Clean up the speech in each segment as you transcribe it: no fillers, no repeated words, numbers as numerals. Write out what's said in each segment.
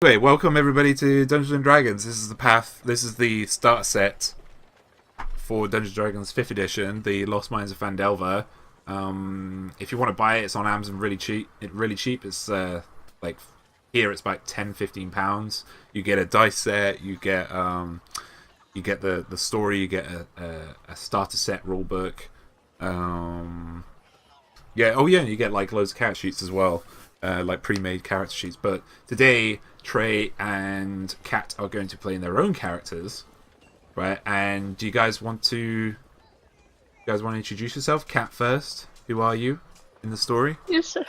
Anyway, welcome everybody to Dungeons and Dragons. This is the path. This is the start set for Dungeons and Dragons 5th edition, the Lost Mines of Phandelver. If you want to buy it, it's on Amazon really cheap. It's like here it's about £10-15. You get a dice set. You get the story. You get a starter set rule book. Yeah. Oh yeah. And you get like loads of character sheets as well. Like pre-made character sheets. But today, Trey and Kat are going to play in their own characters, right? And do you guys want to introduce yourself? Kat first. Who are you in the story? You say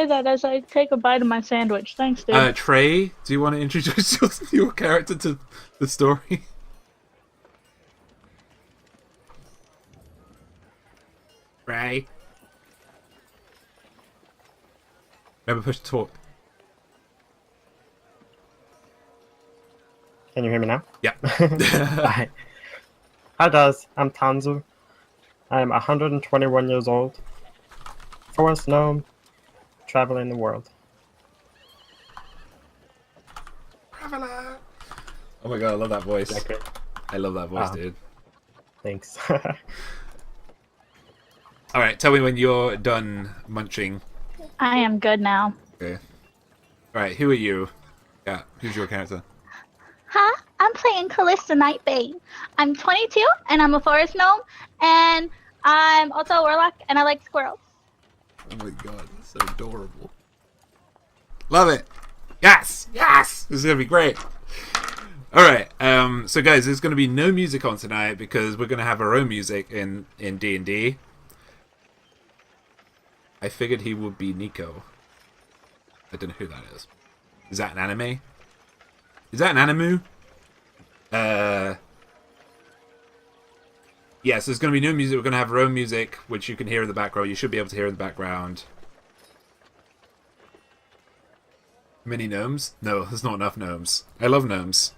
that as I take a bite of my sandwich. Thanks, dude. Trey, do you want to introduce your character to the story? Trey. Remember, push to talk. Can you hear me now? Yeah. Hi. Hi guys, I'm Tanzu. I'm 121 years old. Forest-Gnome, traveling the world. Traveler. Oh my god, I love that voice. Okay. I love that voice, dude. Thanks. Alright, tell me when you're done munching. I am good now. Okay. Alright, who are you? Yeah, who's your character? Huh? I'm playing Callista Nightbane. I'm 22 and I'm a forest gnome and I'm also a warlock and I like squirrels. Oh my god, that's so adorable. Love it! Yes! Yes! This is gonna be great. Alright, so guys, there's gonna be no music on tonight because we're gonna have our own music in D&D. I figured he would be Nico. I don't know who that is. Is that an anime? Is that an animu? Yes, there's going to be no music. We're going to have our own music, which you can hear in the background. You should be able to hear in the background. Mini gnomes? No, there's not enough gnomes. I love gnomes.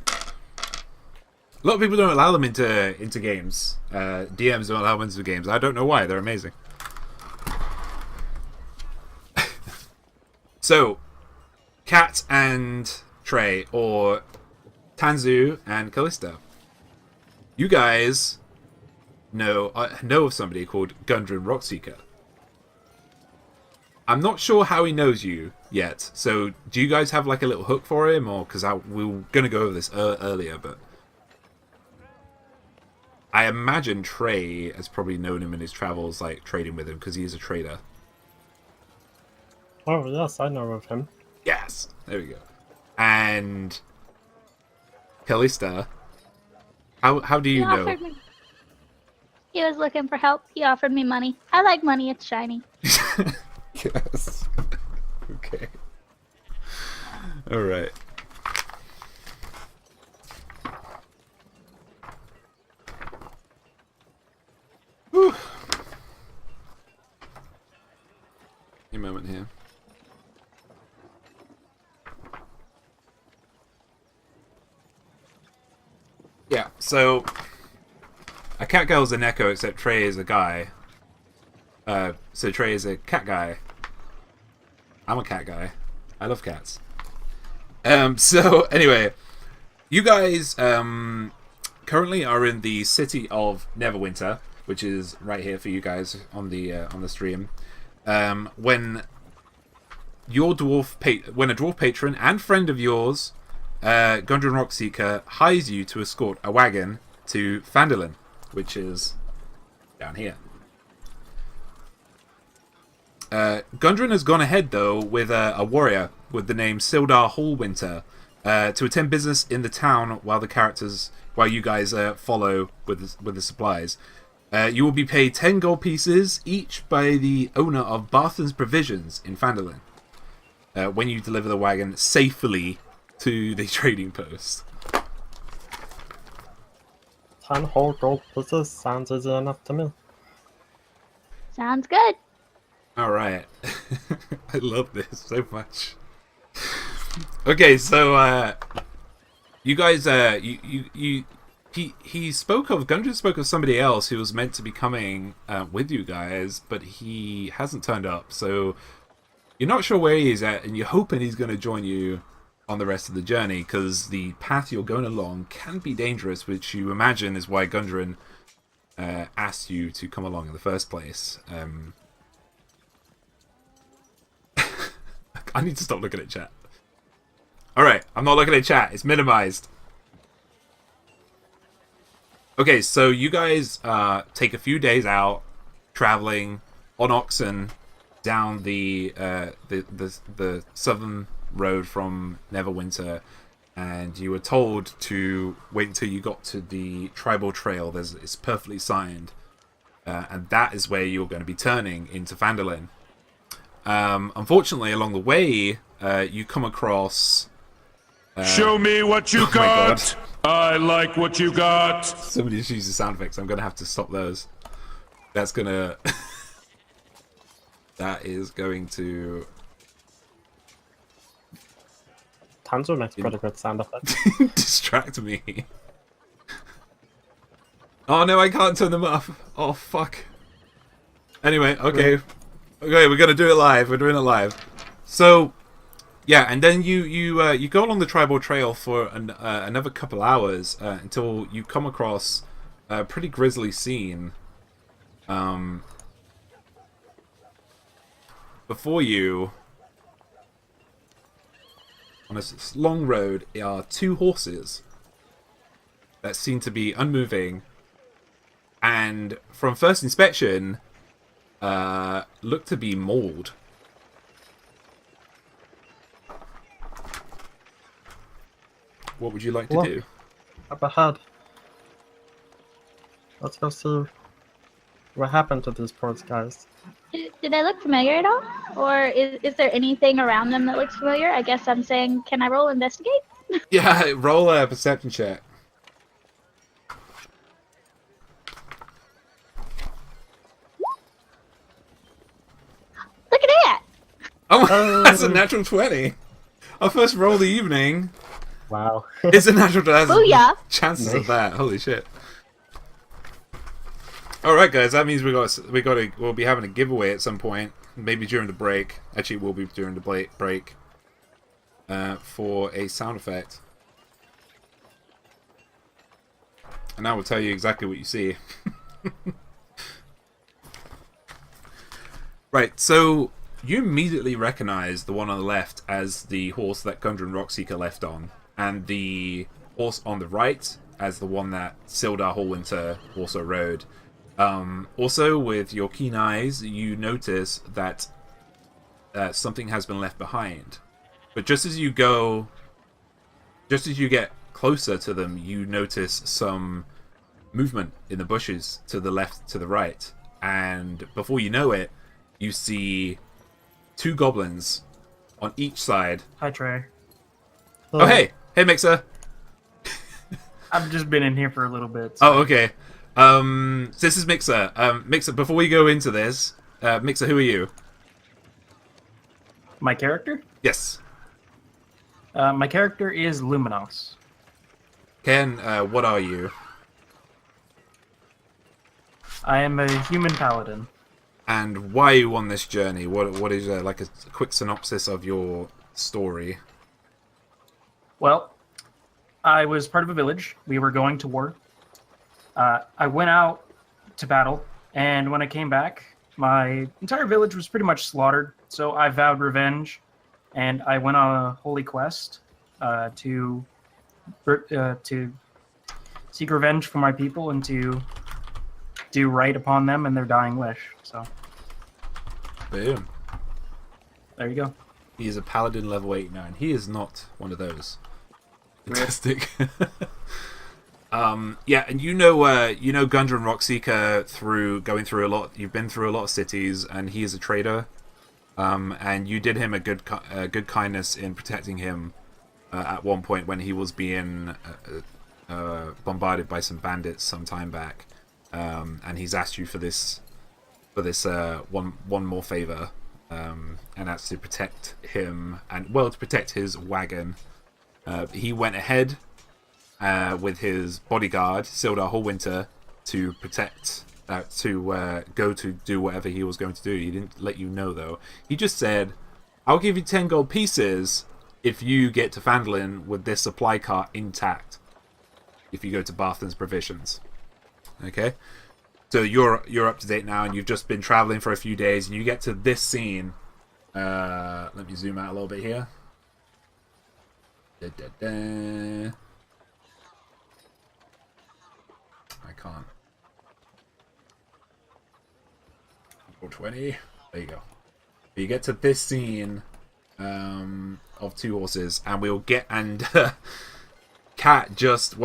A lot of people don't allow them into games. DMs don't allow them into games. I don't know why. They're amazing. So, Kat and Trey, or Tanzu and Callista. You guys know of somebody called Gundren Rock-Seeker. I'm not sure how he knows you yet. So, do you guys have like a little hook for him, or because we were gonna go over this earlier, but I imagine Trey has probably known him in his travels, like trading with him, because he is a trader. Oh yes, I know of him. Yes, there we go. And Callista, how do you know? He was looking for help. He offered me money. I like money. It's shiny. Yes. Okay. All right. Whew. A moment here. Yeah, so a cat girl's an echo, except Trey is a guy. So Trey is a cat guy. I'm a cat guy. I love cats. So anyway, you guys currently are in the city of Neverwinter, which is right here for you guys on the stream. When a dwarf patron and friend of yours, Gundren Rock-Seeker, hires you to escort a wagon to Phandalin, which is down here. Gundren has gone ahead, though, with a warrior with the name Sildar Hallwinter to attend business in the town while you guys follow with the supplies. You will be paid 10 gold pieces each by the owner of Barthen's Provisions in Phandalin when you deliver the wagon safely to the trading post. 10 whole gold pieces sounds easy enough to me. Sounds good. Alright. I love this so much. Okay, so you guys he spoke of Gundren spoke of somebody else who was meant to be coming with you guys, but he hasn't turned up, so you're not sure where he is at, and you're hoping he's going to join you on the rest of the journey, because the path you're going along can be dangerous, which you imagine is why Gundren asked you to come along in the first place. I need to stop looking at chat. Alright, I'm not looking at chat. It's minimized. Okay, so you guys take a few days out traveling on oxen down the southern road from Neverwinter, and you were told to wait until you got to the tribal trail. It's perfectly signed, and that is where you're going to be turning into Phandalin. Unfortunately, along the way, you come across... Show me what you got! I like what you got! Somebody just uses sound effects. I'm going to have to stop those. That's going to... that is going to... Tanzo makes pretty good sound effects. distract me. Oh no, I can't turn them off. Oh fuck. Anyway, okay. Okay, we're gonna do it live. We're doing it live. So, yeah, and then you go along the tribal trail for another couple hours until you come across a pretty grisly scene. Before you, on this long road, are two horses that seem to be unmoving, and from first inspection, look to be mauled. What would you like to do? Up ahead. Let's go see what happened to these poor guys. Did I look familiar at all? Or is there anything around them that looks familiar? I guess I'm saying, can I roll investigate? Yeah, roll a perception check. Look at that! Oh, that's a natural 20. Our first roll of the evening. Wow. It's a natural 20. Booyah! Chances of that. Holy shit. Alright guys, that means we'll be having a giveaway at some point. Maybe during the break. Actually, it will be during the break. For a sound effect. And I will tell you exactly what you see. Right, so you immediately recognize the one on the left as the horse that Gundren Rock-Seeker left on, and the horse on the right as the one that Sildar Hallwinter also rode. Also, with your keen eyes, you notice that something has been left behind. But just as you get closer to them, you notice some movement in the bushes to the left, to the right. And before you know it, you see two goblins on each side. Hi, Trey. Oh, hey! Hey, Mixer! I've just been in here for a little bit. So. Oh, okay. This is Mixer. Mixer, before we go into this, Mixer, who are you? My character? Yes. My character is Luminos. Ken, what are you? I am a Human Paladin. And why are you on this journey? What is like a quick synopsis of your story? Well, I was part of a village. We were going to war. I went out to battle, and when I came back, my entire village was pretty much slaughtered. So I vowed revenge, and I went on a holy quest to seek revenge for my people and to do right upon them and their dying wish. So, Boom. there you go. He is a paladin level 89. He is not one of those. Fantastic. Yeah, and you know Gundren Rock-Seeker through going through a lot. You've been through a lot of cities, and he is a trader. And you did him a good kindness in protecting him at one point when he was being bombarded by some bandits some time back. And he's asked you for this one more favor, and that's to protect him and to protect his wagon. He went ahead with his bodyguard Sildar Hallwinter to protect, go to do whatever he was going to do. He didn't let you know though. He just said, "I'll give you 10 gold pieces if you get to Phandalin with this supply cart intact. If you go to Barthen's Provisions. Okay? So you're up to date now, and you've just been traveling for a few days, and you get to this scene. Let me zoom out a little bit here. Da, da, da. I can't. ROLL20. There you go. You get to this scene of two horses, and we'll get Kat just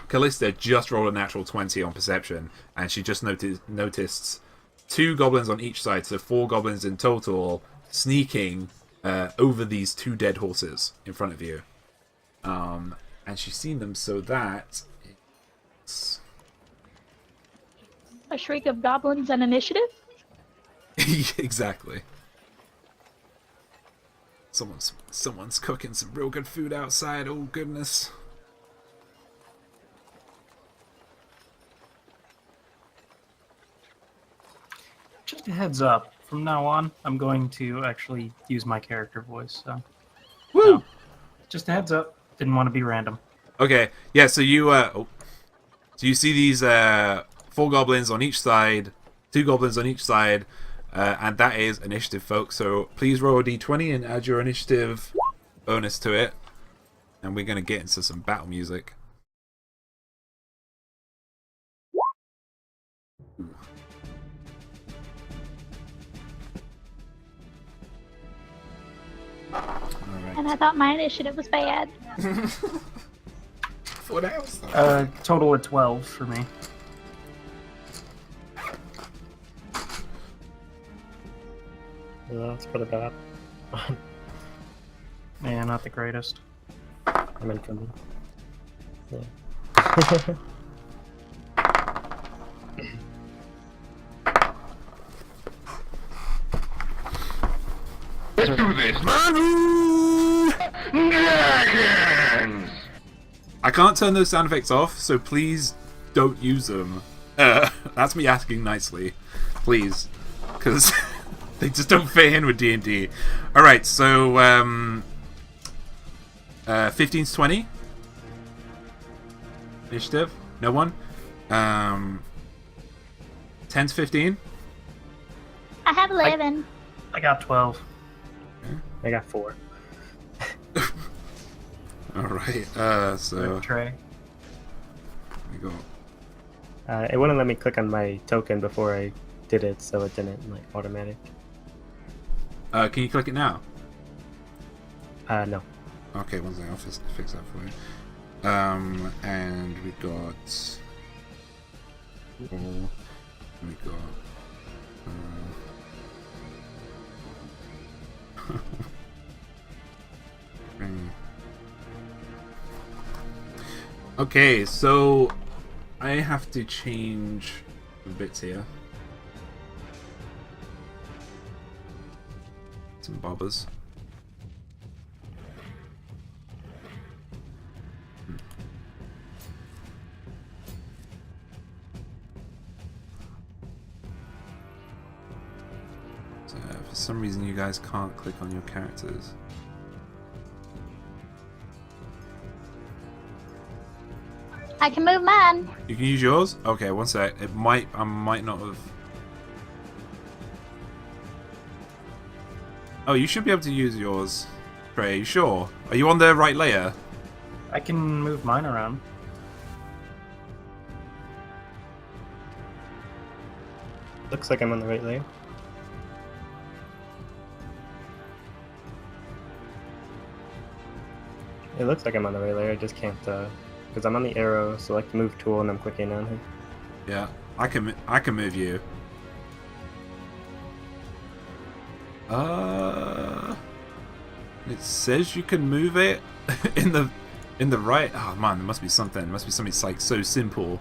Callista just rolled a natural 20 on perception, and she just noticed 2 goblins on each side, so 4 goblins in total, sneaking over these 2 dead horses in front of you. And she's seen them, so that it's A shriek of goblins and initiative? exactly. Someone's cooking some real good food outside. Oh goodness. Just a heads up. From now on, I'm going to actually use my character voice. So, Woo! no, just a heads up. Didn't want to be random. Okay, yeah. So you see these 4 goblins on each side, 2 goblins on each side, and that is initiative, folks. So please roll a d20 and add your initiative bonus to it, and we're gonna get into some battle music. And I thought my initiative was bad. What else? Total of 12 for me. Yeah, that's pretty bad. Yeah, not the greatest. I meant for me. Yeah. Let's do this, man! Dragons! I can't turn those sound effects off, so please don't use them. That's me asking nicely, please, because they just don't fit in with D&D. All right, so 15's 20 initiative. No one. 10's 15. I have 11. I got 12. I got 4. All right. So Trey. we go. It wouldn't let me click on my token before I did it, so it didn't like automatic. Can you click it now? No. Okay, one second. I'll fix that for you. And we got. We got. Okay, so I have to change the bits here. Some bobbers. So for some reason you guys can't click on your characters. I can move mine. You can use yours? Okay, one sec. I might not have. Oh, you should be able to use yours, Trey. You sure? Are you on the right layer? I can move mine around. Looks like I'm on the right layer. It looks like I'm on the right layer, I just can't, because I'm on the arrow, select move tool, and I'm clicking on it. Yeah, I can move you. It says you can move it in the right. Oh man, there must be something. There must be something like so simple.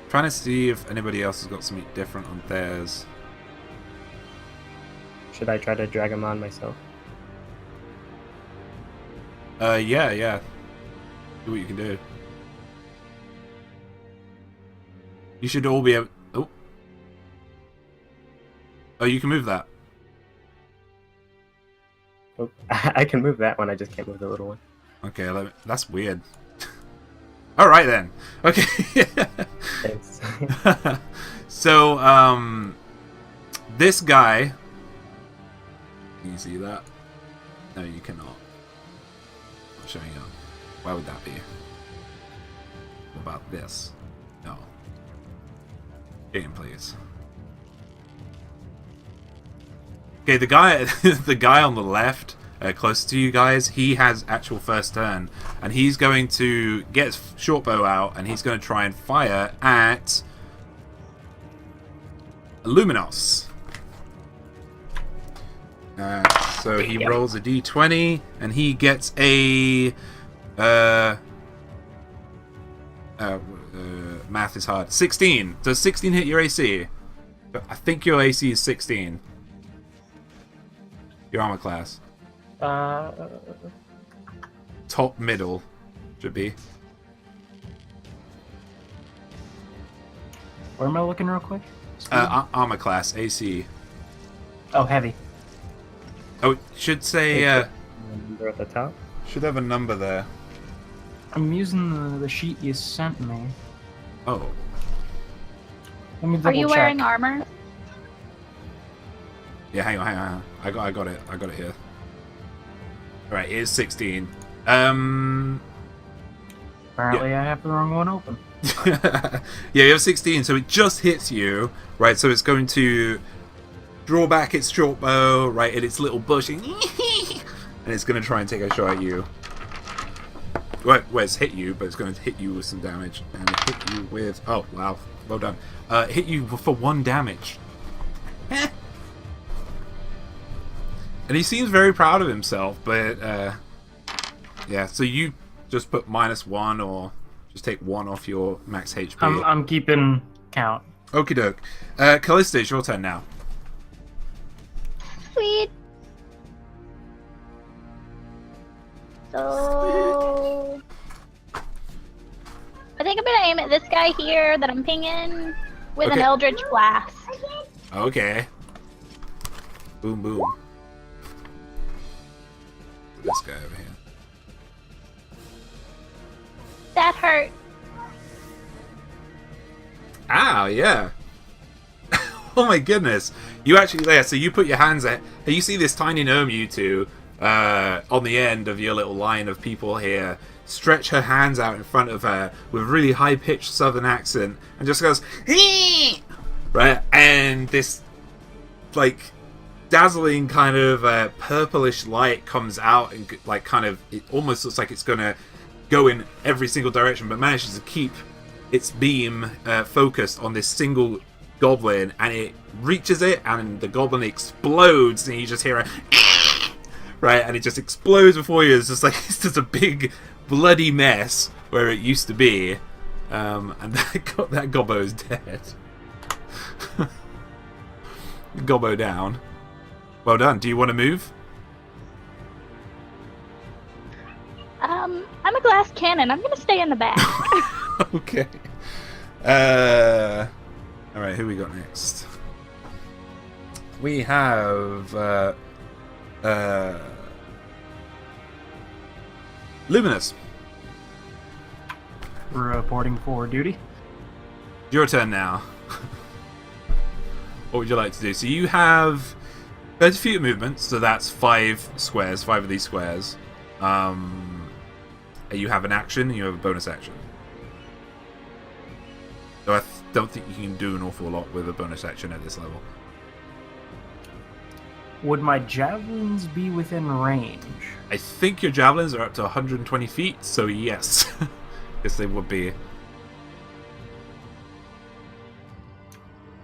Trying to see if anybody else has got something different on theirs. Should I try to drag him on myself? Yeah. Do what you can do. You should all be able... Oh, you can move that. Oh, I can move that one, I just can't move the little one. Okay, that's weird. Alright then. Okay. Thanks. So, this guy... Can you see that? No, you cannot. I'm showing you. Why would that be? What about this? No. Game, please. Okay, the guy, the guy on the left, close to you guys, he has actual first turn, and he's going to get his short bow out, and he's going to try and fire at Luminos. So he rolls a d20, and he gets a math is hard. 16. Does 16 hit your AC? I think your AC is 16. Your armor class. Top middle should be. Where am I looking real quick? Armor class, AC. Oh, heavy. Oh, it should say. Number at the top. Should have a number there. I'm using the sheet you sent me. Oh. Let me double Are you check. wearing armor? Yeah, hang on. I got it here. Alright, it is 16. Apparently I have the wrong one open. Yeah, you have 16, so it just hits you, right? So it's going to draw back its short bow, right, in its little bush, and it's going to try and take a shot at you. Well, it's hit you, but it's going to hit you with some damage, and it hit you with... Oh, wow, well done. Hit you for 1 damage. And he seems very proud of himself, but, yeah, so you just put -1, or just take 1 off your max HP. I'm keeping count. Okie doke. Callista, it's your turn now. Sweet. So I think I'm gonna aim at this guy here that I'm pinging with an Okay. Eldritch Blast. Okay. Boom, boom. This guy over here. That hurt. Ow, yeah. Oh my goodness. You actually there, so you put your hands at... And you see this tiny gnome, you two, on the end of your little line of people here, stretch her hands out in front of her with a really high-pitched southern accent, and just goes, "Hee!" Right? And this, like, dazzling kind of purplish light comes out, and, like, kind of, it almost looks like it's gonna go in every single direction, but manages to keep its beam focused on this single goblin, and it reaches it, and the goblin explodes, and you just hear a right, and it just explodes before you. It's just like it's just a big bloody mess where it used to be, and that gobbo is dead. Gobbo down. Well done. Do you want to move? I'm a glass cannon. I'm gonna stay in the back. Okay. Alright, who we got next? We have Luminous. Reporting for duty. Your turn now. What would you like to do? So you have 30 feet of movement, so that's 5 squares, 5 of these squares. You have an action, and you have a bonus action. So I don't think you can do an awful lot with a bonus action at this level. Would my javelins be within range? I think your javelins are up to 120 feet, so yes. Yes, they would be.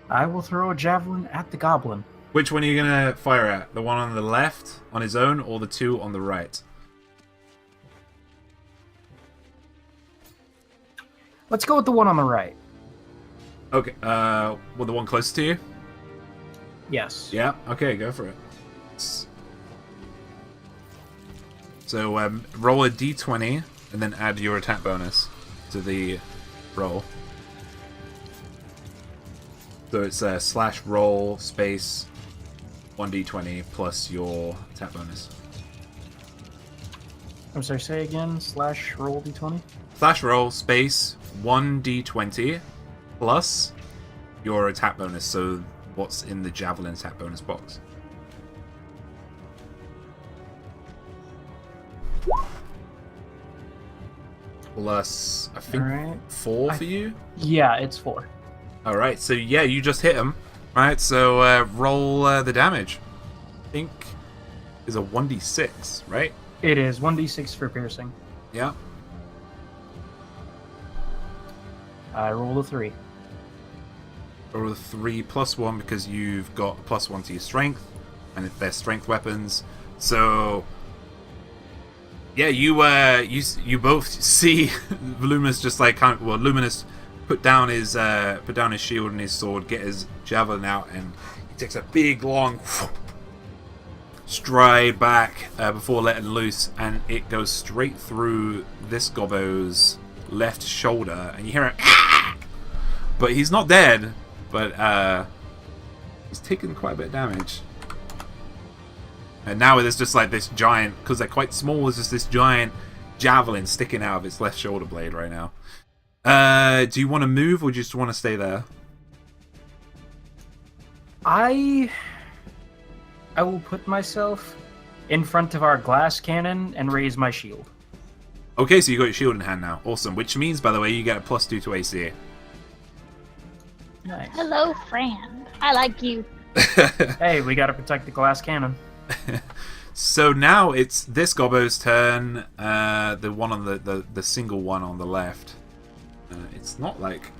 I will throw a javelin at the goblin. Which one are you going to fire at? The one on the left, on his own, or the 2 on the right? Let's go with the one on the right. Okay, well, the one closest to you? Yes. Yeah, okay, go for it. So roll a d20 and then add your attack bonus to the roll. So it's slash roll space 1d20 plus your attack bonus. I'm sorry, say again, slash roll d20? Slash roll space 1d20 plus your attack bonus, so what's in the javelin attack bonus box. Plus, I think, Alright. 4 for you? Yeah, it's 4. Alright, so yeah, you just hit him. Right, so roll the damage. I think is a 1d6, right? It is 1d6 for piercing. Yeah. I rolled a 3. Roll a 3 plus 1 because you've got a plus 1 to your strength, and they're strength weapons. So yeah, you both see Luminous just like Luminous put down his shield and his sword, get his javelin out, and he takes a big long stride back before letting loose, and it goes straight through this gobbo's left shoulder, and you hear it. But he's not dead, but he's taken quite a bit of damage. And now there's just like this giant, because they're quite small, there's just this giant javelin sticking out of its left shoulder blade right now. Do you want to move, or do you just want to stay there? I will put myself in front of our glass cannon and raise my shield. Okay, so you got your shield in hand now. Awesome. Which means, by the way, you get a +2 to AC. Nice. Hello, friend. I like you. Hey, we gotta protect the glass cannon. So now it's this gobbo's turn. The one on the single one on the left. It's not like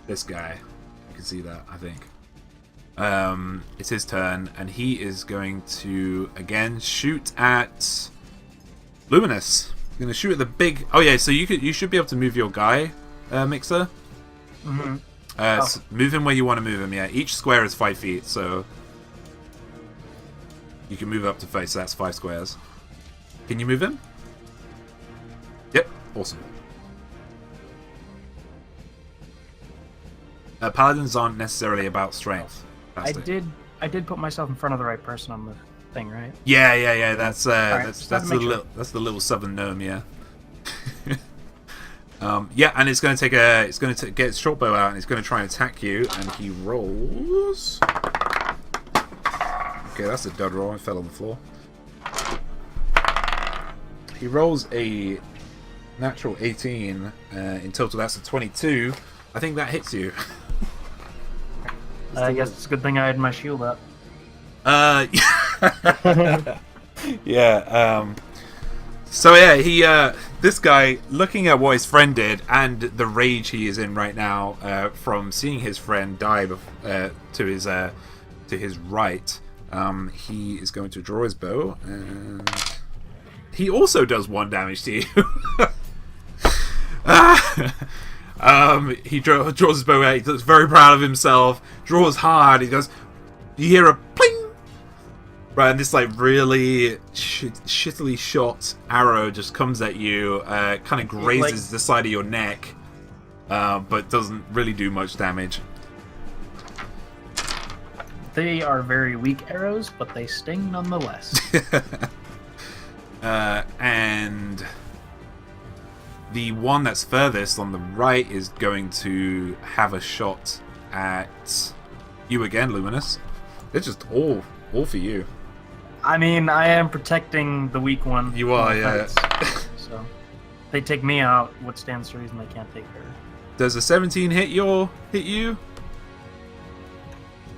this guy. You can see that, I think. It's his turn, and he is going to again shoot at Luminous. He's going to shoot at the big. Oh yeah, so you should be able to move your guy, Mixer. Mm-hmm. So move him where you want to move him. Yeah, each square is 5 feet, so you can move up to 5. So that's 5 squares. Can you move him? Yep. Awesome. Paladins aren't necessarily about strength. I did put myself in front of the right person on the thing, right? Yeah. That's right, that's the little southern gnome. Yeah. Yeah, and it's going to get its short bow out, and it's going to try and attack you. And he rolls. Okay, that's a dud roll. I fell on the floor. He rolls a natural 18. In total, that's a 22. I think that hits you. I guess it's a good thing I had my shield up. Yeah. So yeah, he this guy, looking at what his friend did and the rage he is in right now from seeing his friend die to his right, he is going to draw his bow, and he also does 1 damage to you. He draws his bow out. He's very proud of himself. Draws hard. He goes. You hear a pling. Right, and this like really shittily shot arrow just comes at you. Kind of grazes the side of your neck, but doesn't really do much damage. They are very weak arrows, but they sting nonetheless. And the one that's furthest on the right is going to have a shot at you again, Luminous. It's just all for you. I mean, I am protecting the weak one. You are, yeah. So, they take me out. What stands to reason they can't take her? Does a 17 hit you?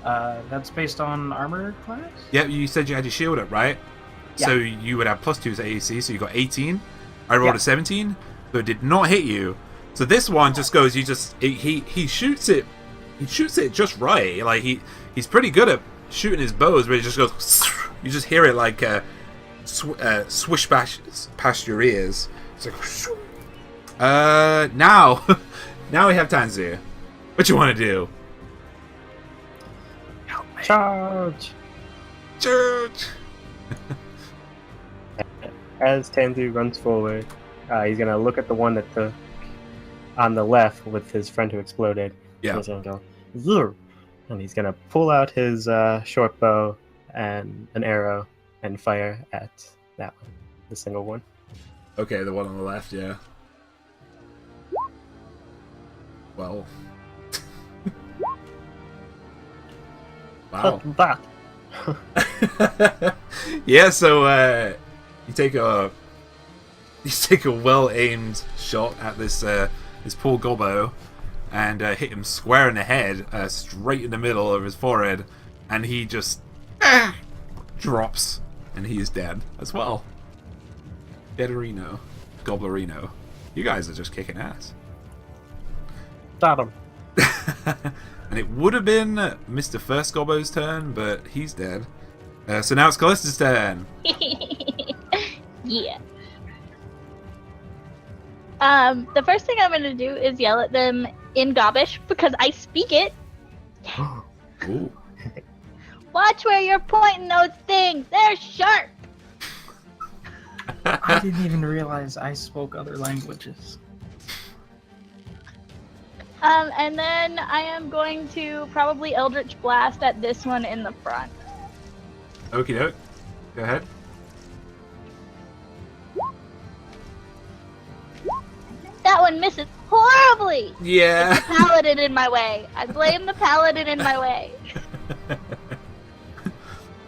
That's based on armor class? Yeah, you said you had your shield up, right? Yeah. So you would have +2 to AC, so you got 18. I rolled a 17, so it did not hit you. So this one just goes. He shoots it. He shoots it just right. Like he's pretty good at shooting his bows, but it just goes. You just hear it like swish past your ears. It's like. Now we have Tanzir. What you want to do? Charge! church. As Tanzu runs forward, he's gonna look at the one that on the left with his friend who exploded. Yeah. He's gonna go, "Zer," and he's gonna pull out his short bow and an arrow and fire at that one, the single one. Okay, the one on the left, yeah. Well. Wow. That. Yeah, so you take a well aimed shot at this poor gobbo and hit him square in the head, straight in the middle of his forehead, and he just drops, and he is dead as well. Katerina, Gobblerino, you guys are just kicking ass. Got him. And it would have been Mr. First Gobbo's turn, but he's dead. So now it's Callista's turn. Yeah. The first thing I'm gonna do is yell at them in Gobbish because I speak it. Ooh. Watch where you're pointing those things. They're sharp. I didn't even realize I spoke other languages. And then I am going to probably Eldritch Blast at this one in the front. Okie doke. Go ahead. That one misses horribly. Yeah. It's the paladin in my way. I blame the paladin in my way.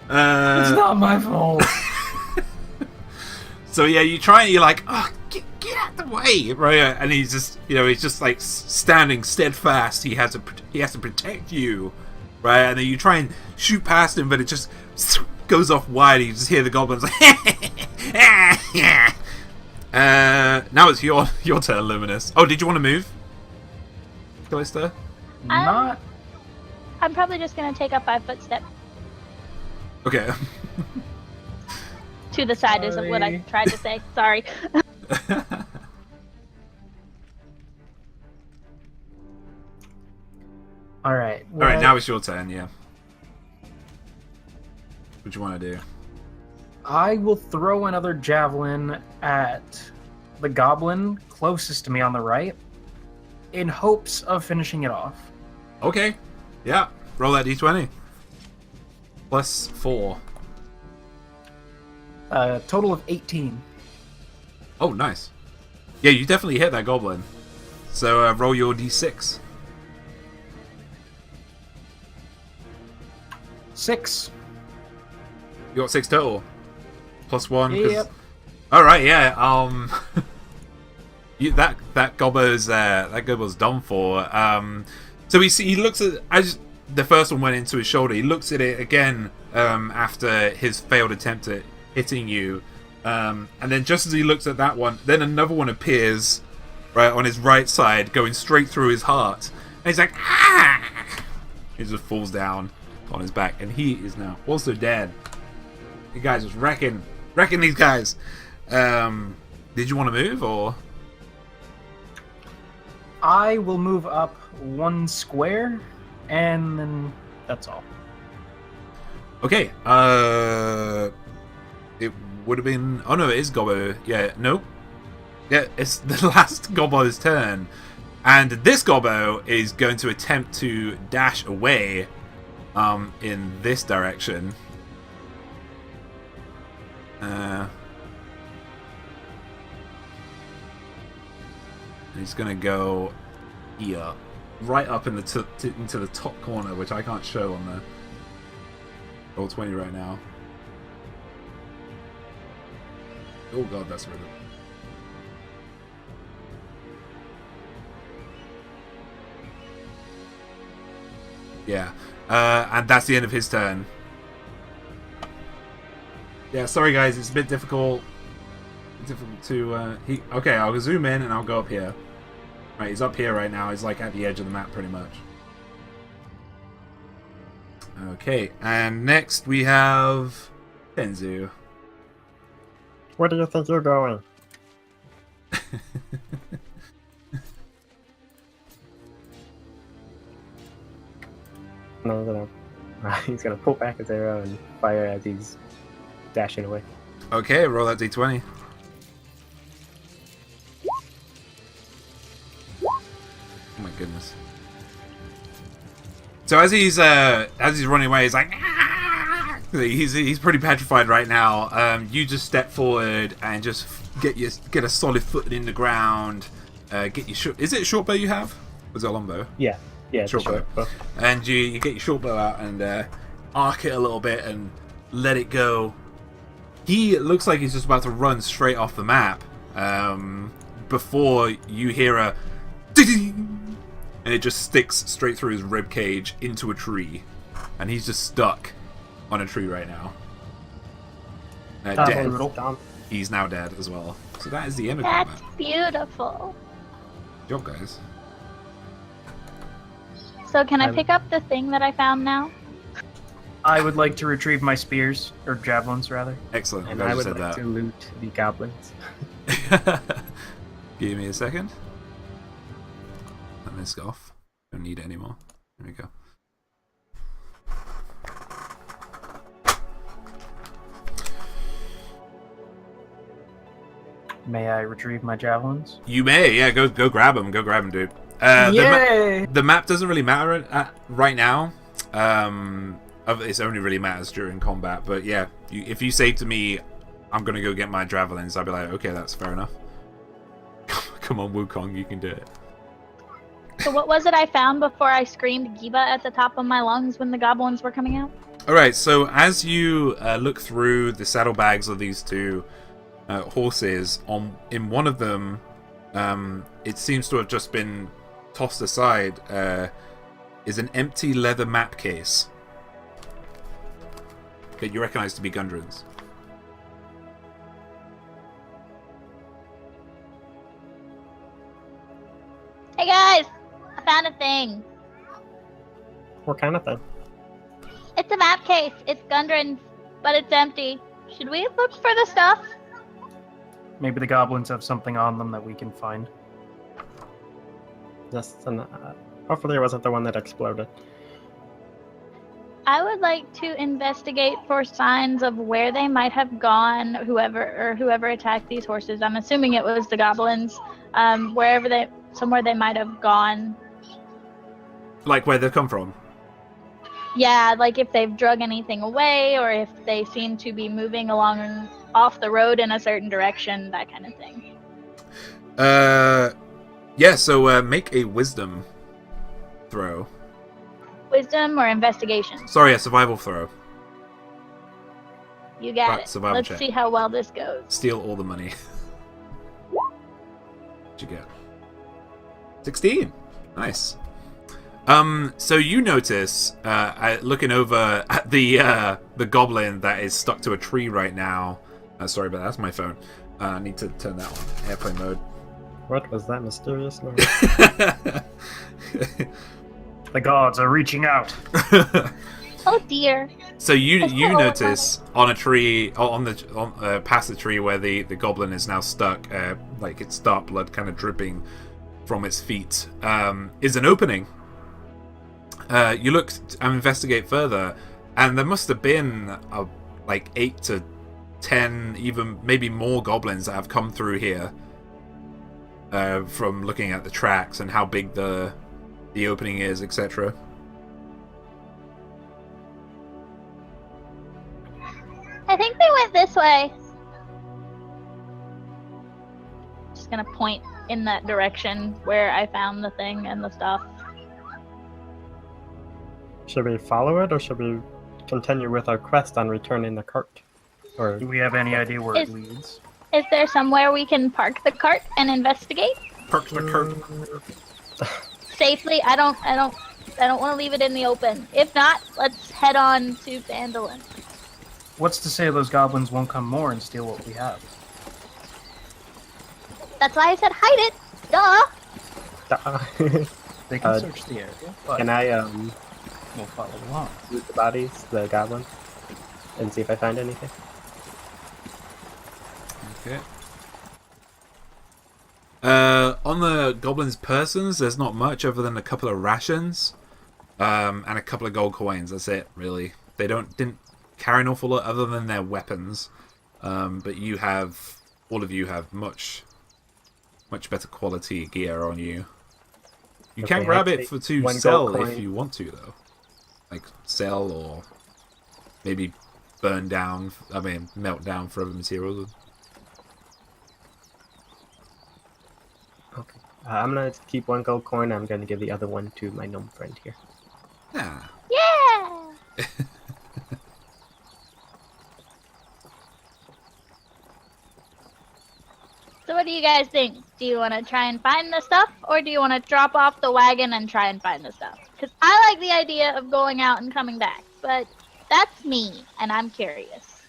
It's not my fault. So yeah, you try and you're like, oh, get out of the way, right? And he's just, he's just like standing steadfast. He has to protect you, right? And then you try and shoot past him, but it just goes off wide. You just hear the goblins like, now it's your turn, Luminous. Oh, did you want to move, Callista? Not. I'm probably just gonna take a 5-foot step Okay. to the side. Is what I tried to say. Sorry. All right. All right, now it's your turn. Yeah. What do you want to do? I will throw another javelin at the goblin closest to me on the right, in hopes of finishing it off. Okay. Yeah. Roll that d20. +4. Total of 18. Oh, nice. Yeah, you definitely hit that goblin. So roll your d6. 6. You got 6 total. +1. Yep. All right. Yeah. That gobbo's done for. So he looks at, as the first one went into his shoulder. He looks at it again after his failed attempt at hitting you, and then just as he looks at that one, then another one appears right on his right side, going straight through his heart, and he's like, ah! He just falls down on his back, and he is now also dead. You guys just wrecking these guys. Did you want to move, or? I will move up 1 square, and then that's all. Okay. It would have been. Oh no, it is Gobbo. Yeah. Nope. Yeah, it's the last Gobbo's turn, and this Gobbo is going to attempt to dash away, in this direction. He's gonna go here, right up in the into the top corner, which I can't show on the ROLL20 right now. Oh god, that's really. Yeah, and that's the end of his turn. Yeah, sorry guys, it's a bit difficult. To okay, I'll zoom in and I'll go up here. Right, he's up here right now. He's like at the edge of the map, pretty much. Okay, and next we have Tenzu. Where do you think you're going? No, He's gonna pull back his arrow and fire as he's dashing away. Okay, roll that d20. Oh my goodness. So as he's running away, he's like, ah! He's pretty petrified right now. You just step forward and just get a solid foot in the ground. Get your is it a short bow you have? Or is it a long bow? Yeah, it's a short bow. And you get your short bow out and arc it a little bit and let it go. He looks like he's just about to run straight off the map before you hear a ding, and it just sticks straight through his rib cage into a tree, and he's just stuck on a tree right now. Dead. He's now dead as well. So that is the end of combat. That's beautiful. Good job, guys. So can I pick up the thing that I found now? I would like to retrieve my spears, or javelins, rather. Excellent. And I would like to loot the goblins. Give me a second. Let this go off. Don't need it anymore. There we go. May I retrieve my javelins? You may, yeah. Go grab them. Go grab them, dude. Yay! The map doesn't really matter right now. It only really matters during combat. But yeah, if you say to me, "I'm gonna go get my javelins," I'll be like, "Okay, that's fair enough." Come on, Wukong, you can do it. So what was it I found before I screamed Giba at the top of my lungs when the goblins were coming out? Alright, so as you look through the saddlebags of these two horses, in one of them, it seems to have just been tossed aside, is an empty leather map case that you recognize to be Gundren's. Hey guys! I found a thing. What kind of thing? It's a map case. It's Gundren's, but it's empty. Should we look for the stuff? Maybe the goblins have something on them that we can find. Hopefully it wasn't the one that exploded. I would like to investigate for signs of where they might have gone, whoever attacked these horses. I'm assuming it was the goblins. Somewhere they might have gone. Like where they've come from? Yeah, like if they've drug anything away, or if they seem to be moving along off the road in a certain direction, that kind of thing. Yeah, so make a wisdom throw. Wisdom or investigation? Sorry, a survival throw. You got it. Survival Let's check. see how well this goes. Steal all the money. What'd you get? 16. Nice. So you notice, looking over at the goblin that is stuck to a tree right now. Sorry, but that's my phone. I need to turn that on airplane mode. What was that mysterious noise? The gods are reaching out. Oh dear. So you notice on a tree, past the tree where the goblin is now stuck, like its dark blood kind of dripping from its feet, is an opening. You look and investigate further, and there must have been like 8 to 10, even maybe more goblins that have come through here. From looking at the tracks and how big the opening is, etc. I think they went this way. Just gonna point in that direction where I found the thing and the stuff. Should we follow it, or should we continue with our quest on returning the cart? Or Do we have any idea where it leads? Is there somewhere we can park the cart and investigate Park the cart. safely? I don't want to leave it in the open. If not, let's head on to Phandalin. What's to say those goblins won't come more and steal what we have? That's why I said hide it. Duh. They can search the area, but can I we'll follow along. loot the bodies, the goblins, and see if I find anything? Okay. On the goblins' persons, there's not much other than a couple of rations. and a couple of gold coins. That's it, really. They didn't carry an awful lot other than their weapons, but all of you have much better quality gear on you. You Okay, can grab I'd it say to one gold sell coin. if you want to, though. Like sell or maybe melt down for other materials. Okay. I'm gonna keep 1 gold coin. I'm gonna give the other one to my gnome friend here. Yeah. Yeah. So what do you guys think? Do you want to try and find the stuff, or do you want to drop off the wagon and try and find the stuff? Because I like the idea of going out and coming back, but that's me, and I'm curious.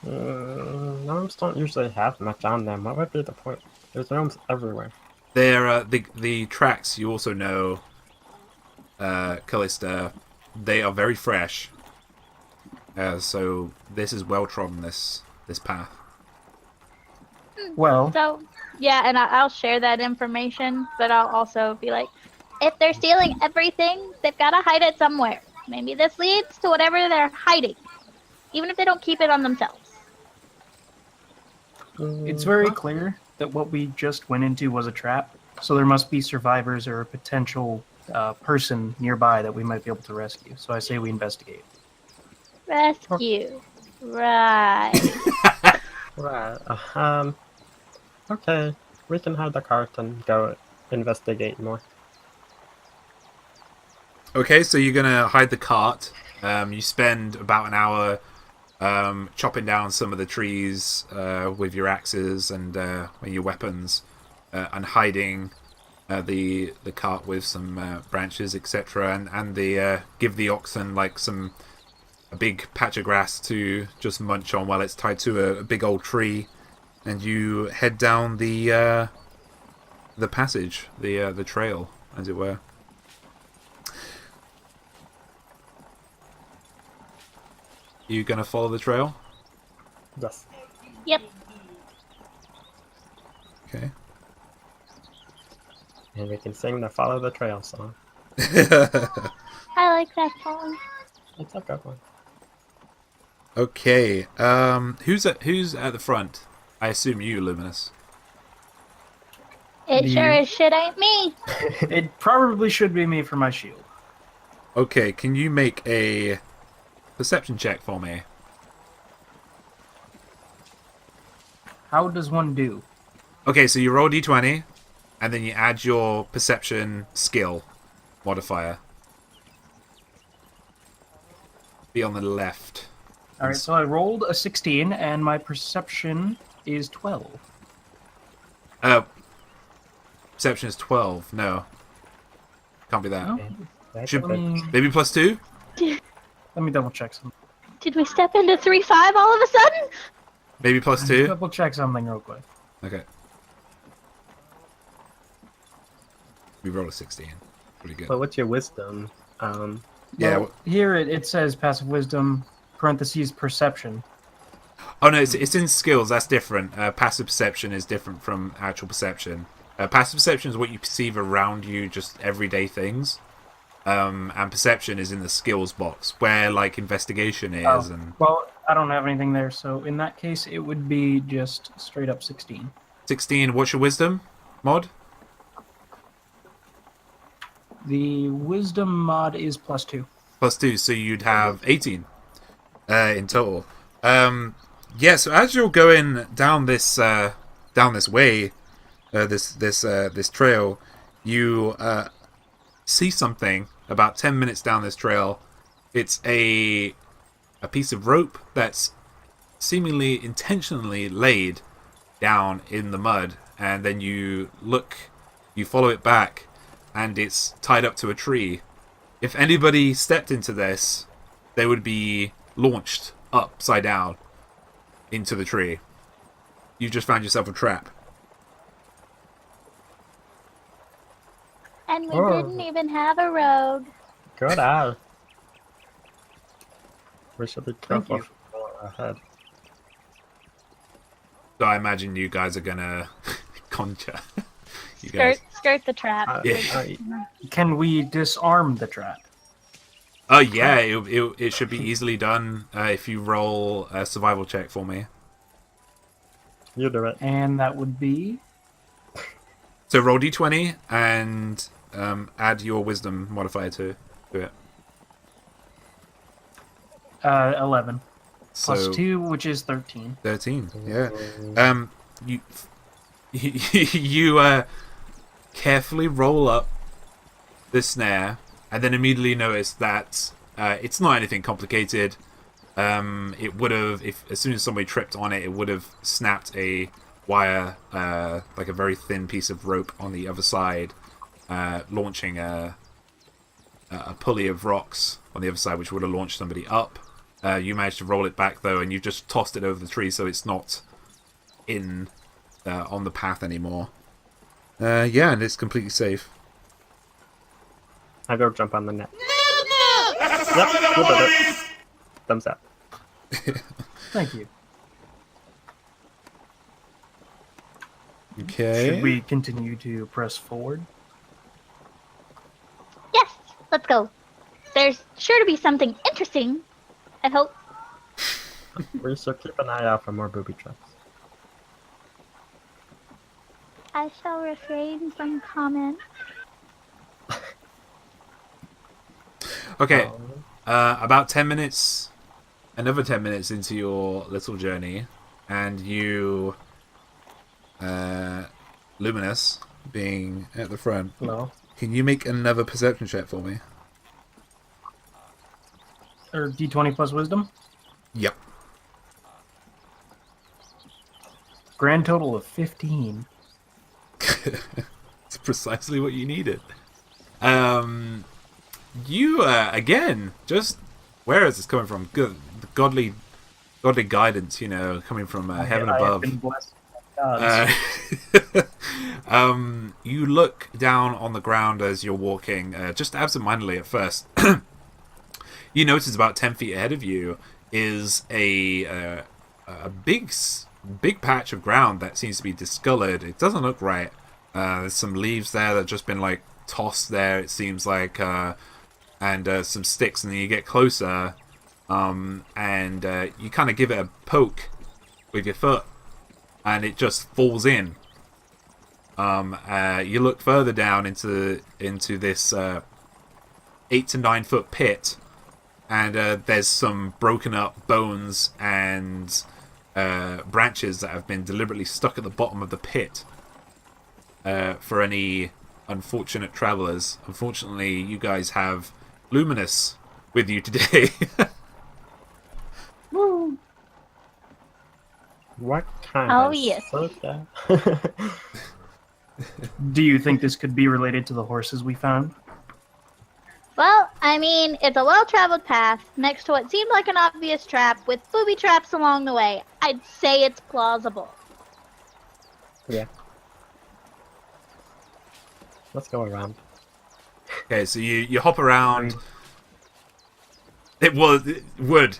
Gnomes don't usually have much on them. What would be the point? There's gnomes everywhere. They're the tracks. You also know, Callista. They are very fresh. So this is well trodden. This path. Well, So, yeah, and I'll share that information, but I'll also be like, if they're stealing everything, they've got to hide it somewhere. Maybe this leads to whatever they're hiding, even if they don't keep it on themselves. it's very clear that what we just went into was a trap, so there must be survivors or a potential person nearby that we might be able to rescue. So I say we investigate. Rescue. Right. Right. Okay. We can have the cart and go investigate more. Okay, so you're gonna hide the cart. You spend about an hour chopping down some of the trees with your axes and your weapons, and hiding the cart with some branches, etc. And the give the oxen like a big patch of grass to just munch on while it's tied to a big old tree, and you head down the passage, the trail, as it were. You gonna follow the trail? Yes. Yep. Okay. And we can sing the Follow the Trail song. I like that song. It's a good one. Okay. Who's at the front? I assume you, Luminous. It sure as shit ain't me. It probably should be me for my shield. Okay. Can you make a perception check for me? How does one do? Okay, so you roll d20, and then you add your perception skill modifier. Be on the left. All right, so I rolled a 16, and my perception is 12. Perception is 12. No. Can't be that. No? That's Should- good. Maybe plus 2? Let me double check something. Did we step into 3-5 all of a sudden? Maybe plus 2? Double check something real quick. Okay. We rolled a 16. Pretty good. But what's your wisdom? Yeah. Well, here it says passive wisdom, parentheses perception. Oh no, it's in skills. That's different. Passive perception is different from actual perception. Passive perception is what you perceive around you, just everyday things. And perception is in the skills box, where like investigation is. And Well, I don't have anything there, so in that case, it would be just straight up 16. 16. What's your wisdom mod? The wisdom mod is plus 2. Plus 2, so you'd have 18 in total. Yeah. So as you're going down this way, this trail, you see something about 10 minutes down this trail. It's a piece of rope that's seemingly intentionally laid down in the mud, and then you follow it back, and it's tied up to a tree. If anybody stepped into this, they would be launched upside down into the tree. You just found yourself a trap. And we Oh. didn't even have a rogue. Good eye. We should be Thank careful you. ahead. So I imagine you guys are gonna conjure. You guys. Skirts. skirt the trap. Can we disarm the trap? Yeah, it should be easily done if you roll a survival check for me. You do it. And that would be... So roll d20 and add your wisdom modifier to it. 11. So, Plus 2, which is 13. 13, yeah. You carefully roll up the snare and then immediately notice that it's not anything complicated. It would have, as soon as somebody tripped on it, it would have snapped a wire, like a very thin piece of rope on the other side, launching a pulley of rocks on the other side, which would have launched somebody up. You managed to roll it back though, and you've just tossed it over the tree, so it's not in on the path anymore. Yeah, and it's completely safe. I go jump on the net. Yep, you did it. Thumbs up. Thank you. Okay. Should we continue to press forward? Yes, let's go. There's sure to be something interesting, I hope. We should keep an eye out for more booby traps. I shall refrain from comment. Okay. About 10 minutes, another 10 minutes into your little journey, and you, Luminous, being at the front, No. can you make another perception check for me? Or D20 plus wisdom? Yep. Grand total of 15. It's precisely what you needed. You, again, just... Where is this coming from? Good, godly guidance, you know, coming from heaven I have above. been blessed by gods. You look down on the ground as you're walking, just absentmindedly at first. You notice about 10 feet ahead of you is a big patch of ground that seems to be discolored. It doesn't look right. There's some leaves there that have just been like tossed there, it seems like, and some sticks, and then you get closer, and you kind of give it a poke with your foot, and it just falls in. You look further down into this 8 to 9 foot pit, and there's some broken up bones and branches that have been deliberately stuck at the bottom of the pit for any unfortunate travelers. Unfortunately, you guys have Luminous with you today. Woo. What kind Oh, of yes. soda? Do you think this could be related to the horses we found? Well, I mean, it's a well-traveled path next to what seemed like an obvious trap with booby traps along the way. I'd say it's plausible. Yeah. Let's go around. Okay, so you hop around. It would.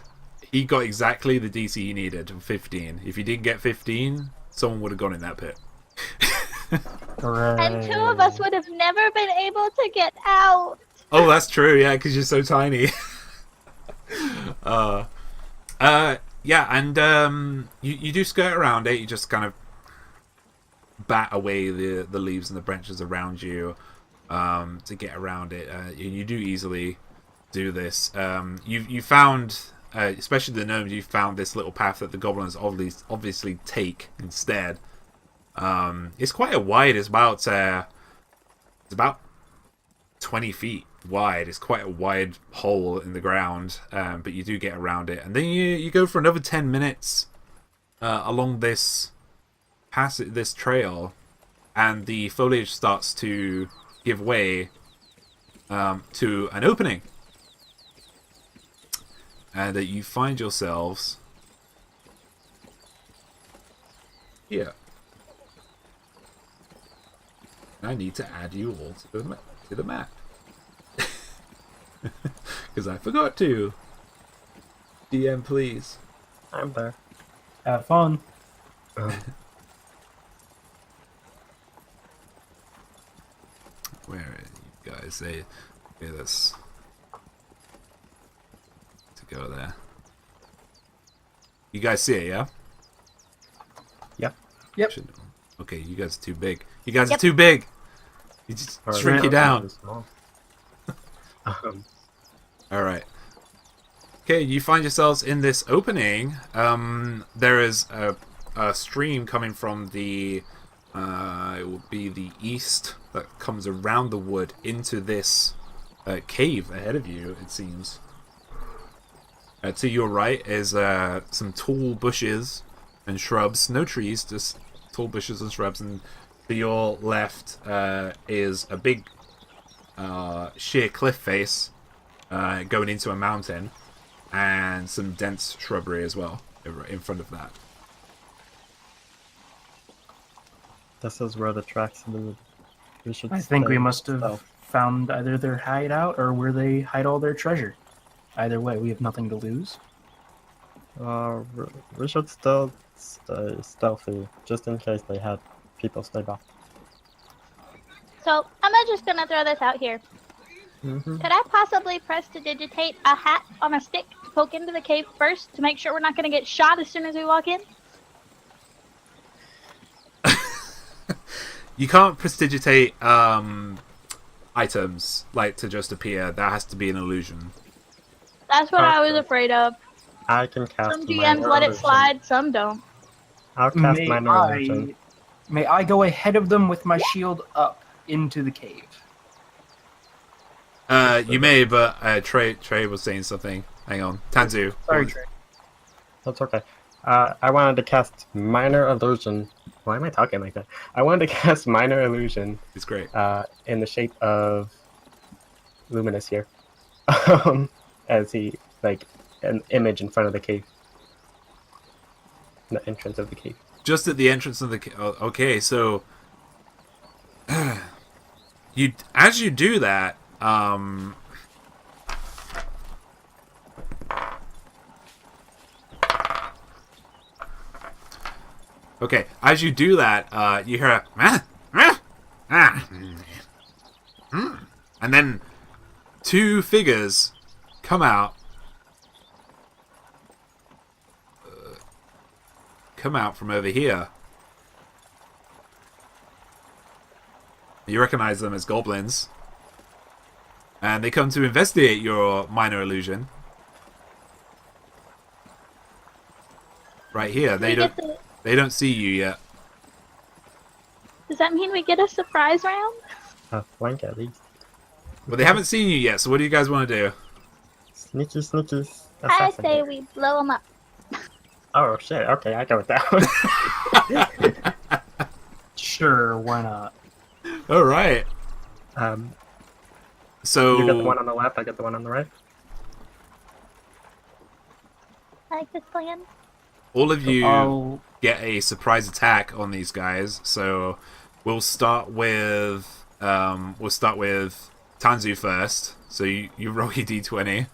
He got exactly the DC he needed, 15. If he didn't get 15, someone would have gone in that pit. Hooray. And 2 of us would have never been able to get out. Oh, that's true, yeah, because you're so tiny. Yeah, and you do skirt around it. You just kind of bat away the leaves and the branches around you to get around it. You do easily do this. You found, especially the gnomes, you found this little path that the goblins obviously take instead. It's quite a wide. It's about 20 feet wide. It's quite a wide hole in the ground, but you do get around it, and then you go for another 10 minutes along this trail, and the foliage starts to give way to an opening, and you find yourselves here. I need to add you all to the map. Because I forgot to. DM, please. I'm there. Have fun. Where are you guys? Okay, let's to go there. You guys see it, yeah? Yep. Okay, you guys are too big. You guys are Yep. too big. You just Or shrink you really down. small. All right. Okay, you find yourselves in this opening. There is a stream coming from the it will be the east that comes around the wood into this cave ahead of you. It seems. To your right is some tall bushes and shrubs. No trees, just tall bushes and shrubs. And to your left is a big sheer cliff face going into a mountain, and some dense shrubbery as well in front of that. This is where the tracks lead. I think we must have found either their hideout or where they hide all their treasure. Either way, we have nothing to lose. We should still stay stealthy, just in case they had people stay back. So I'm just gonna throw this out here. Mm-hmm. Could I possibly prestidigitate a hat on a stick to poke into the cave first to make sure we're not gonna get shot as soon as we walk in? You can't prestidigitate items like to just appear. That has to be an illusion. That's what I was afraid of. I can cast Some GMs minor let it illusion. slide, some don't. I'll cast minor illusion. May I go ahead of them with my shield up into the cave? You may, but Trey was saying something. Hang on, Tanzu. Sorry, Trey. That's okay. I wanted to cast minor illusion. Why am I talking like that? I wanted to cast minor illusion. It's great. In the shape of Luminous here, as he like an image in front of the cave, the entrance of the cave. Just at the entrance of the okay, so as you do that, okay, as you do that, you hear a and then two figures come out. Come out from over here. You recognize them as goblins. And they come to investigate your minor illusion. Right here. They don't see you yet. Does that mean we get a surprise round? Flank at least. Well, they haven't seen you yet, so what do you guys want to do? Sneaky, sneaky. I assassin. say we blow them up. Oh shit! Okay, I go with that one. Sure, why not? Alright. So You get the one on the left. I get the one on the right. I like this plan. all of you I'll... get a surprise attack on these guys. So we'll start with Tanzu first. So you roll your d20.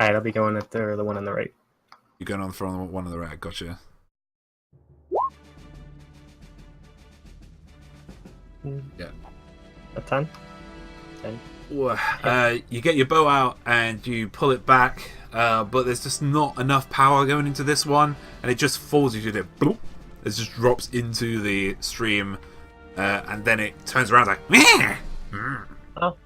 Alright, I'll be going after the one on the right. You're going on from one on the right. Gotcha. Yeah. A 10? 10. You get your bow out and you pull it back, but there's just not enough power going into this one, and it just falls. You do it. Bloop, it just drops into the stream, and then it turns around like. Oh.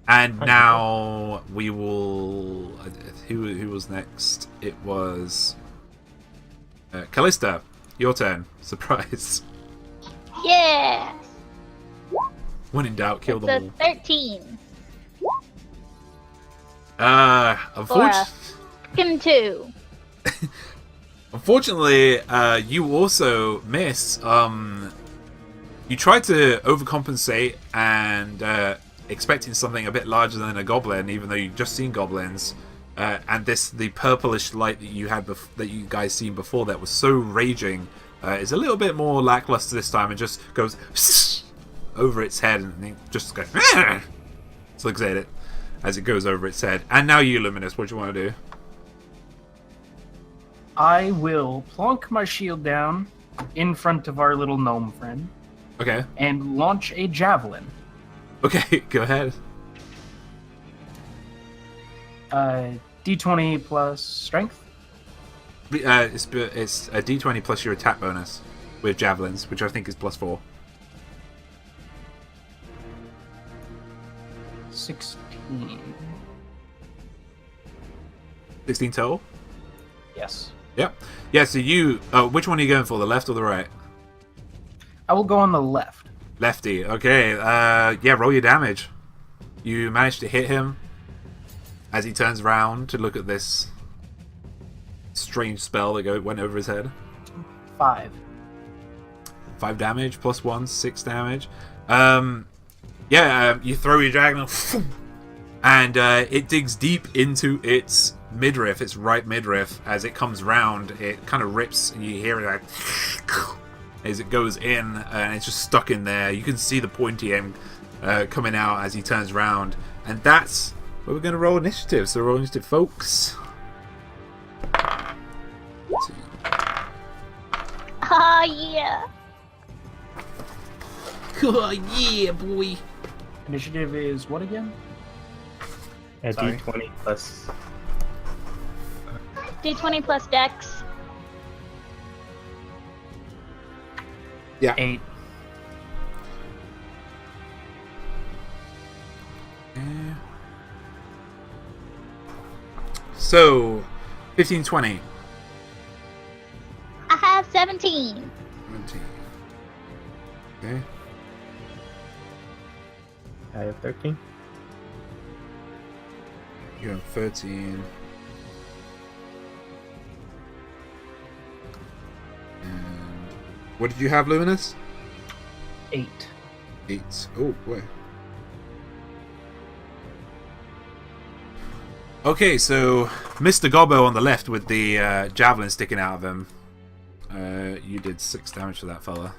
And now we will. Who was next? It was Callista. Your turn. Surprise. Yeah. When in doubt, kill It's them a all. 13. Unfortunately. 2. Unfortunately, you also miss. You tried to overcompensate and expecting something a bit larger than a goblin, even though you've just seen goblins. And the purplish light that you had that you guys seen before that was so raging is a little bit more lackluster this time and just goes over its head and it just goes. So looks at it as it goes over its head. And now you, Luminous, what do you want to do? I will plonk my shield down in front of our little gnome friend Okay. and launch a javelin. Okay, go ahead. D20 plus strength. It's a D20 plus your attack bonus with javelins, which I think is +4. 16. 16 total? Yes. Yep. Yeah, so you... which one are you going for, the left or the right? I will go on the left. Lefty. Okay, yeah, roll your damage. You manage to hit him as he turns around to look at this strange spell that went over his head. 5. 5 damage, +1, 6 damage. You throw your dragon, and it digs deep into its midriff, its right midriff. As it comes round, it kind of rips, and you hear it like as it goes in, and it's just stuck in there. You can see the pointy end coming out as he turns round, and that's where we're going to roll initiative. So roll initiative, folks. Ah, yeah. Oh, yeah, boy. Initiative is what again? A Sorry. D20 plus. D20 plus dex. 8. Yeah. So, 15, 20. I have 17. 17. Okay. I have 13. You have 13. And what did you have, Luminous? 8. 8. Oh, boy. Okay, so Mr. Gobbo on the left with the javelin sticking out of him. You did 6 damage to that fella.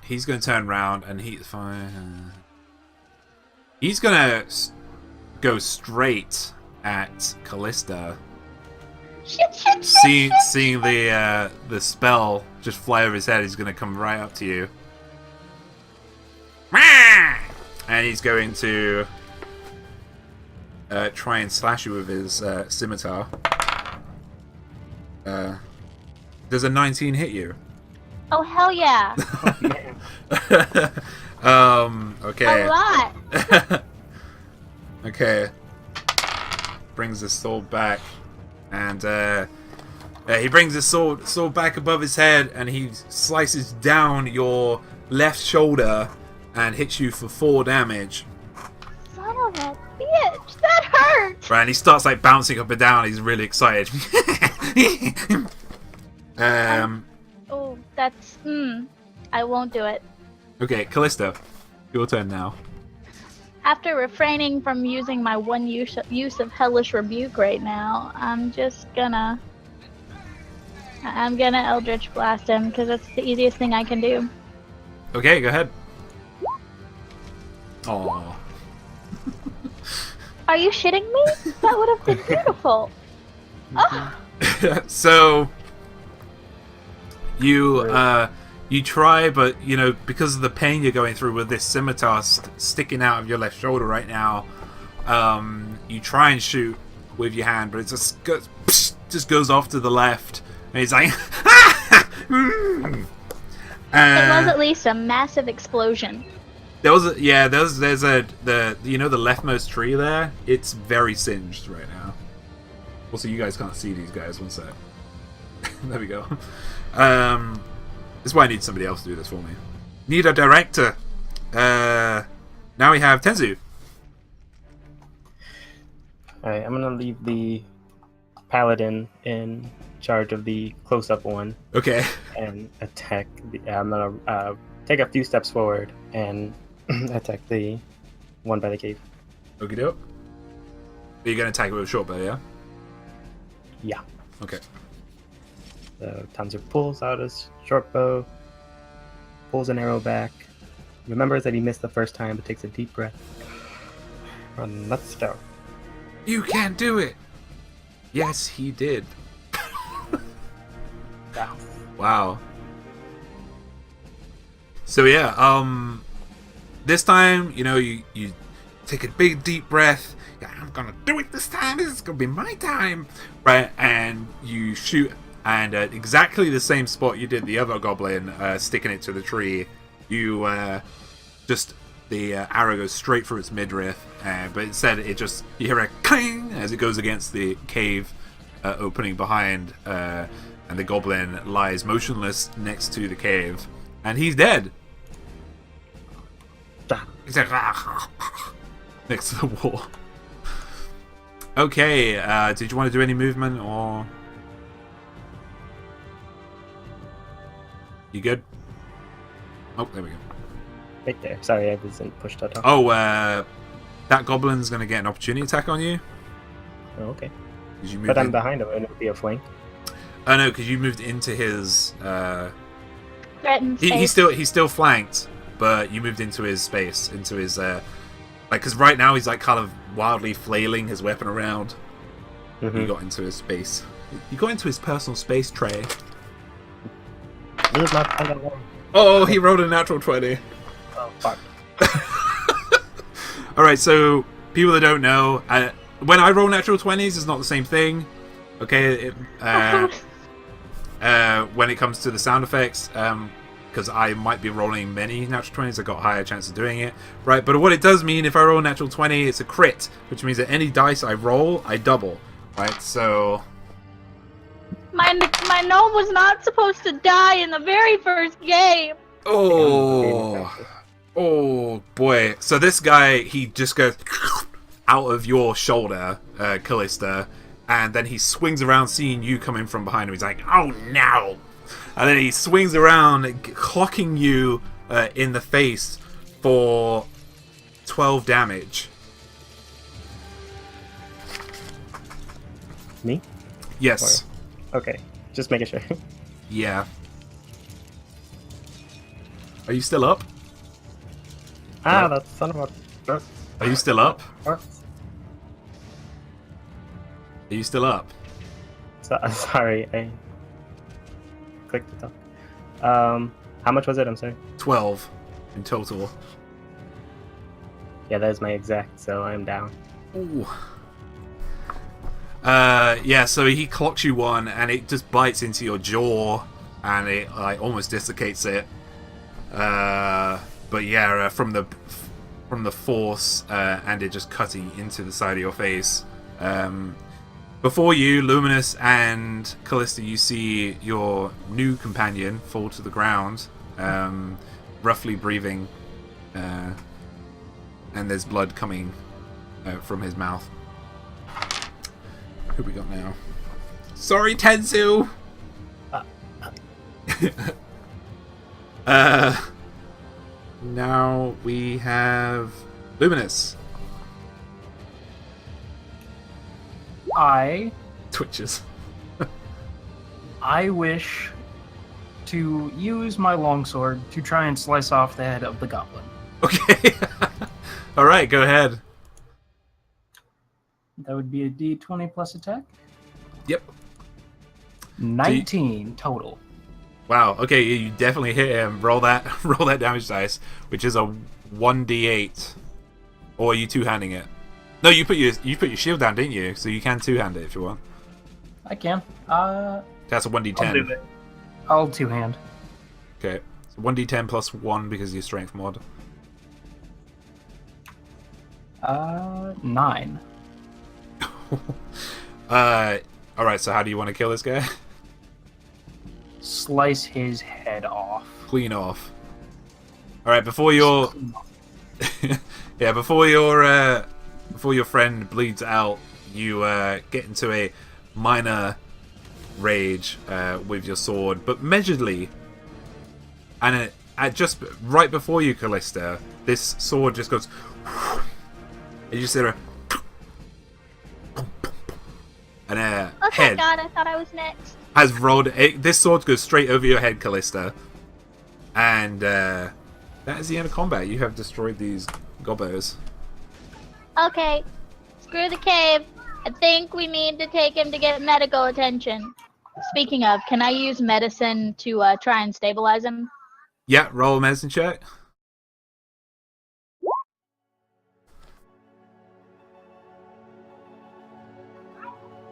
He's going to turn around and he's going to go straight at Callista. Shit. Seeing the spell just fly over his head, he's going to come right up to you. And he's going to try and slash you with his scimitar. Does a 19 hit you? Oh, hell yeah. Okay. A lot. Okay. Brings his sword back, and he brings his sword back above his head, and he slices down your left shoulder and hits you for 4 damage. Son of a bitch. That hurt. Right, and he starts like bouncing up and down. He's really excited. Oh, that's... I won't do it. Okay, Callista, your turn now. After refraining from using my one use of Hellish Rebuke right now, I'm gonna Eldritch Blast him, because that's the easiest thing I can do. Okay, go ahead. Aww. Are you shitting me? That would have been beautiful. Oh, So you try, but because of the pain you're going through with this scimitar sticking out of your left shoulder right now, you try and shoot with your hand, but it just goes off to the left, and he's like, it was at least a massive explosion. there's the leftmost tree there. It's very singed right now. Also, you guys can't see these guys. One sec. There we go. This is why I need somebody else to do this for me. Need a director. Now we have Tenzu. Alright, I'm gonna leave the paladin in charge of the close-up one Okay. and attack. I'm gonna take a few steps forward and attack the one by the cave. Okie doke. Are you going to attack it with a short bow, yeah? Yeah. Okay. So Tanzer pulls out his short bow, pulls an arrow back, remembers that he missed the first time, but takes a deep breath. And let's go. You can't do it! Yes, he did. Yeah. Wow. So yeah, this time, you know, you take a big deep breath. Yeah, I'm gonna do it this time. This is gonna be my time, right? And you shoot, and at exactly the same spot you did the other goblin, sticking it to the tree. You just the arrow goes straight through its midriff, but instead you hear a clang as it goes against the cave opening behind, and the goblin lies motionless next to the cave, and he's dead. He's like next to the wall. Okay, did you want to do any movement, or you good? Oh, there we go. Right there. Sorry, I wasn't pushed out. Oh, that goblin's gonna get an opportunity attack on you. Oh, okay. You moved But I'm in. behind him, and it would be a flank. Oh no, because you moved into his. Threatened He's space. still flanked, but you moved into his space, into his because right now he's like kind of wildly flailing his weapon around. Mm-hmm. You got into his space. You got into his personal space, Trey. This is not Phandalin. Oh, he rolled a natural 20. Oh, fuck. Alright, so people that don't know, when I roll natural 20s, it's not the same thing. Okay, when it comes to the sound effects, because I might be rolling many natural 20s, I got a higher chance of doing it. Right, but what it does mean, if I roll a natural 20, it's a crit, which means that any dice I roll, I double. Right, so... My gnome was not supposed to die in the very first game. Oh boy. So this guy, he just goes out of your shoulder, Callista, and then he swings around seeing you coming from behind him. He's like, oh no! And then he swings around, clocking you in the face for 12 damage. Me? Yes. Okay. Just making sure. Yeah. Are you still up? That son of a... Are you still up? Or- Are you still up? Sorry, I clicked the top. How much was it? I'm sorry. 12 in total. Yeah, that is my exact, so I'm down. Ooh. Yeah, so he clocks you one, and it just bites into your jaw, and it like almost dislocates it. But yeah, from the force, and it just cutting into the side of your face. Before you, Luminous and Callista, you see your new companion fall to the ground, roughly breathing, and there's blood coming from his mouth. Who we got now? Sorry, Tensu! Now we have Luminous. I Twitches. wish to use my longsword to try and slice off the head of the goblin. Okay. Alright, go ahead. That would be a d20 plus attack. Yep. 19 total. Wow, okay, you definitely hit him. Roll that damage dice, which is a 1d8. Or are you two-handing it? No, you put your shield down, didn't you? So you can two-hand it if you want. I can. That's a 1d10. I'll do it. I'll two-hand. Okay. So 1d10 plus 1 because of your strength mod. 9. Alright, so how do you want to kill this guy? Slice his head off. Clean off. Alright, before your yeah, before your friend bleeds out, you get into a minor rage with your sword, but measuredly. And just right before you, Callista, this sword just goes and you see her and Oh, head thank God, I thought I was next. has rolled. This sword goes straight over your head, Callista, and that is the end of combat. You have destroyed these gobbos. Okay, screw the cave. I think we need to take him to get medical attention. Speaking of, can I use medicine to try and stabilize him? Yeah, roll a medicine check.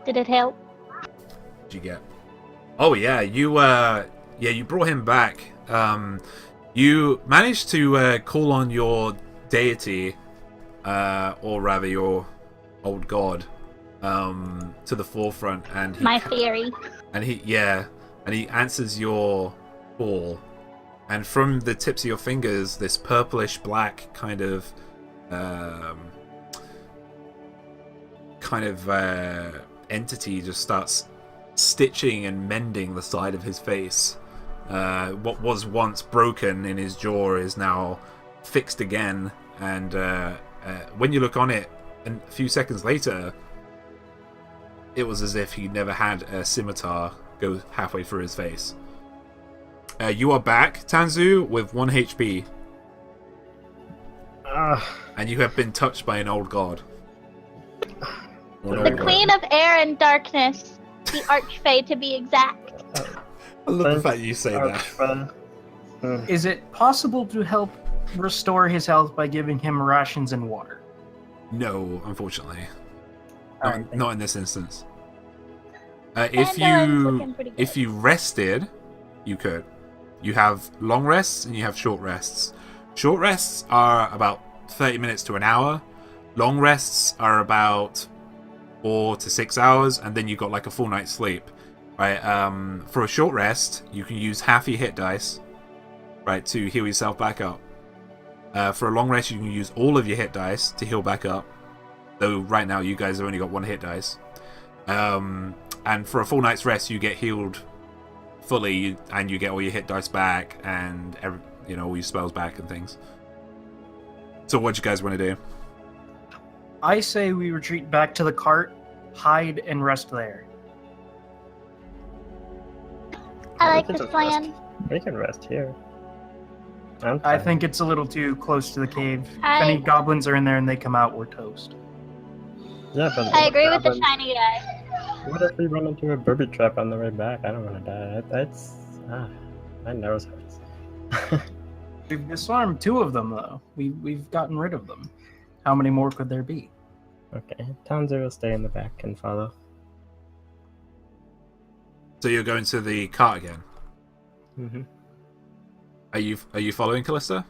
Did it help? What'd you get? Oh yeah, you brought him back. You managed to call on your deity, or rather your old god, to the forefront, and My theory. and he answers your call, and from the tips of your fingers, this purplish black kind of entity just starts stitching and mending the side of his face. What was once broken in his jaw is now fixed again, and when you look on it, and a few seconds later, it was as if he never had a scimitar go halfway through his face. You are back, Tanzu, with 1 HP, and you have been touched by an old god. The Queen of Air and Darkness, the Archfey to be exact. I love the fact you say that. Is it possible to help restore his health by giving him rations and water? No, unfortunately. Alright, Not in this instance. Phandalin's looking pretty good. If you rested, you could. You have long rests and you have short rests. Short rests are about 30 minutes to an hour. Long rests are about 4 to 6 hours, and then you've got like a full night's sleep. Right? For a short rest, you can use half your hit dice, right, to heal yourself back up. For a long rest, you can use all of your hit dice to heal back up. Though right now you guys have only got 1 hit dice. And for a full night's rest, you get healed fully, and you get all your hit dice back, and all your spells back and things. So what do you guys want to do? I say we retreat back to the cart, hide, and rest there. I like We can this just plan. rest. We can rest here. I think it's a little too close to the cave. If I- any goblins are in there and they come out, we're toast. Yeah, but I agree with the goblin- shiny guy. What if we run into a booby trap on the way back? I don't want to die. That's my nose hurts. We've disarmed 2 of them, though. We've gotten rid of them. How many more could there be? Okay, Tanzu will stay in the back and follow. So you're going to the cart again. Mm-hmm. Are you following Callista?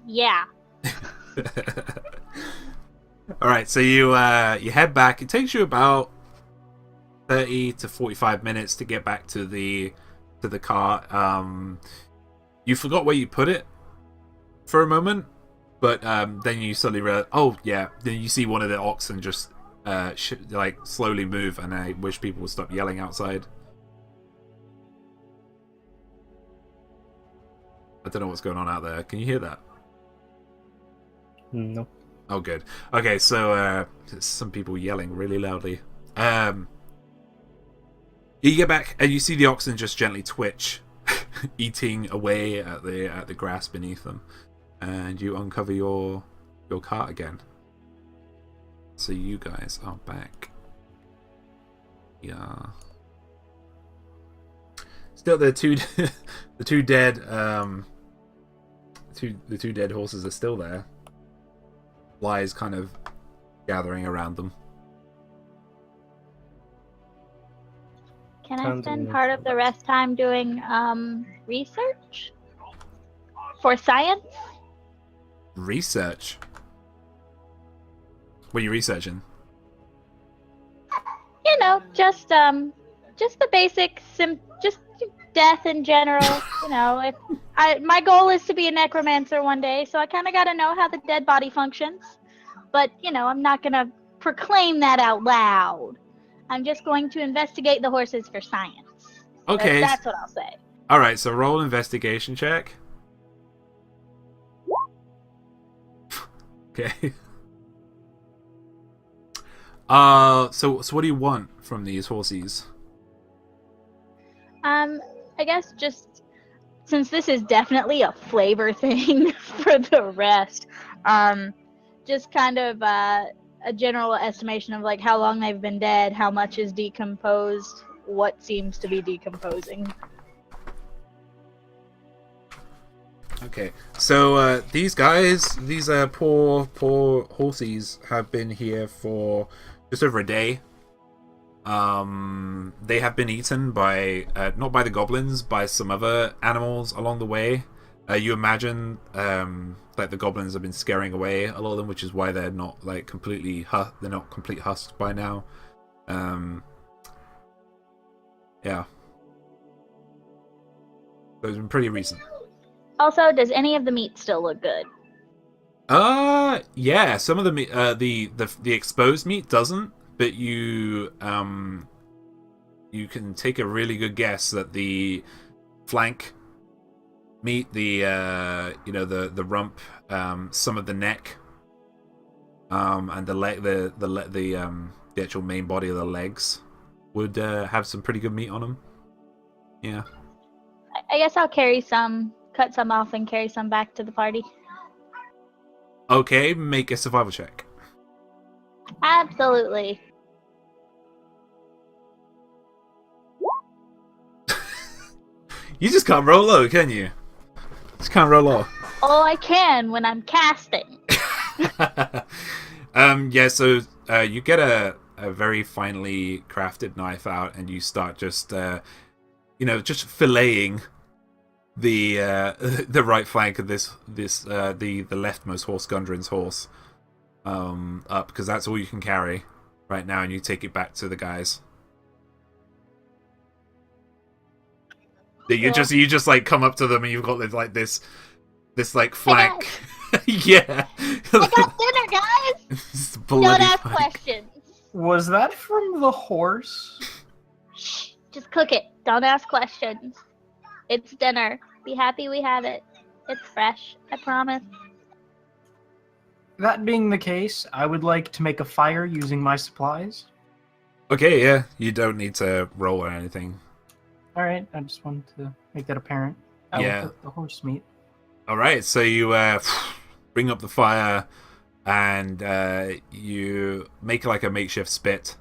Yeah. All right, so you head back. It takes you about 30 to 45 minutes to get back to the cart. You forgot where you put it for a moment, but then you suddenly realize, oh yeah, then you see one of the oxen just slowly move, and I wish people would stop yelling outside. I don't know what's going on out there. Can you hear that? No. Oh, good. Okay, so some people yelling really loudly. You get back and you see the oxen just gently twitch, eating away at the grass beneath them, and you uncover your cart again. So you guys are back. Yeah. Still, the two dead the two dead horses are still there. Flies kind of gathering around them. Can I Sounds spend amazing. part of the rest time doing research for science? Research. What are you researching? You know, just the basic just death in general. You know, my goal is to be a necromancer one day, so I kind of got to know how the dead body functions. But you know, I'm not gonna proclaim that out loud. I'm just going to investigate the horses for science. Okay. That's what I'll say. All right. So roll investigation check. Okay. So what do you want from these horses? I guess just since this is definitely a flavor thing for the rest, just kind of a general estimation of like how long they've been dead, how much is decomposed, what seems to be decomposing. Okay, so these guys, these poor horsies, have been here for just over a day. They have been eaten by not by the goblins, by some other animals along the way. You imagine that the goblins have been scaring away a lot of them, which is why they're not like completely they're not complete husks by now. Yeah, so it's been pretty recent. Also, does any of the meat still look good? Yeah, some of the meat, the exposed meat doesn't, but you can take a really good guess that the flank meat, the the rump, some of the neck, and the leg, the actual main body of the legs would have some pretty good meat on them. Yeah. I guess I'll cut some off and carry some back to the party. Okay, make a survival check. Absolutely. You just can't roll low, can you? Just can't roll low. Oh, I can when I'm casting. Yeah, so you get a very finely crafted knife out, and you start just just filleting the right flank of the leftmost horse, Gundren's horse, up, because that's all you can carry right now, and you take it back to the guys. You just like come up to them, and you've got this like flank. Yeah. I got dinner, guys. Don't ask questions. Was that from the horse? Shh, just cook it. Don't ask questions. It's dinner. Be happy we have it. It's fresh. I promise. That being the case, I would like to make a fire using my supplies. Okay, yeah. You don't need to roll or anything. All right, I just wanted to make that apparent. I will cook the horse meat. All right, so you bring up the fire, and you make like a makeshift spit,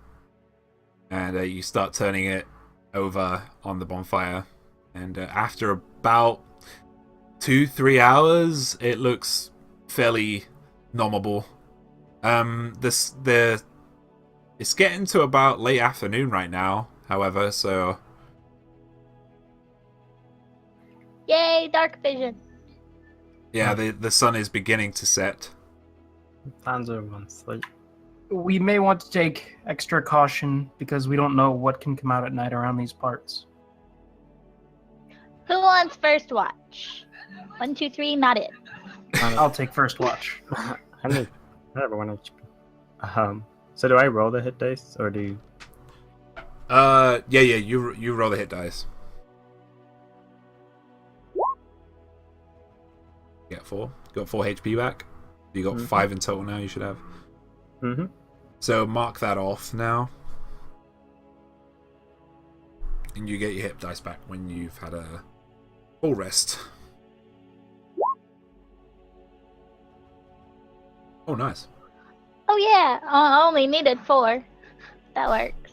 and you start turning it over on the bonfire. And after about 2-3 hours, it looks fairly normable. It's getting to about late afternoon right now, however, so yay, dark vision. yeah, the sun is beginning to set. Panzer wants sleep. We may want to take extra caution because we don't know what can come out at night around these parts. Who wants first watch? 1, 2, 3, not it. I'll take first watch. I never want to. So do I roll the hit dice, or do you? Yeah, you roll the hit dice. You get 4. You got 4 HP back. You got 5 in total now. You should have. Mm-hmm. So mark that off now, and you get your hit dice back when you've had a full rest. Oh, nice. Oh yeah, I only needed 4. That works.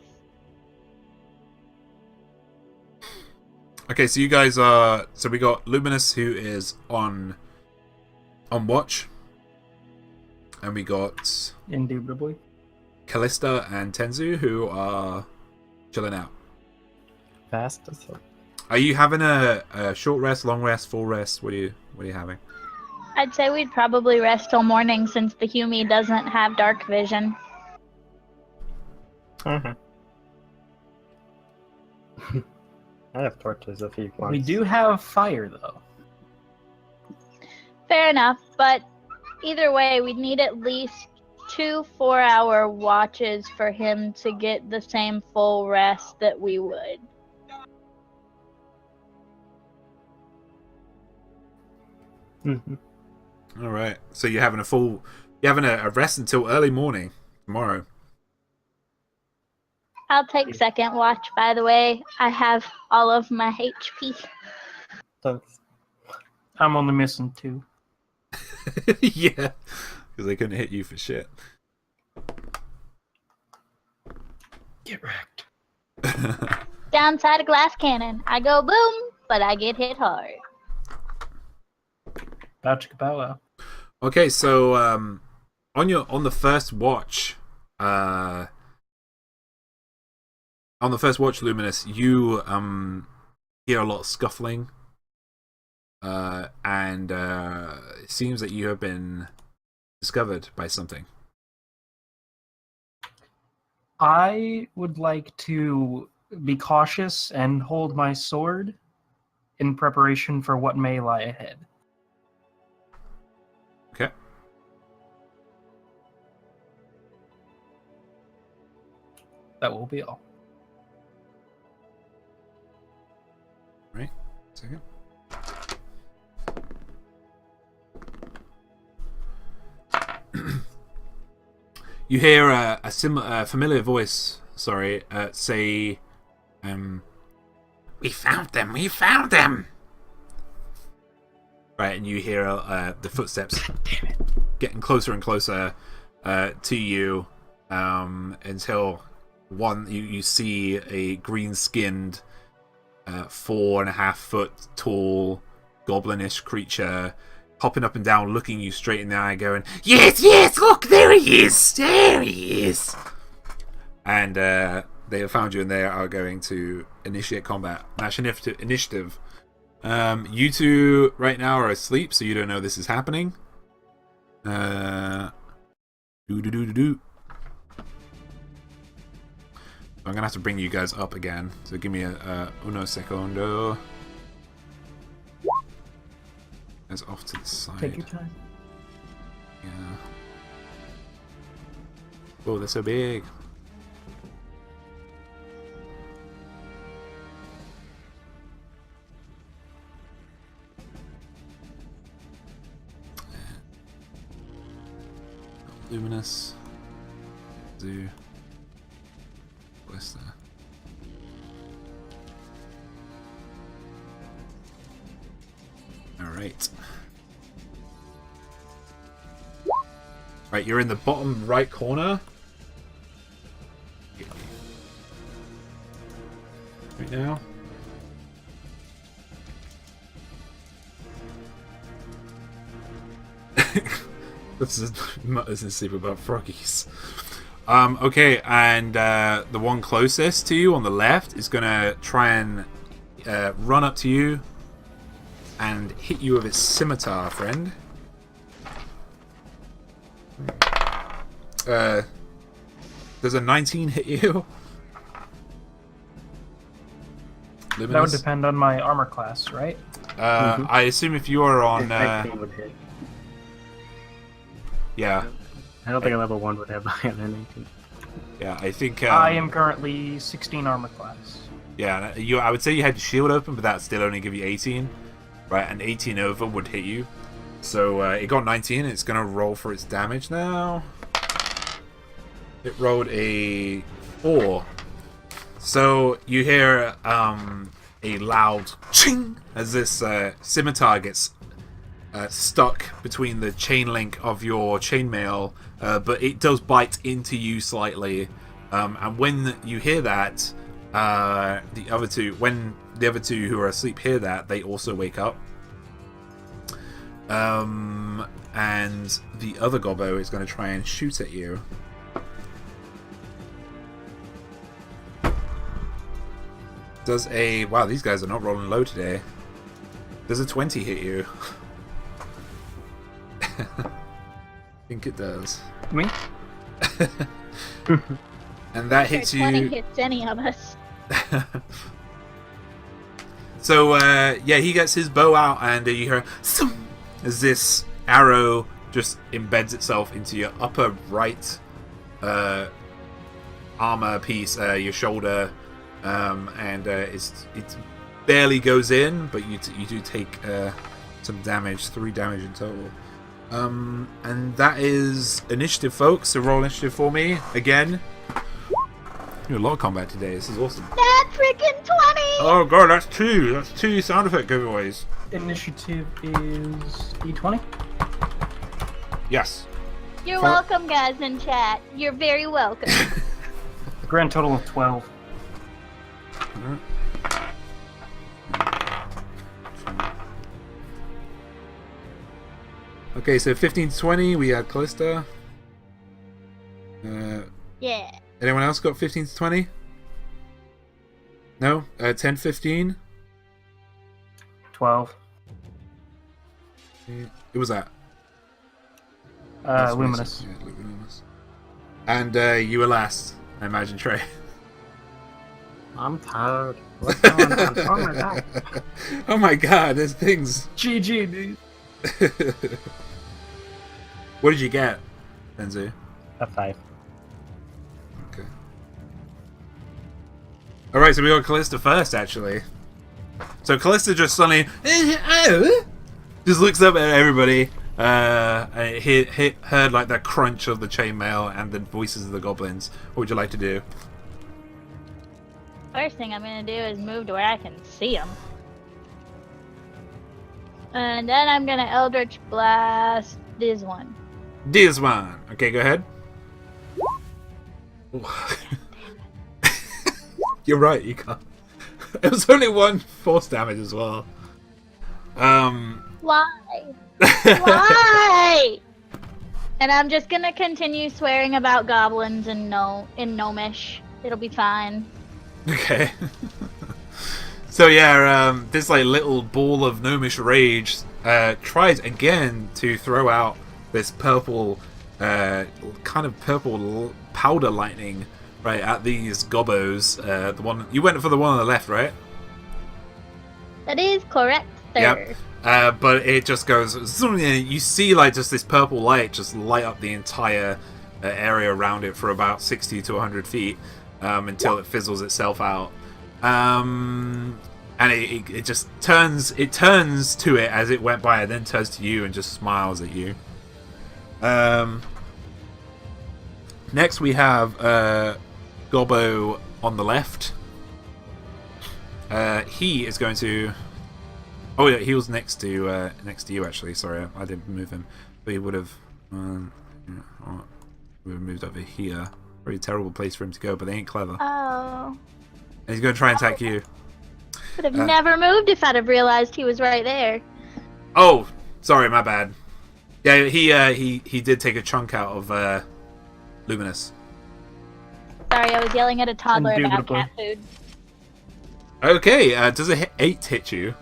Okay, so you guys are. So we got Luminous, who is on watch, and we got Indubitably. Callista and Tenzu, who are chilling out. Fast asleep. Are you having a short rest, long rest, full rest? What are you having? I'd say we'd probably rest till morning since the Humi doesn't have dark vision. I have torches if you want. We do have fire, though. Fair enough, but either way, we'd need at least 2 4-hour watches for him to get the same full rest that we would. All right. So you're having a rest until early morning tomorrow. I'll take second watch, by the way. I have all of my HP. Thanks. I'm only missing 2. Yeah, because they couldn't hit you for shit. Get wrecked. Downside of glass cannon. I go boom, but I get hit hard. Bow chicka bow wow. Okay, so on the first watch, Luminous, you hear a lot of scuffling, and it seems that you have been discovered by something. I would like to be cautious and hold my sword in preparation for what may lie ahead. Okay. That will be all. Right. Second. You hear a familiar voice, say, "We found them! We found them!" Right, and you hear the footsteps getting closer and closer to you until you see a green-skinned, 4.5-foot tall, goblinish creature hopping up and down, looking you straight in the eye, going, "Yes, yes, look, there he is! There he is!" And they have found you, and they are going to initiate combat. National initiative. You two right now are asleep, so you don't know this is happening. I'm gonna have to bring you guys up again. So give me a uno secondo. It's off to the side. Take your time. Yeah. Oh, they're so big. Luminous. Zoo. Blister. Alright. Right, you're in the bottom right corner. Right now. This is super about froggies. Okay, and the one closest to you on the left is gonna try and run up to you and hit you with its scimitar, friend. Does a 19 hit you? Luminous? That would depend on my armor class, right? I assume if you are on... 19 would hit. Yeah. I don't think a level 1 would have higher than 18. Yeah, I think... I am currently 16 armor class. Yeah, I would say you had your shield open, but that still only give you 18. Right, and 18 over would hit you. So it got 19, and it's going to roll for its damage now. It rolled a 4. So you hear a loud ching as this scimitar gets stuck between the chain link of your chainmail, but it does bite into you slightly. And when you hear that, the other two who are asleep hear that, they also wake up. And the other gobbo is going to try and shoot at you. Does a... Wow, these guys are not rolling low today. Does a 20 hit you? I think it does. Me? And that hits you... 20 hits any of us. So, yeah, he gets his bow out, and you hear... as this arrow just embeds itself into your upper right armor piece, your shoulder, and it barely goes in, but you do take some damage, 3 damage in total. And that is initiative, folks. So roll initiative for me again. You're a lot of combat today. This is awesome. That freaking 20! Oh god, that's 2. That's 2 sound effect giveaways. Initiative is D20. Yes. You're welcome, guys in chat. You're very welcome. Grand total of 12. Okay, so 15 to 20, we had Callista. Yeah. Anyone else got 15 to 20? No? 10, 15? 12. Who was that? Luminous. Yeah, Luminous. And you were last, I imagine, Trey. I'm tired. What's going on? Oh my god. Oh my god, there's things. GG, dude. What did you get, Enzu? A 5. Okay. Alright, so we got Callista first, actually. So Callista just suddenly just looks up at everybody, and heard like the crunch of the chainmail and the voices of the goblins. What would you like to do? First thing I'm gonna do is move to where I can see them. And then I'm gonna Eldritch Blast this one. This one. Okay, go ahead. You're right, you can't. It was only 1 force damage as well. Why? Why? And I'm just gonna continue swearing about goblins in Gnomish. It'll be fine. Okay. So yeah, this like little ball of gnomish rage tries again to throw out this purple, kind of purple powder lightning right at these gobbos. The one you went for, the one on the left, right? That is correct, sir. Yep. But it just goes. You see, like, just this purple light just light up the entire area around it for about 60 to 100 feet until it fizzles itself out. And it just turns. It turns to it as it went by, and then turns to you and just smiles at you. Next we have Gobbo on the left. He is going to. Oh yeah, he was next to you actually. Sorry, I didn't move him, but he would have. We would have moved over here. Very terrible place for him to go, but they ain't clever. Oh. And he's going to try and attack you. Would have never moved if I'd have realized he was right there. Oh, sorry, my bad. Yeah, he did take a chunk out of Luminous. Sorry, I was yelling at a toddler about Indubitably. cat food. Okay, does a 8 hit you?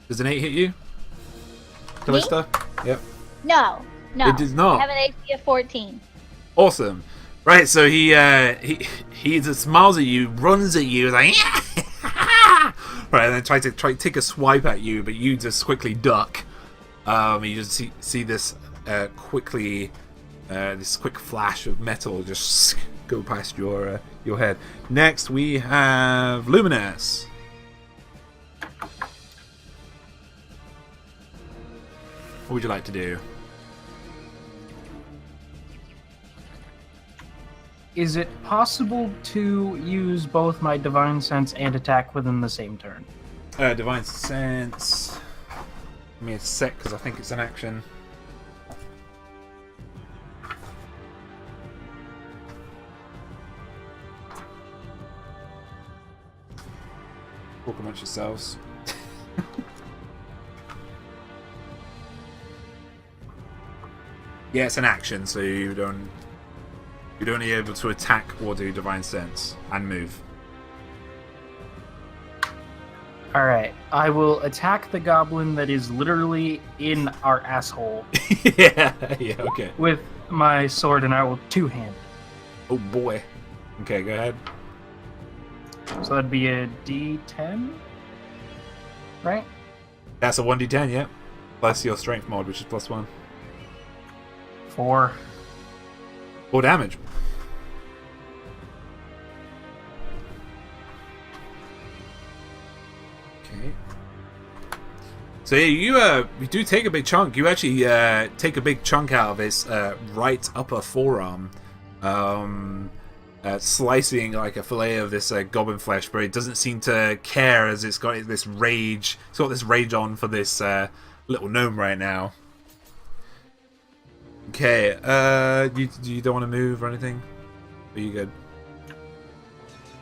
Does an 8 hit you? Callista? Yep. No. It does not. I have an AC of 14. Awesome. Right, so he just smiles at you, runs at you, like right, and then try to take a swipe at you, but you just quickly duck. You just see this this quick flash of metal just go past your head. Next we have Luminous. What would you like to do? Is it possible to use both my Divine Sense and attack within the same turn? Divine Sense. Give me a sec, because I think it's an action. Talk amongst yourselves. Yeah, it's an action, so you're only able to attack or do Divine Sense and move. Alright, I will attack the goblin that is literally in our asshole yeah, okay. with my sword, and I will two-hand. Oh boy. Okay, go ahead. So that'd be a D10? Right? That's a 1d10, yeah. Plus your strength mod, which is +1. 4. 4 damage. Okay. So yeah, you do take a big chunk. You actually take a big chunk out of his right upper forearm, slicing like a fillet of this goblin flesh, but it doesn't seem to care as it's got this rage. It's got this rage on for this little gnome right now. Okay, you don't want to move or anything? Are you good?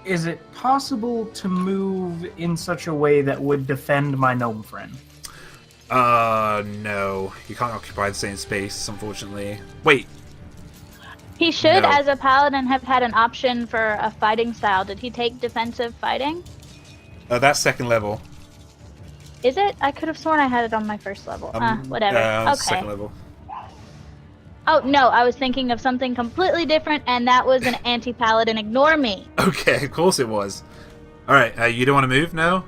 Is it possible to move in such a way that would defend my gnome friend? No. You can't occupy the same space, unfortunately. Wait. He should, No. as a paladin, have had an option for a fighting style. Did he take defensive fighting? That's second level. Is it? I could have sworn I had it on my first level. Whatever. Okay. Second level. Oh, no, I was thinking of something completely different, and that was an anti-paladin. Ignore me. Okay, of course it was. Alright, you don't want to move now?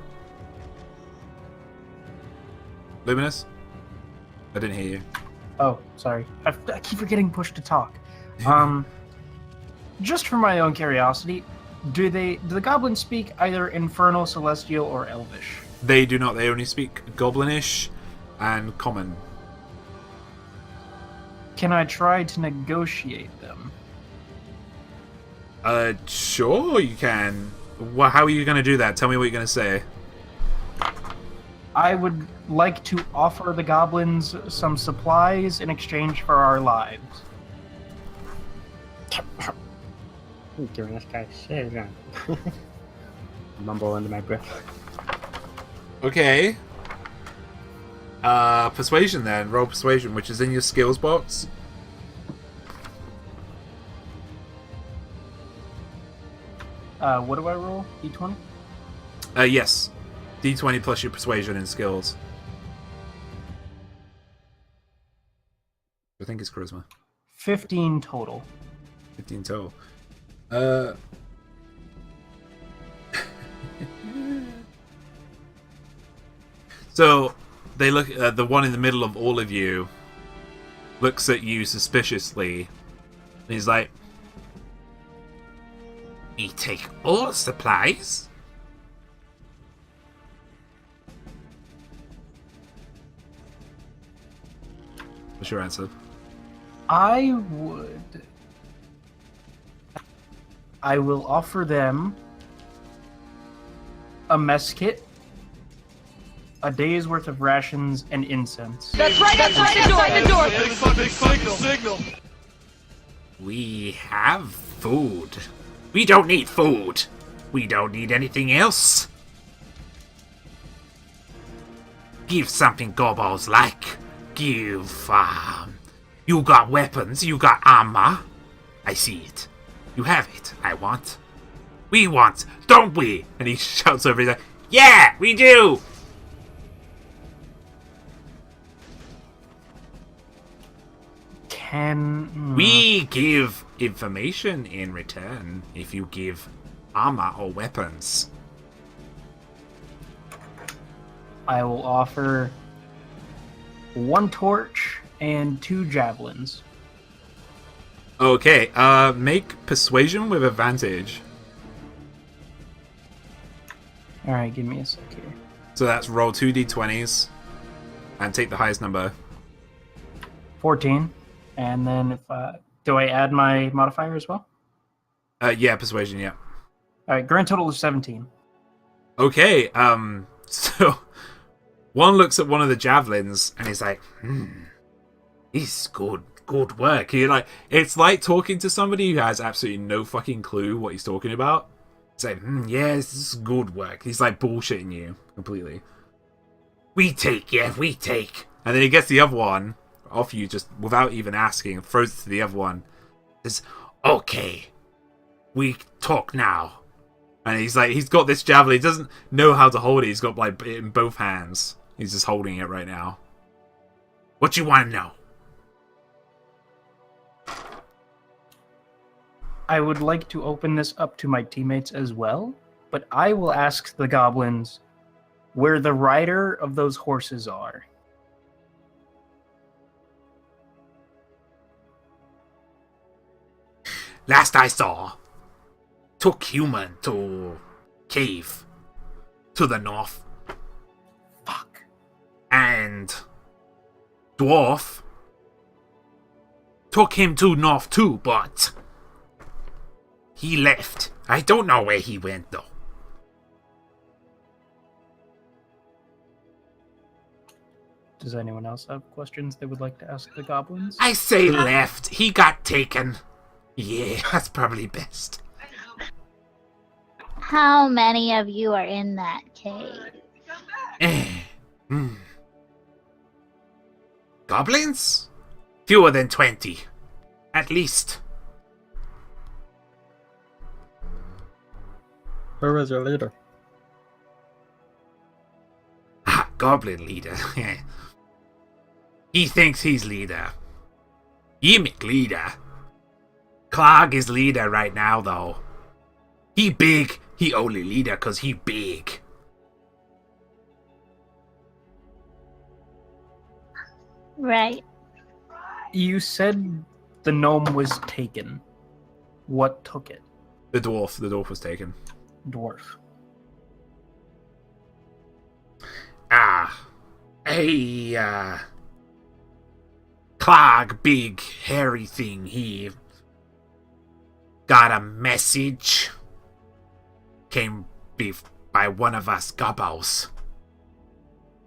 Luminous? I didn't hear you. Oh, sorry. I keep forgetting push to talk. Just for my own curiosity, do the goblins speak either Infernal, Celestial, or Elvish? They do not. They only speak Goblinish and Common. Can I try to negotiate them? Sure you can. Well, how are you going to do that? Tell me what you're going to say. I would like to offer the goblins some supplies in exchange for our lives. I'm giving this guy shit. Mumble under my breath. Okay. Persuasion then. Roll Persuasion, which is in your skills box. What do I roll? D20? Yes. D20 plus your Persuasion and skills. I think it's Charisma. 15 total. 15 total. So they look. The one in the middle of all of you looks at you suspiciously. And he's like, "We take all supplies." What's your answer? I will offer them a mess kit, a day's worth of rations, and incense. That's right outside the door! We have food. We don't need food. We don't need anything else. Give something gobbles like. Give, you got weapons, you got armor. I see it. You have it. I want. We want, don't we? And he shouts over, he's like, yeah, we do! We give information in return if you give armor or weapons. I will offer 1 torch and 2 javelins. Okay, make persuasion with advantage. Alright, give me a sec here. So that's roll 2 d20s and take the highest number. 14. And then if do I add my modifier as well? Yeah, persuasion, yeah. Alright, grand total of 17. Okay, so one looks at one of the javelins and he's like, this is good work. You're like, it's like talking to somebody who has absolutely no fucking clue what he's talking about. Saying, yeah, this is good work. He's like bullshitting you completely. We take. And then he gets the other one off you just without even asking and throws it to the other one. Says, okay, we talk now. And he's like, he's got this javelin. He doesn't know how to hold it. He's got like it in both hands. He's just holding it right now. What you want to know? I would like to open this up to my teammates as well, but I will ask the goblins where the rider of those horses are. Last I saw, took human to cave to the north. Fuck. And Dwarf took him to north too, but he left. I don't know where he went though. Does anyone else have questions they would like to ask the goblins? I say left. He got taken. Yeah, that's probably best. How many of you are in that cave? Goblins? Fewer than 20. At least. Where was your leader? Ah, goblin leader. He thinks he's leader. Yimik leader. Clog is leader right now, though. He big. He only leader cause he big. Right. You said the gnome was taken. What took it? The dwarf was taken. Dwarf. Clog, big, hairy thing, he got a message. Came by one of us gobbles.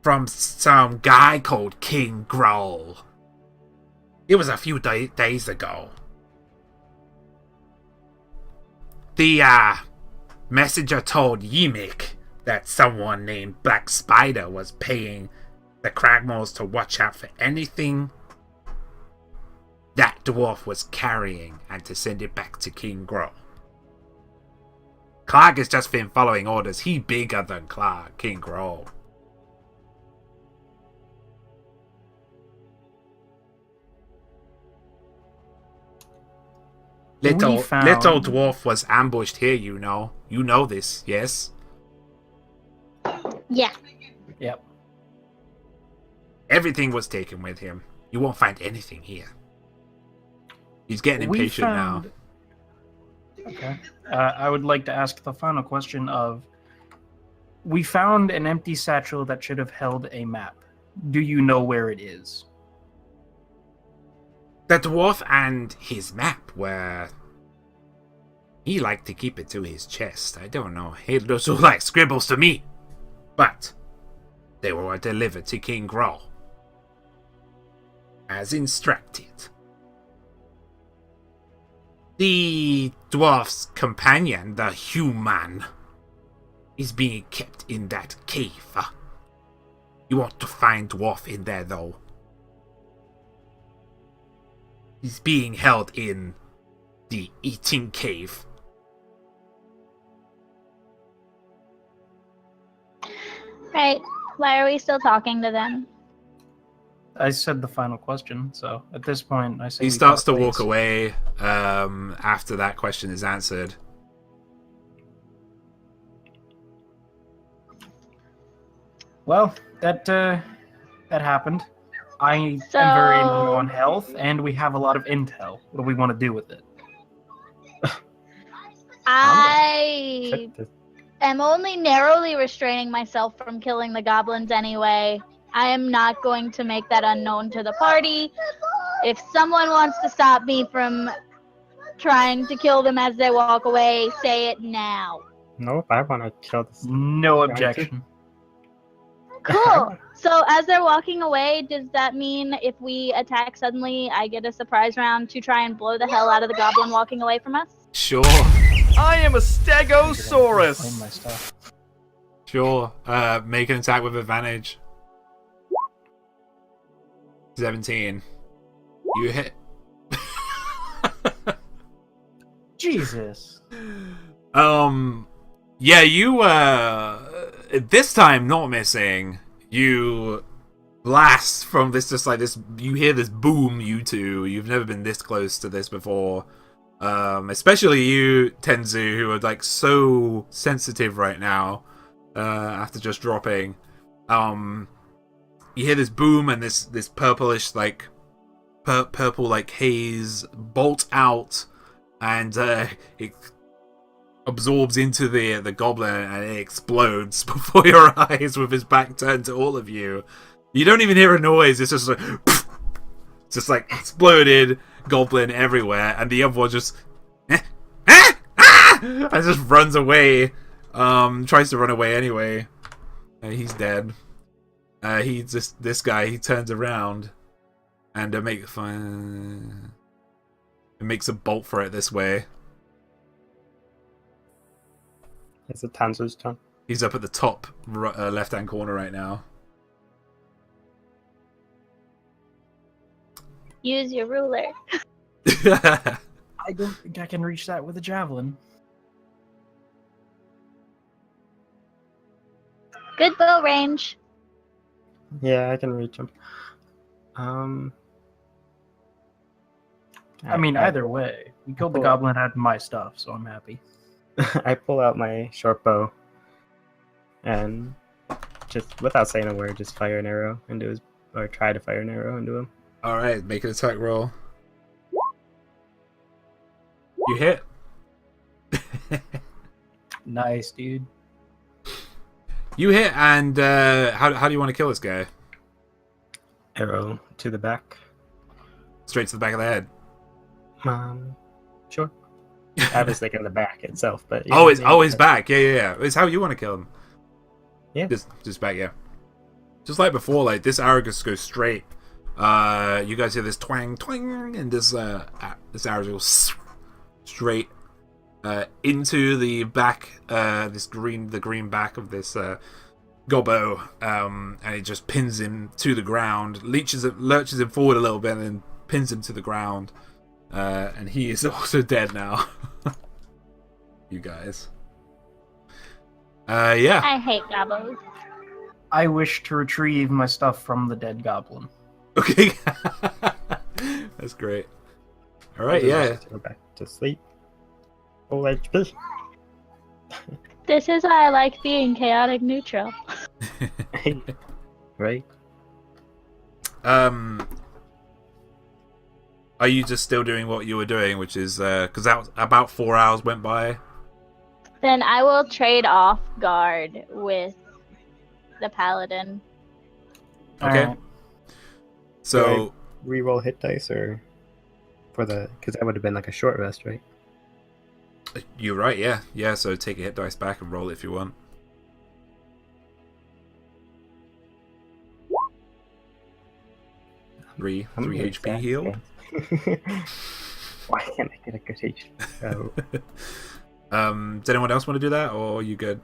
From some guy called King Groll. It was a few days ago. The messenger told Yimik that someone named Black Spider was paying the Cragmores to watch out for anything that dwarf was carrying and to send it back to King Groll. Clark has just been following orders. He bigger than Clark, King Groll. Little dwarf was ambushed here, you know. You know this, yes? Yeah. Yep. Everything was taken with him. You won't find anything here. He's getting impatient now. Okay. I would like to ask the final question of... We found an empty satchel that should have held a map. Do you know where it is? The dwarf and his map were... He liked to keep it to his chest. I don't know. He looks like scribbles to me. But they were delivered to King Groll. As instructed. The dwarf's companion, the human, is being kept in that cave. You want to find dwarf in there, though. He's being held in the eating cave. Right. Why are we still talking to them? I said the final question, so at this point, I say He we starts to part walk ways. away after that question is answered. Well, that happened. I am very low on health, and we have a lot of intel. What do we want to do with it? I am only narrowly restraining myself from killing the goblins anyway. I am not going to make that unknown to the party. If someone wants to stop me from trying to kill them as they walk away, say it now. Nope, I want to kill this. No objection. Cool. So as they're walking away, does that mean if we attack suddenly, I get a surprise round to try and blow the hell out of the goblin walking away from us? Sure. I am a Claim Stegosaurus. my stuff. Sure. Make an attack with advantage. 17. You hit. Jesus. Yeah, you, this time not missing. You blast from this, just like this, you hear this boom, you two. You've never been this close to this before. Especially you, Tenzu, who are, like, so sensitive right now, after just dropping. You hear this boom and this purplish, like, purple, like, haze bolt out, and, it absorbs into the goblin and it explodes before your eyes with his back turned to all of you. You don't even hear a noise, it's just like, it's just like exploded goblin everywhere, and the other one just and just runs away. Tries to run away anyway. And he's dead. this guy. He turns around and makes a bolt for it this way. It's a Tanzer's turn. He's up at the top left-hand corner right now. Use your ruler. I don't think I can reach that with a javelin. Good bow range. Yeah, I can reach him. I mean, either way, you killed the goblin, had my stuff, so I'm happy. I pull out my short bow and just without saying a word, just fire an arrow into his, or try to fire an arrow into him. All right, make an attack roll. You hit. Nice, dude. You hit, and how do you want to kill this guy? Arrow to the back. Straight to the back of the head. Sure. I was thinking the back itself, but Oh, his back. Yeah. It's how you want to kill him. Yeah. Just back. Yeah. Just like before, like this arrow just goes straight. You guys hear this twang, twang, and this arrow goes straight into the back. The green back of this gobbo, and it just pins him to the ground. Lurches him forward a little bit, and then pins him to the ground. And he is also dead now. You guys. Yeah. I hate gobos. I wish to retrieve my stuff from the dead goblin. Okay. That's great. All right, yeah. Go back to sleep. Full HP. This is why I like being chaotic neutral. Right? Are you just still doing what you were doing, which is because that was about 4 hours went by? Then I will trade off guard with the paladin. Okay. Alright. So Reroll hit dice or for the, because that would have been like a short rest, right? you're right, yeah. So take a hit dice back and roll it if you want. Three HP heal. Why can't I get a good HP? Oh. Does anyone else want to do that, or are you good?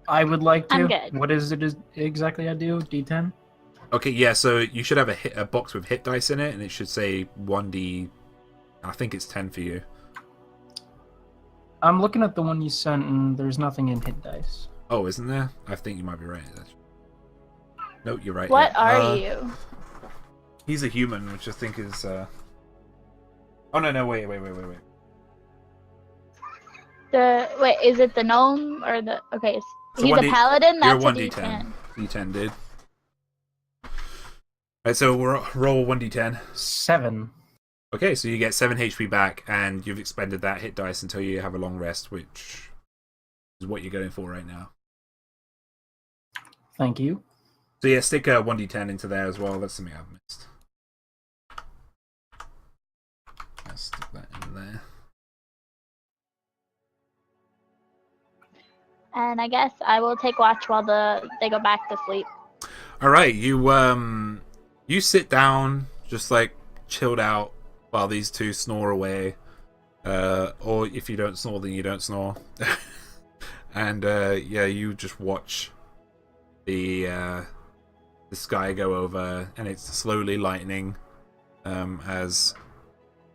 I would like to. I'm good. What is it exactly I do? D10? Okay, yeah. So you should have a box with hit dice in it, and it should say 1d. I think it's 10 for you. I'm looking at the one you sent, and there's nothing in hit dice. Oh, isn't there? I think you might be right. No, you're right. What yeah. are you? He's a human, which I think is. Oh no! Wait. Wait, is it the gnome or the? Okay, So he's a 1D paladin. That's You're a 1d10. D10. D10, dude. Alright, so we'll roll 1d10. 7. Okay, so you get 7 HP back, and you've expended that hit dice until you have a long rest, which is what you're going for right now. Thank you. So yeah, stick a 1d10 into there as well. That's something I've missed. I'll stick that in there. And I guess I will take watch while they go back to sleep. All right, you sit down, just like chilled out while these two snore away, or if you don't snore, then you don't snore. And yeah, you just watch the sky go over, and it's slowly lightening as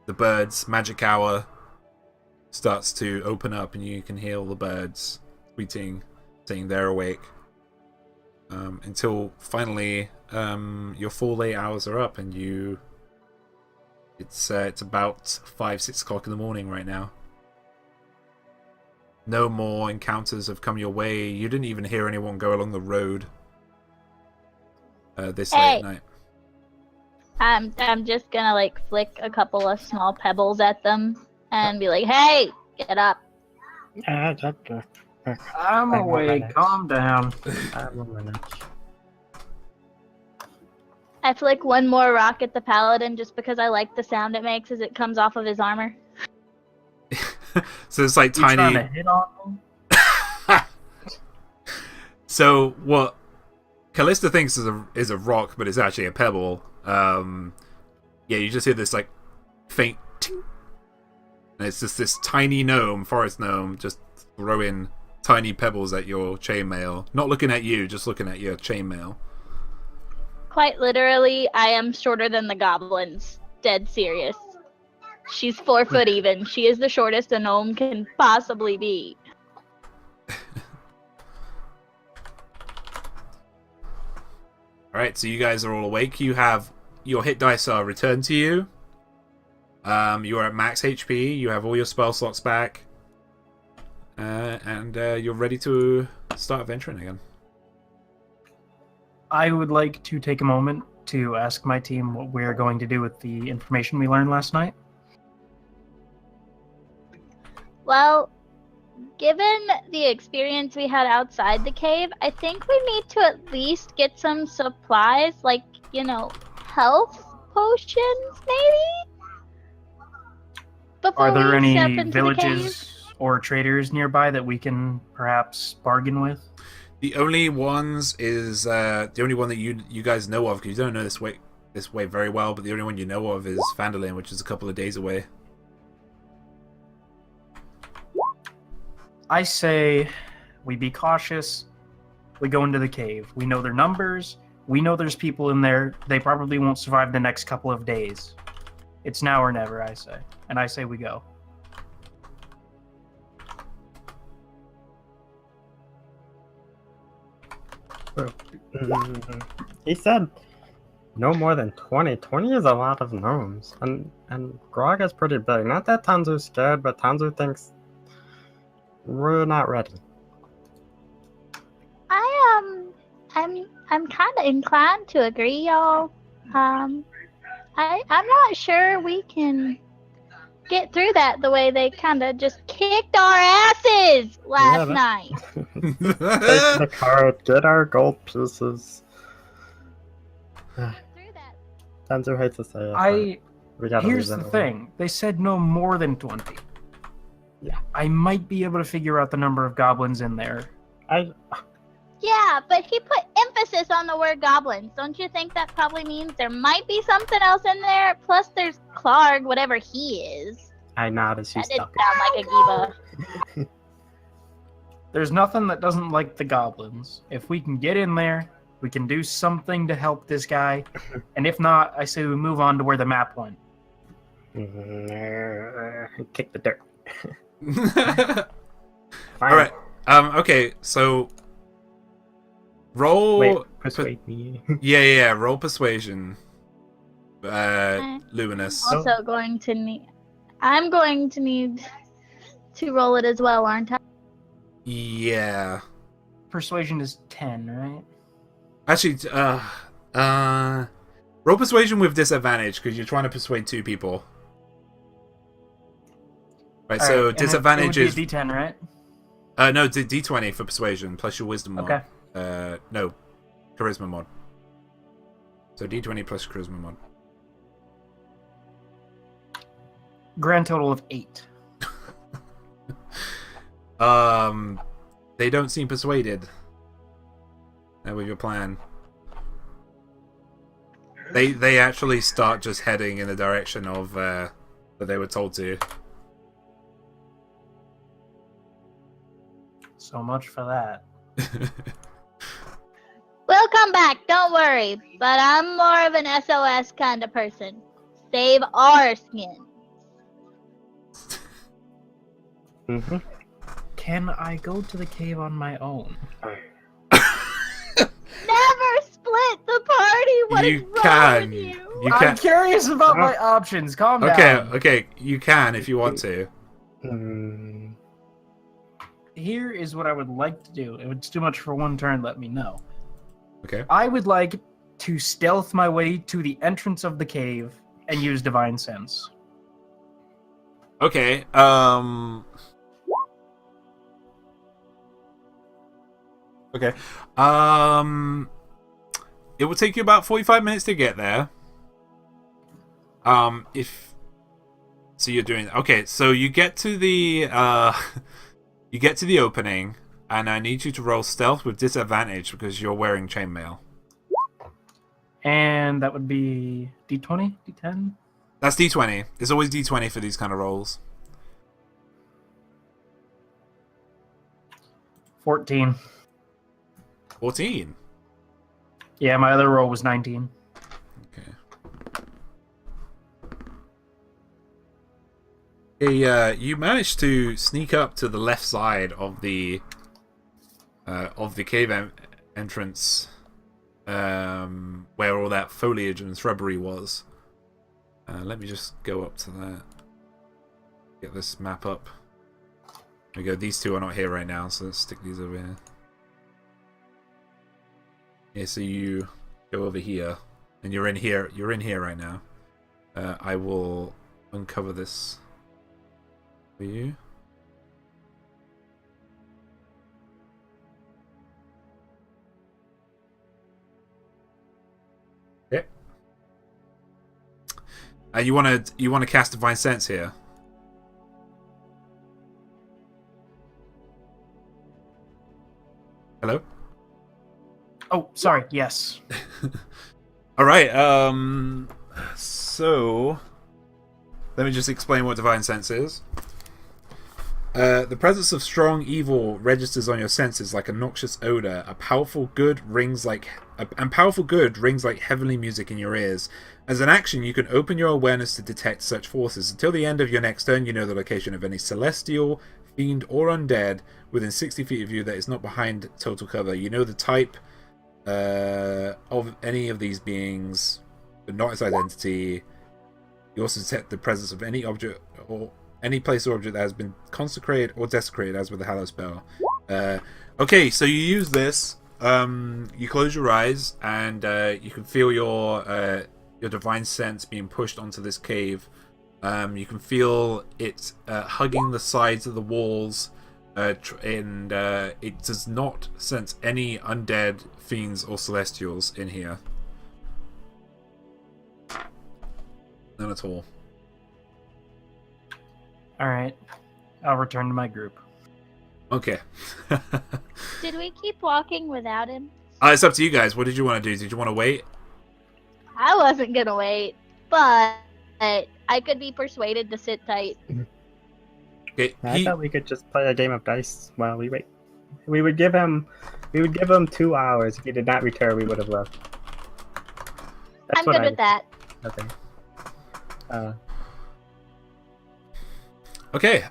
the birds' magic hour starts to open up, and you can hear all the birds tweeting, saying they're awake. Until finally your full 8 hours are up, and it's about 5-6 o'clock in the morning right now. No more encounters have come your way. You didn't even hear anyone go along the road this late at night. I'm just gonna like flick a couple of small pebbles at them and be like, "Hey, get up!" I'm awake. Calm down. I flick one more rock at the paladin just because I like the sound it makes as it comes off of his armor. So it's like You trying to tiny. hit on me? So what Callista thinks is a rock, but it's actually a pebble. Yeah, you just hear this like faint ting, and it's just this tiny gnome, forest gnome, just throwing tiny pebbles at your chainmail. Not looking at you, just looking at your chainmail. Quite literally, I am shorter than the goblins. Dead serious. She's 4 foot even. She is the shortest a gnome can possibly be. Alright, so you guys are all awake. You have your hit dice are returned to you. You are at max HP. You have all your spell slots back. And you're ready to start adventuring again. I would like to take a moment to ask my team what we're going to do with the information we learned last night. Well, given the experience we had outside the cave, I think we need to at least get some supplies, like, you know, health potions, maybe? Before Are there we step any into the cave? villages or traders nearby that we can perhaps bargain with? The only ones is the only one that you guys know of, because you don't know this way very well, but the only one you know of is Phandalin, which is a couple of days away. I say we be cautious. We go into the cave. We know their numbers. We know there's people in there. They probably won't survive the next couple of days. It's now or never, I say. And I say we go. He said no more than 20. 20 is a lot of gnomes. And Grog is pretty big. Not that Tanzu's scared, but Tanzu thinks we're not ready. I'm kind of inclined to agree, y'all. I'm not sure we can get through that the way they kind of just kicked our asses last night. Take the card, get our gold pieces. Tanzu hates to say it. We gotta Here's leave the that thing. They said no more than 20. Yeah. I might be able to figure out the number of goblins in there. Yeah, but he put emphasis on the word goblins. Don't you think that probably means there might be something else in there? Plus, there's Clark, whatever he is. I nod as she's That didn't stuck. sound like a Giva. There's nothing that doesn't like the goblins. If we can get in there, we can do something to help this guy. And if not, I say we move on to where the map went. Kick the dirt. All right. Okay. So roll. Wait, persuade me. Yeah. Roll persuasion. Luminous. Also going to need. I'm going to need to roll it as well, aren't I? Yeah. Persuasion is 10, right? Actually, roll persuasion with disadvantage because you're trying to persuade 2 people. Right. All So right, and disadvantage it is would be a D10, right? no, D20 for persuasion plus your wisdom mod. Okay. No, charisma mod. So D20 plus charisma mod. Grand total of 8. They don't seem persuaded with your plan. They actually start just heading in the direction of that they were told to. So much for that. We'll come back, don't worry. But I'm more of an SOS kind of person. Save our skin. Mm-hmm. Can I go to the cave on my own? Never split the party. What is wrong with you? I'm curious about my options. Calm down. Okay, you can if you want to. Here is what I would like to do. If it's too much for one turn, let me know. Okay. I would like to stealth my way to the entrance of the cave and use Divine Sense. Okay. Okay. It will take you about 45 minutes to get there. If so, you're doing okay. So you get to the you get to the opening. and I need you to roll stealth with disadvantage because you're wearing chainmail. And that would be D20, D10. That's D20. It's always D20 for these kind of rolls. 14. 14. Yeah, my other roll was 19. Okay. Hey, you managed to sneak up to the left side of the cave entrance, where all that foliage and shrubbery was. Let me just go up to that. Get this map up. There we go. These two are not here right now, so let's stick these over here. Yeah, so you go over here, and you're in here. You're in here right now. I will uncover this for you. Okay. You want to cast Divine Sense here. Hello? Oh, sorry. Yes. All right. So let me just explain what Divine Sense is. The presence of strong evil registers on your senses like a noxious odor. Powerful good rings like heavenly music in your ears. As an action, you can open your awareness to detect such forces. Until the end of your next turn, you know the location of any celestial, fiend, or undead within 60 feet of you that is not behind total cover. You know the type of any of these beings, but not its identity. You also detect the presence of any object or any place or object that has been consecrated or desecrated, as with the Hallow spell. Okay, so you use this. You close your eyes, and you can feel your Divine Sense being pushed onto this cave. You can feel it hugging the sides of the walls, and it does not sense any undead, fiends, or celestials in here. None at all. Alright. I'll return to my group. Okay. Did we keep walking without him? It's up to you guys. What did you want to do? Did you want to wait? I wasn't gonna wait, but I could be persuaded to sit tight. Okay. I thought we could just play a game of dice while we wait. We would give him 2 hours. If he did not return, we would have left. I'm good with that. Okay. Okay.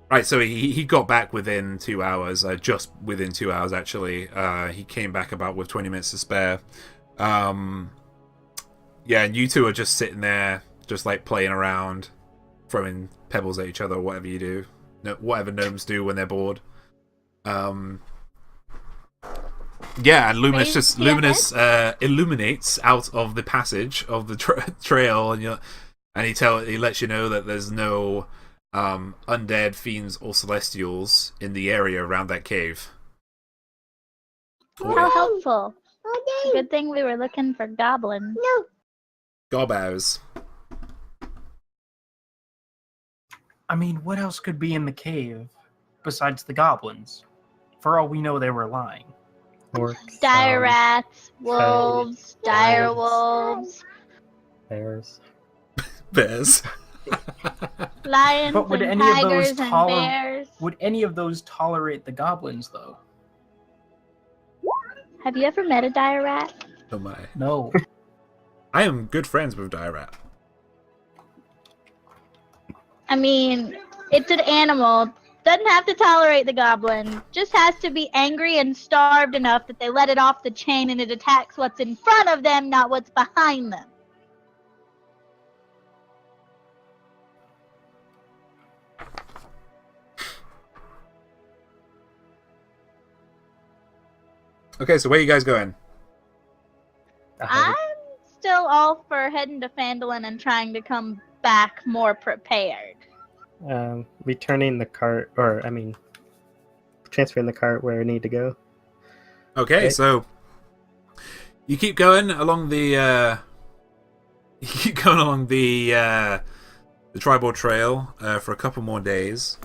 Right. So he got back within 2 hours. Just within 2 hours, actually. He came back about with 20 minutes to spare. Yeah, and you two are just sitting there, just like playing around, throwing pebbles at each other, whatever you do, whatever gnomes do when they're bored. Yeah, and Luminous illuminates out of the passage of the trail, and he lets you know that there's no undead, fiends, or celestials in the area around that cave. How helpful. Good thing we were looking for goblins. No. Gobbows. I mean, what else could be in the cave besides the goblins? For all we know, they were lying. Orcs, Dire rats, wolves, dire wolves, bears. Bears. lions, But would and any of tigers, those and bears. Would any of those tolerate the goblins, though? Have you ever met a dire rat? Oh my. No. I am good friends with Dire Rat. I mean, it's an animal. Doesn't have to tolerate the goblin. Just has to be angry and starved enough that they let it off the chain and it attacks what's in front of them, not what's behind them. Okay, so where are you guys going? I'm still all for heading to Phandalin and trying to come back more prepared. Returning the cart, transferring the cart where I need to go. Okay, so you keep going along the the tribal trail for a couple more days.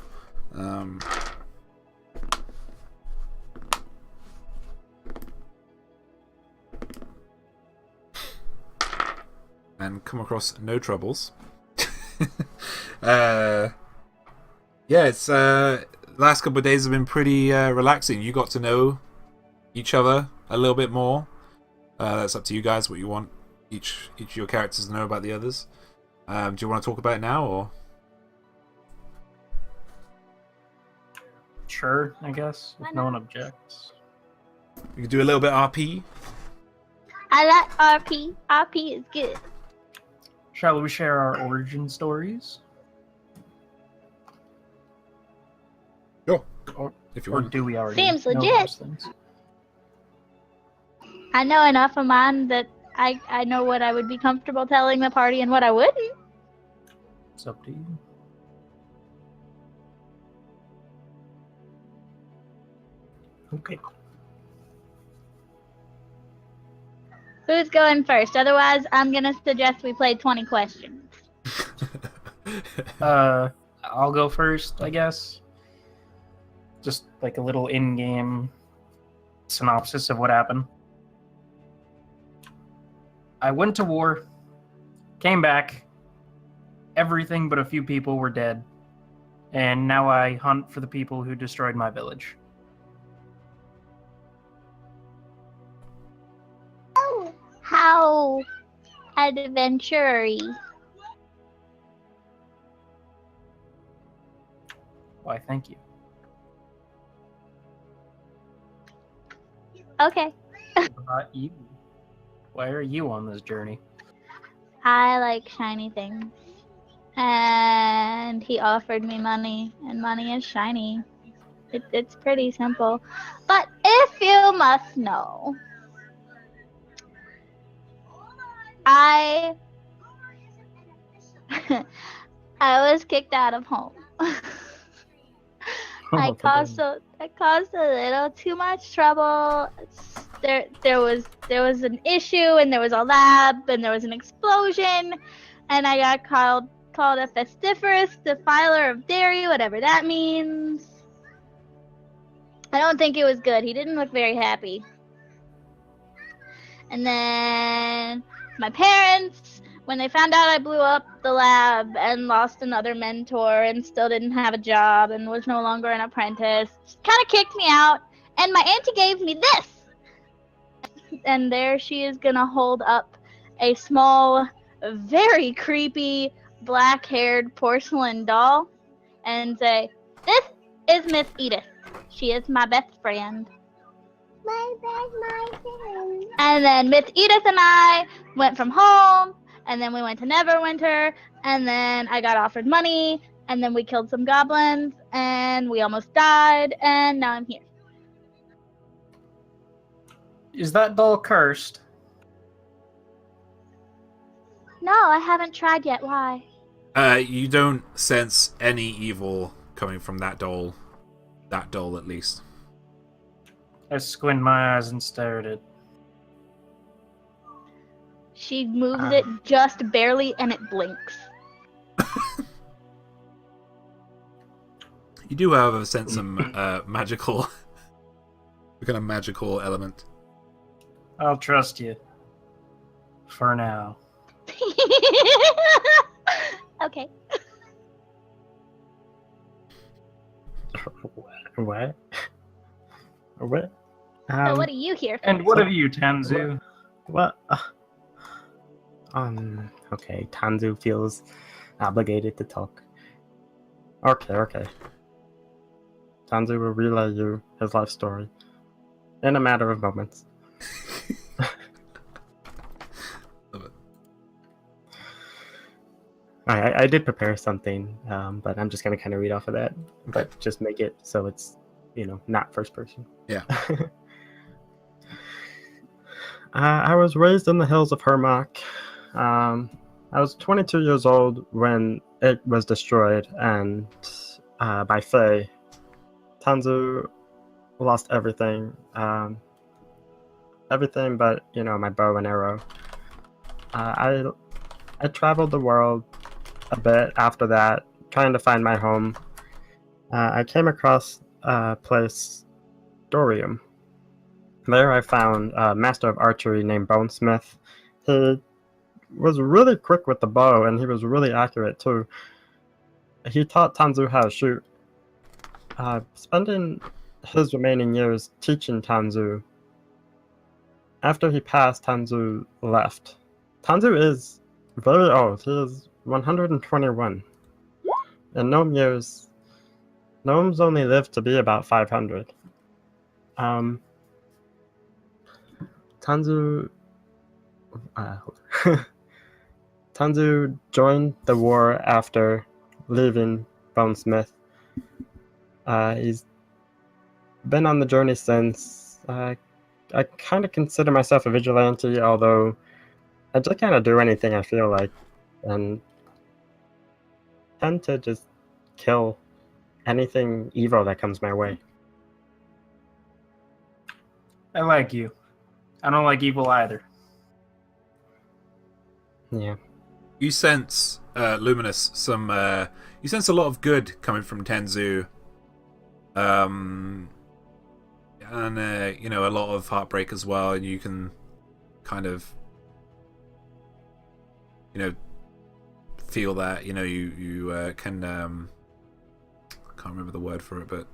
and come across no troubles. Yeah, it's last couple of days have been pretty relaxing. You got to know each other a little bit more. That's up to you guys what you want each of your characters to know about the others. Do you want to talk about it now, or? Sure, I guess, if no one objects. We can do a little bit RP. I like RP. RP is good. Shall we share our origin stories? Sure. Or, If you or want. do we already Seems know legit. those things? I know enough of mine that I know what I would be comfortable telling the party and what I wouldn't. It's up to you. Okay. Who's going first? Otherwise, I'm gonna suggest we play 20 questions. I'll go first, I guess. Just like a little in-game synopsis of what happened. I went to war, came back, everything but a few people were dead, and now I hunt for the people who destroyed my village. How adventure-y. Why, thank you. Okay. What about you? Why are you on this journey? I like shiny things. And he offered me money, and money is shiny. It's pretty simple. But if you must know, I was kicked out of home. I caused a little too much trouble. There was an issue, and there was a lab, and there was an explosion, and I got called a pestiferous defiler of dairy, whatever that means. I don't think it was good. He didn't look very happy. And then my parents, when they found out I blew up the lab and lost another mentor and still didn't have a job and was no longer an apprentice, kind of kicked me out. And my auntie gave me this. And there she is going to hold up a small, very creepy, black-haired porcelain doll and say, "This is Miss Edith. She is my best friend." My friend. And then Miss Edith and I went from home, and then we went to Neverwinter, and then I got offered money, and then we killed some goblins, and we almost died, and now I'm here. Is that doll cursed? No, I haven't tried yet. Why? You don't sense any evil coming from that doll. That doll, at least. I squint my eyes and stare at it. She moves it just barely, and it blinks. You do, however, sense some magical, kind of magical element. I'll trust you. For now. Okay. What? What? So what are you here for? And what of you, Tanzu? What? Okay, Tanzu feels obligated to talk. Okay. Tanzu will relay you his life story in a matter of moments. Love it. I did prepare something, but I'm just gonna kind of read off of that, but just make it so it's, not first person. Yeah. I was raised in the hills of Hermock. I was 22 years old when it was destroyed, and by Fae. Tanzu lost everything. Everything but, my bow and arrow. I traveled the world a bit after that, trying to find my home. I came across a place, Dorium. There I found a master of archery named Bonesmith. He was really quick with the bow, and he was really accurate too. He taught Tanzu how to shoot, spending his remaining years teaching Tanzu. After he passed, Tanzu left. Tanzu is very old. He is 121. In gnome years, gnomes only live to be about 500. Tanzu Tanzu joined the war after leaving Bonesmith. He's been on the journey since. I kind of consider myself a vigilante, although I just kind of do anything I feel like, and tend to just kill anything evil that comes my way. I like you. I don't like evil either. Yeah. You sense, Luminous, you sense a lot of good coming from Tenzu. And, a lot of heartbreak as well, and you can kind of, feel that, you can, I can't remember the word for it, but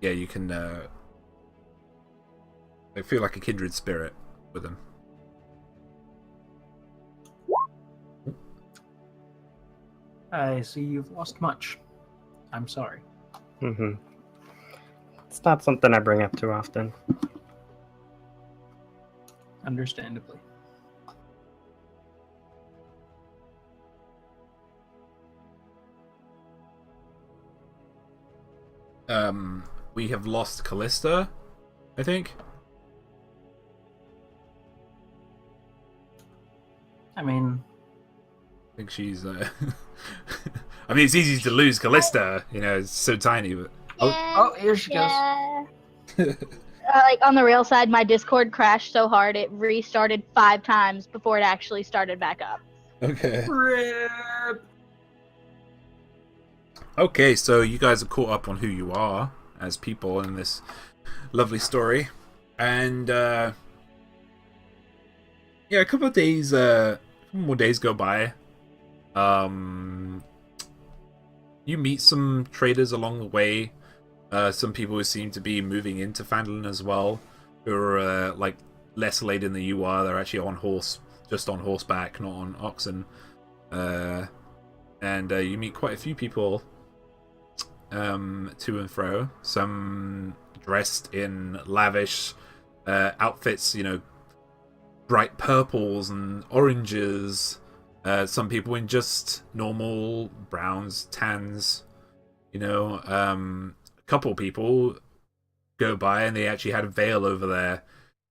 yeah, you can, I feel like a kindred spirit with them. I see you've lost much. I'm sorry. It's not something I bring up too often. Understandably. We have lost Callista, I think. I mean, I think she's. I mean, it's easy to lose Callista. It's so tiny. But oh, here she goes. Like on the real side, my Discord crashed so hard it restarted 5 times before it actually started back up. Okay. Rip. Okay, so you guys are caught up on who you are as people in this lovely story, and a couple of days, more days go by. You meet some traders along the way. Some people who seem to be moving into Phandalin as well, who are like less laden than you are. They're actually on just on horseback, not on oxen. And you meet quite a few people to and fro. Some dressed in lavish outfits, bright purples and oranges. Some people in just normal browns, tans. A couple people go by and they actually had a veil over their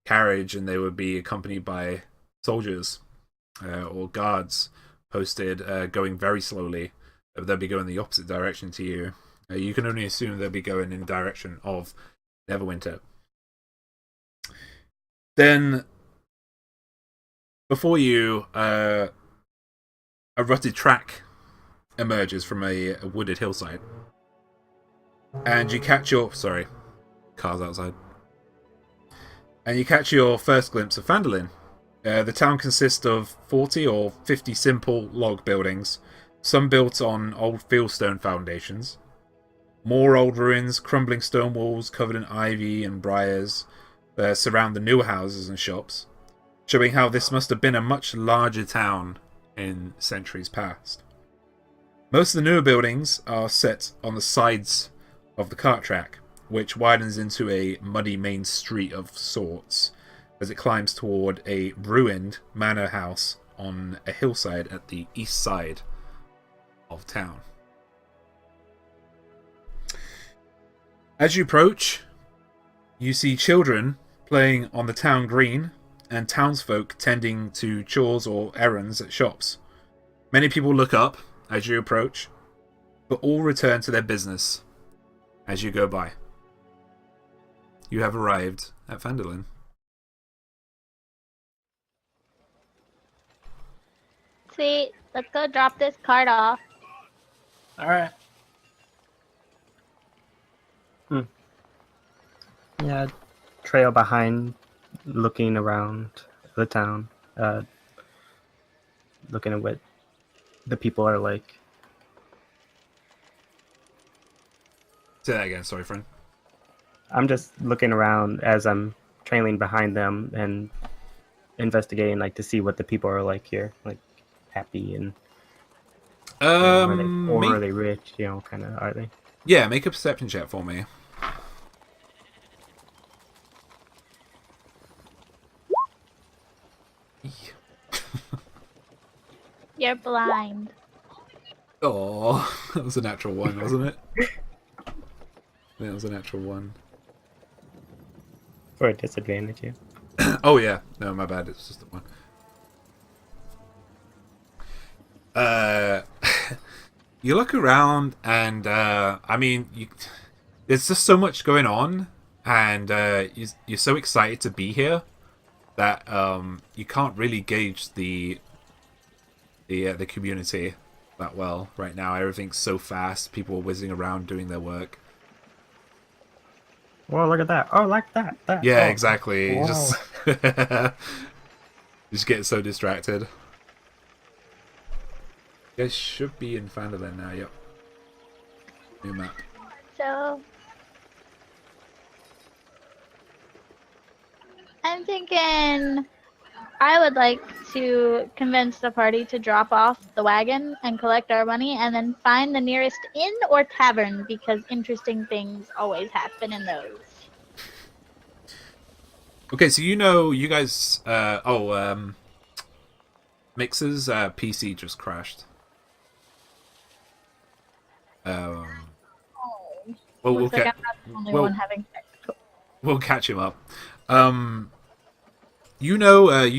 carriage, and they would be accompanied by soldiers or guards posted, going very slowly. They'll be going the opposite direction to you. You can only assume they'll be going in the direction of Neverwinter. Then, before you, a rutted track emerges from a wooded hillside. And you catch your... Sorry. Cars outside. And you catch your first glimpse of Phandalin. The town consists of 40 or 50 simple log buildings, some built on old fieldstone foundations. More old ruins, crumbling stone walls covered in ivy and briars surround the newer houses and shops, showing how this must have been a much larger town in centuries past. Most of the newer buildings are set on the sides of the cart track, which widens into a muddy main street of sorts as it climbs toward a ruined manor house on a hillside at the east side of town. As you approach, you see children playing on the town green and townsfolk tending to chores or errands at shops. Many people look up as you approach, but all return to their business as you go by. You have arrived at Phandalin. Sweet. Let's go drop this cart off. Alright. Yeah, trail behind looking around the town, looking at what the people are like. Say that again, sorry, friend. I'm just looking around as I'm trailing behind them and investigating, like, to see what the people are like here, like happy and are they poor, are they rich, kind of, are they? Yeah, make a perception check for me. You're blind. Oh, that was a natural one, wasn't it? That was a natural one. For a disadvantage, yeah. Oh yeah, no, my bad. It's just the one. You look around, and I mean, there's just so much going on, and you're so excited to be here that you can't really gauge the community that well right now. Everything's so fast. People are whizzing around doing their work. Well, look at that. Oh, like that. Yeah, oh. exactly. Wow. Just just get so distracted. You guys should be in Phandalin now. Yep. New map. So I'm thinking I would like to convince the party to drop off the wagon and collect our money and then find the nearest inn or tavern, because interesting things always happen in those. Okay, so you guys Mix's PC just crashed. Well, Looks like I'm not the only one having technical. We'll catch him up. You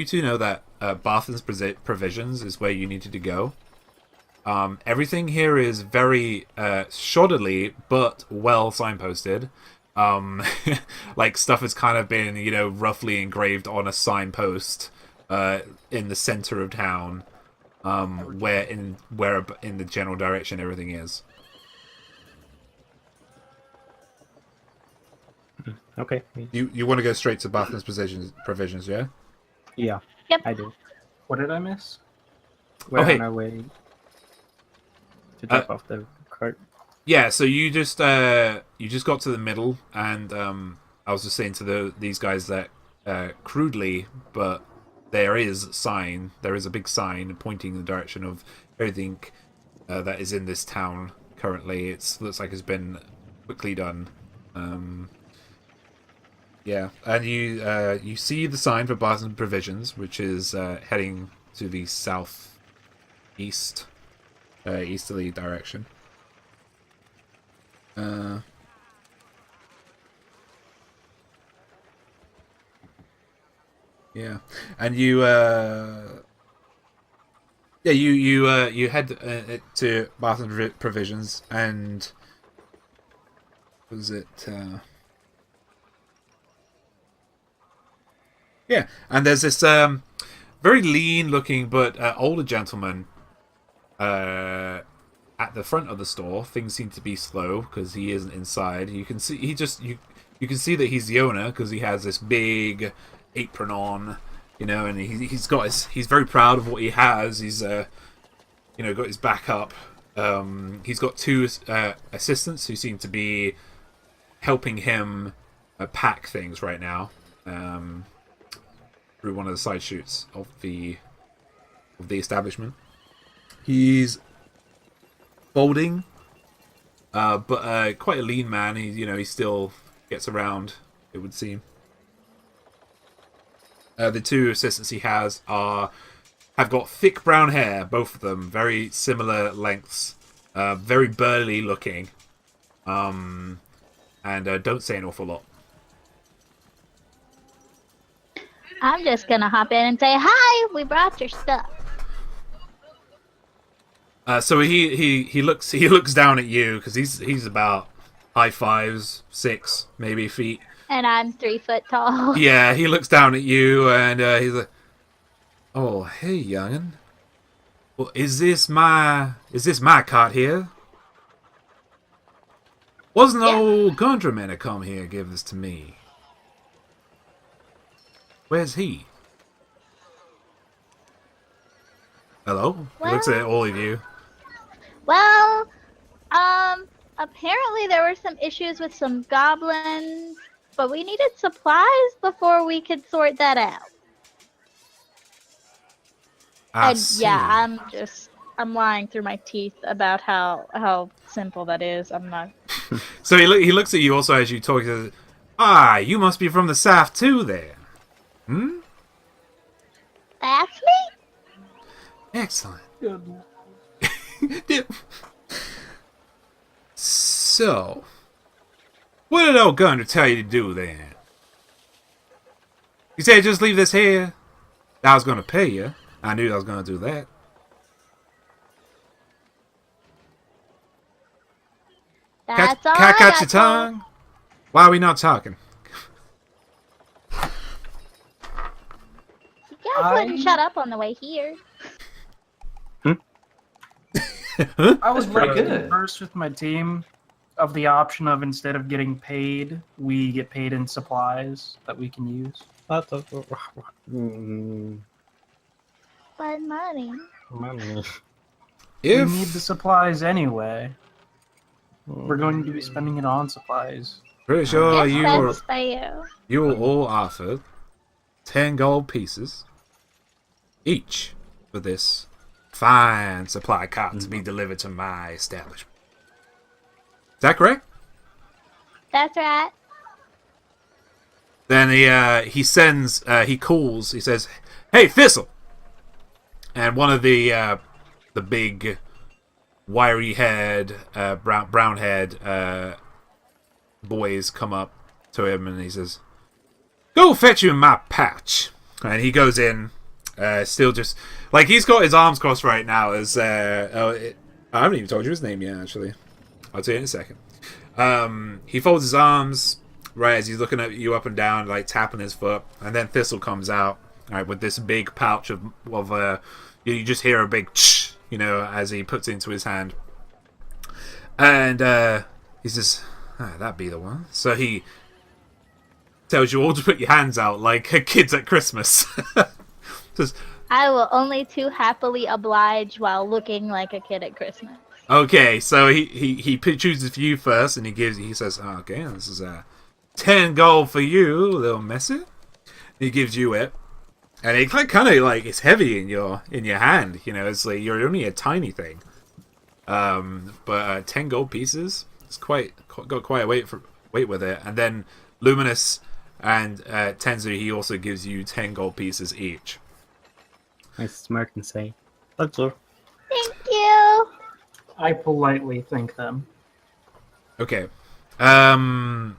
two know that Barthen's Provisions is where you needed to go. Everything here is very shoddily, but well signposted. Like, stuff has kind of been, roughly engraved on a signpost in the center of town, where in the general direction everything is. Okay. You want to go straight to Barthen's Provisions, yeah? Yeah. Yep. I do. What did I miss? We're hey. on our way to drop off the cart. Yeah, so you just got to the middle, and I was just saying to these guys that crudely, but there is a big sign pointing in the direction of everything that is in this town currently. It looks like it's been quickly done. Yeah, and you see the sign for Barthen's Provisions, which is heading to the southeast, easterly direction. Yeah, and you head to Barthen's Provisions, and was it? Yeah, and there's this very lean-looking but older gentleman at the front of the store. Things seem to be slow because he isn't inside. You can see you can see that he's the owner because he has this big apron on, and he's very proud of what he has. He's got his back up. He's got two assistants who seem to be helping him pack things right now. Through one of the side shoots of the establishment. He's balding, but quite a lean man. He still gets around, it would seem. The two assistants he has have got thick brown hair, both of them, very similar lengths, very burly looking, and don't say an awful lot. I'm just gonna hop in and say, hi, we brought your stuff. So he looks down at you because he's about high 5s, 6 maybe feet. And I'm 3 foot tall. Yeah, he looks down at you and he's like, "Oh, hey, youngin. Well, is this my cart here? Wasn't old Gundren to come here and give this to me?" Where's he? Hello? He looks at all of you. Well, apparently there were some issues with some goblins, but we needed supplies before we could sort that out. I And see. yeah, I'm lying through my teeth about how simple that is. I'm not. So he looks at you also as you talk. He says, "Ah, you must be from the south too, then. Hmm? That's me? Excellent. Good. So, what did old Gundren tell you to do then? You said just leave this here. I was going to pay you. I knew I was going to do that. That's all I Cat got your told. tongue? Why are we not talking? You guys wouldn't shut up on the way here. I was pretty pretty good. first with my team of the option of instead of getting paid, we get paid in supplies that we can use. But But money. money. We need the supplies anyway. We're going to be spending it on supplies. Pretty sure Yes, that's you were all offered 10 gold pieces each for this fine supply cart to be delivered to my establishment. Is that correct? That's right. Then he calls, he says, "Hey, Thistle!" And one of the big, wiry-haired, brown-haired boys come up to him and he says, "Go fetch you my pouch." And he goes in, still just, like, he's got his arms crossed right now as, I haven't even told you his name yet, actually. I'll tell you in a second. He folds his arms, right, as he's looking at you up and down, like, tapping his foot, and then Thistle comes out, right, with this big pouch of you just hear a big tsh, as he puts it into his hand. And, he says, that'd be the one. So he tells you all to put your hands out like kids at Christmas. Says, I will only too happily oblige while looking like a kid at Christmas. okay, so he chooses for you first, and he says, okay, this is 10 gold for you, little messy. He gives you it, and it kind of like it's heavy in your hand. It's like you're only a tiny thing. But 10 gold pieces, it's got quite a weight with it. And then Luminous and Tenzu, he also gives you 10 gold pieces each. I smirk and say, "Thank you." Thank you. I politely thank them. Okay. Yeah,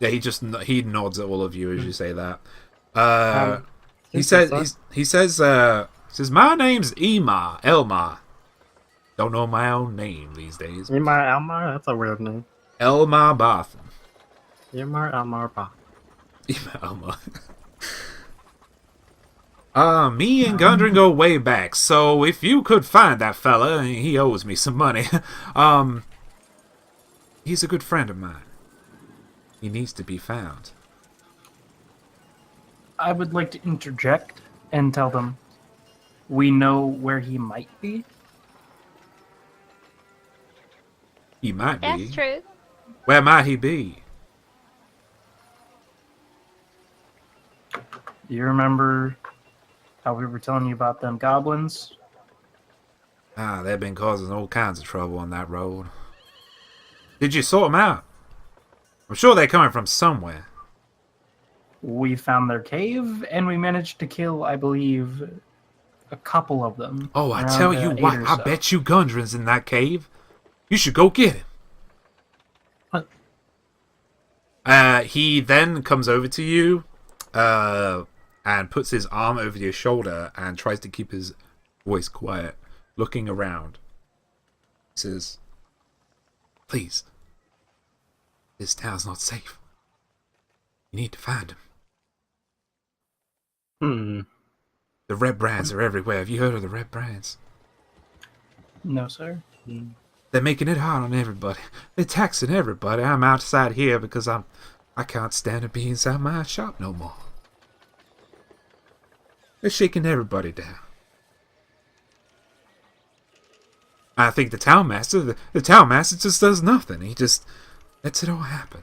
he nods at all of you as you say that. He says, "My name's Elmar. Don't know my own name these days. Elmar? That's a weird name. Elmar Bartham." Elmar Ba. Elmar. Me and Gundren go way back, so if you could find that fella, he owes me some money. He's a good friend of mine. He needs to be found. I would like to interject and tell them we know where he might be. He might be. That's true. Where might he be? Do you remember how we were telling you about them goblins? They've been causing all kinds of trouble on that road. Did you sort them out? I'm sure they're coming from somewhere. We found their cave, and we managed to kill, I believe, a couple of them. Oh, I Around, tell you 8 what, or I so. bet you Gundren's in that cave. You should go get him. What? He then comes over to you, and puts his arm over your shoulder and tries to keep his voice quiet, looking around. He says, "Please, this town's not safe. You need to find him. The red brands are everywhere. Have you heard of the red brands? No, sir. They're making it hard on everybody. They're taxing everybody. I'm outside here because I can't stand to be inside my shop no more." They're shaking everybody down. I think the town master just does nothing. He just lets it all happen.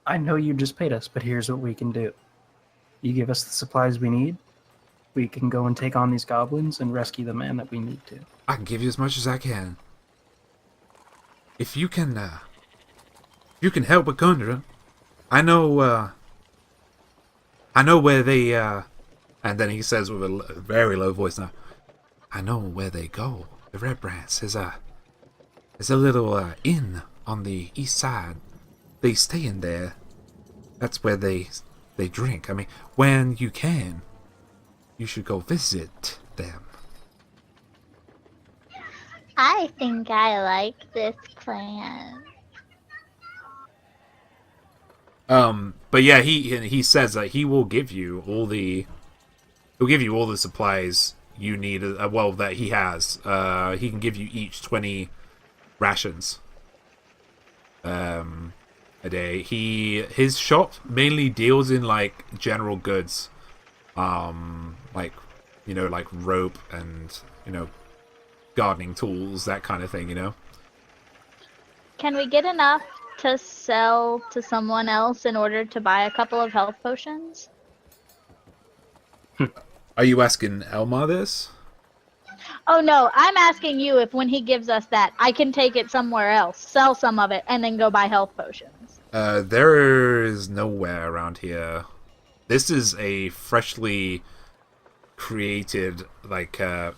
I know you just paid us, but here's what we can do. You give us the supplies we need, we can go and take on these goblins and rescue the man that we need to. I can give you as much as I can. If you can help with Gundren, I know where they, and then he says with a very low voice now, I know where they go. The Red Brands. There's a little inn on the east side. They stay in there. That's where they drink. I mean, when you can, you should go visit them. I think I like this plan. But yeah, he says that he will give you all the supplies you need. Well, that he has. He can give you each 20 rations. A day. His shop mainly deals in like general goods, like like rope and gardening tools, that kind of thing. Can we get enough to sell to someone else in order to buy a couple of health potions? Are you asking Elmar this? Oh no, I'm asking you if when he gives us that, I can take it somewhere else, sell some of it, and then go buy health potions. There is nowhere around here. This is a freshly created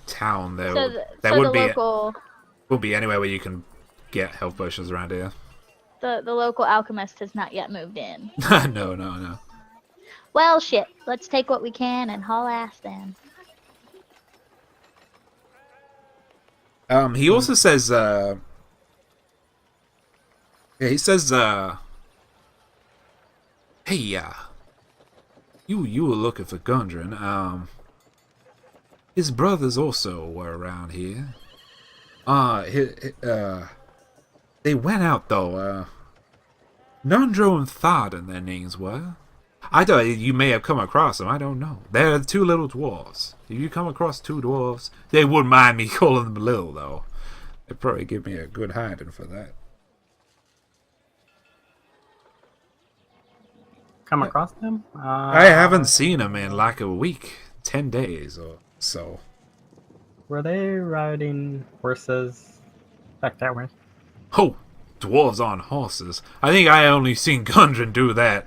town. There won't be anywhere where you can get health potions around here. The local alchemist has not yet moved in. No. Well, shit. Let's take what we can and haul ass then. He also says, hey, you were looking for Gundren. His brothers also were around here. They went out though. Nandro and Tharden, their names were. You may have come across them, I don't know. They're two little dwarves. If you come across two dwarves, they wouldn't mind me calling them little, though. They'd probably give me a good hiding for that. Come across them? I haven't seen them in like a week, 10 days or so. Were they riding horses back that way? Oh, dwarves on horses. I think I only seen Gundren do that.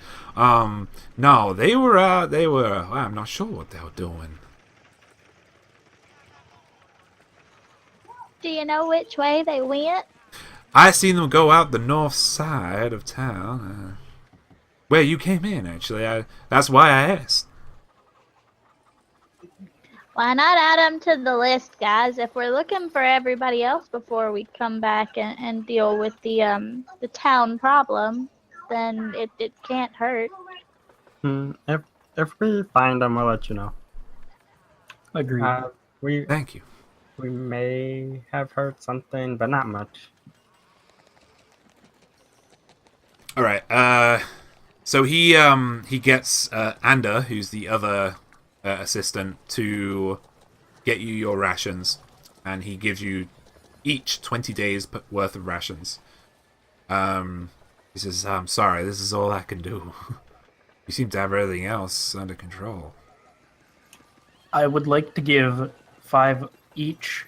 No, they were, I'm not sure what they were doing. Do you know which way they went? I seen them go out the north side of town. Where you came in, actually. That's why I asked. Why not add them to the list, guys? If we're looking for everybody else before we come back and deal with the town problem, then it can't hurt. If we find them, we'll let you know. Agreed. Thank you. We may have heard something, but not much. All right. So he gets Ander, who's the other assistant, to get you your rations, and he gives you each 20 days worth of rations. He says, "I'm sorry, this is all I can do. You seem to have everything else under control." I would like to give 5 each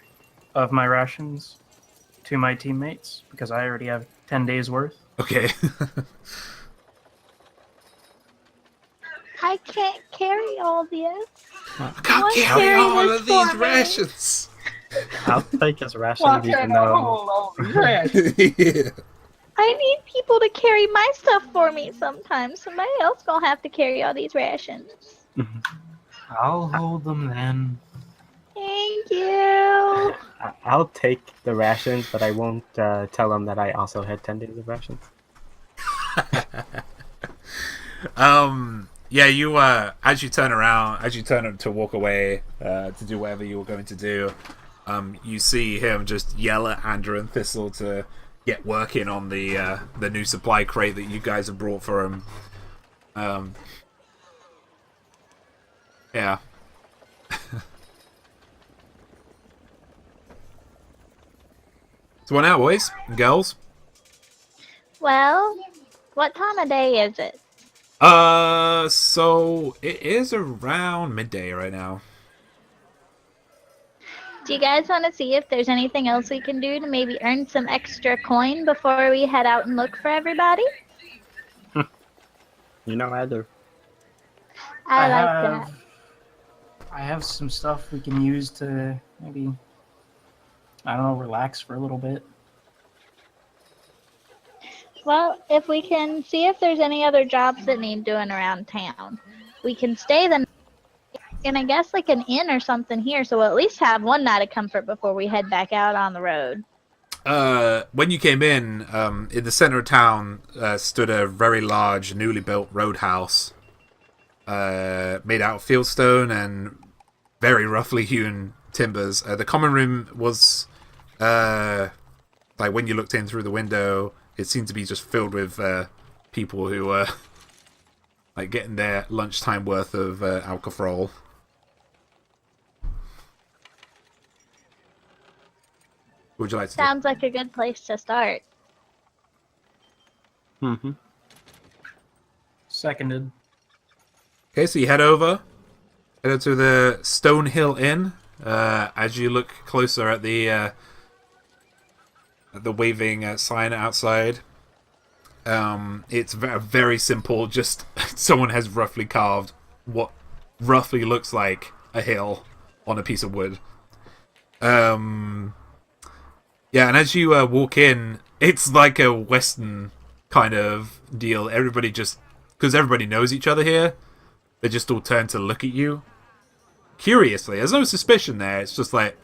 of my rations to my teammates because I already have 10 days worth. Okay. I can't carry all this. I can't carry all of these rations. I'll take his rations even though... Yeah. I need people to carry my stuff for me sometimes. Somebody else gonna have to carry all these rations. I'll hold them then. Thank you. I'll take the rations, but I won't tell them that I also had 10 days of rations. Yeah, you as you turn to walk away to do whatever you were going to do, you see him just yell at Andrew and Thistle to get working on the new supply crate that you guys have brought for him. Yeah. So what now, boys and girls? Well, what time of day is it? So it is around midday right now. Do you guys want to see if there's anything else we can do to maybe earn some extra coin before we head out and look for everybody? You know I do. I like that. I have some stuff we can use to maybe, I don't know, relax for a little bit. Well, if we can see if there's any other jobs that need doing around town, we can stay the night in, I guess, like an inn or something here, so we'll at least have one night of comfort before we head back out on the road. When you came in the center of town stood a very large, newly built roadhouse made out of fieldstone and very roughly hewn timbers. The common room was, like when you looked in through the window, it seemed to be just filled with people who were like getting their lunchtime worth of alcohol. What would you like to do? Sounds like a good place to start. Mm-hmm. Seconded. Okay, so you head over to the Stonehill Inn. As you look closer at the waving sign outside, it's very simple. Just someone has roughly carved what roughly looks like a hill on a piece of wood. Yeah, and as you walk in, it's like a Western kind of deal. Everybody just, because everybody knows each other here, they just all turn to look at you curiously. There's no suspicion there. It's just like,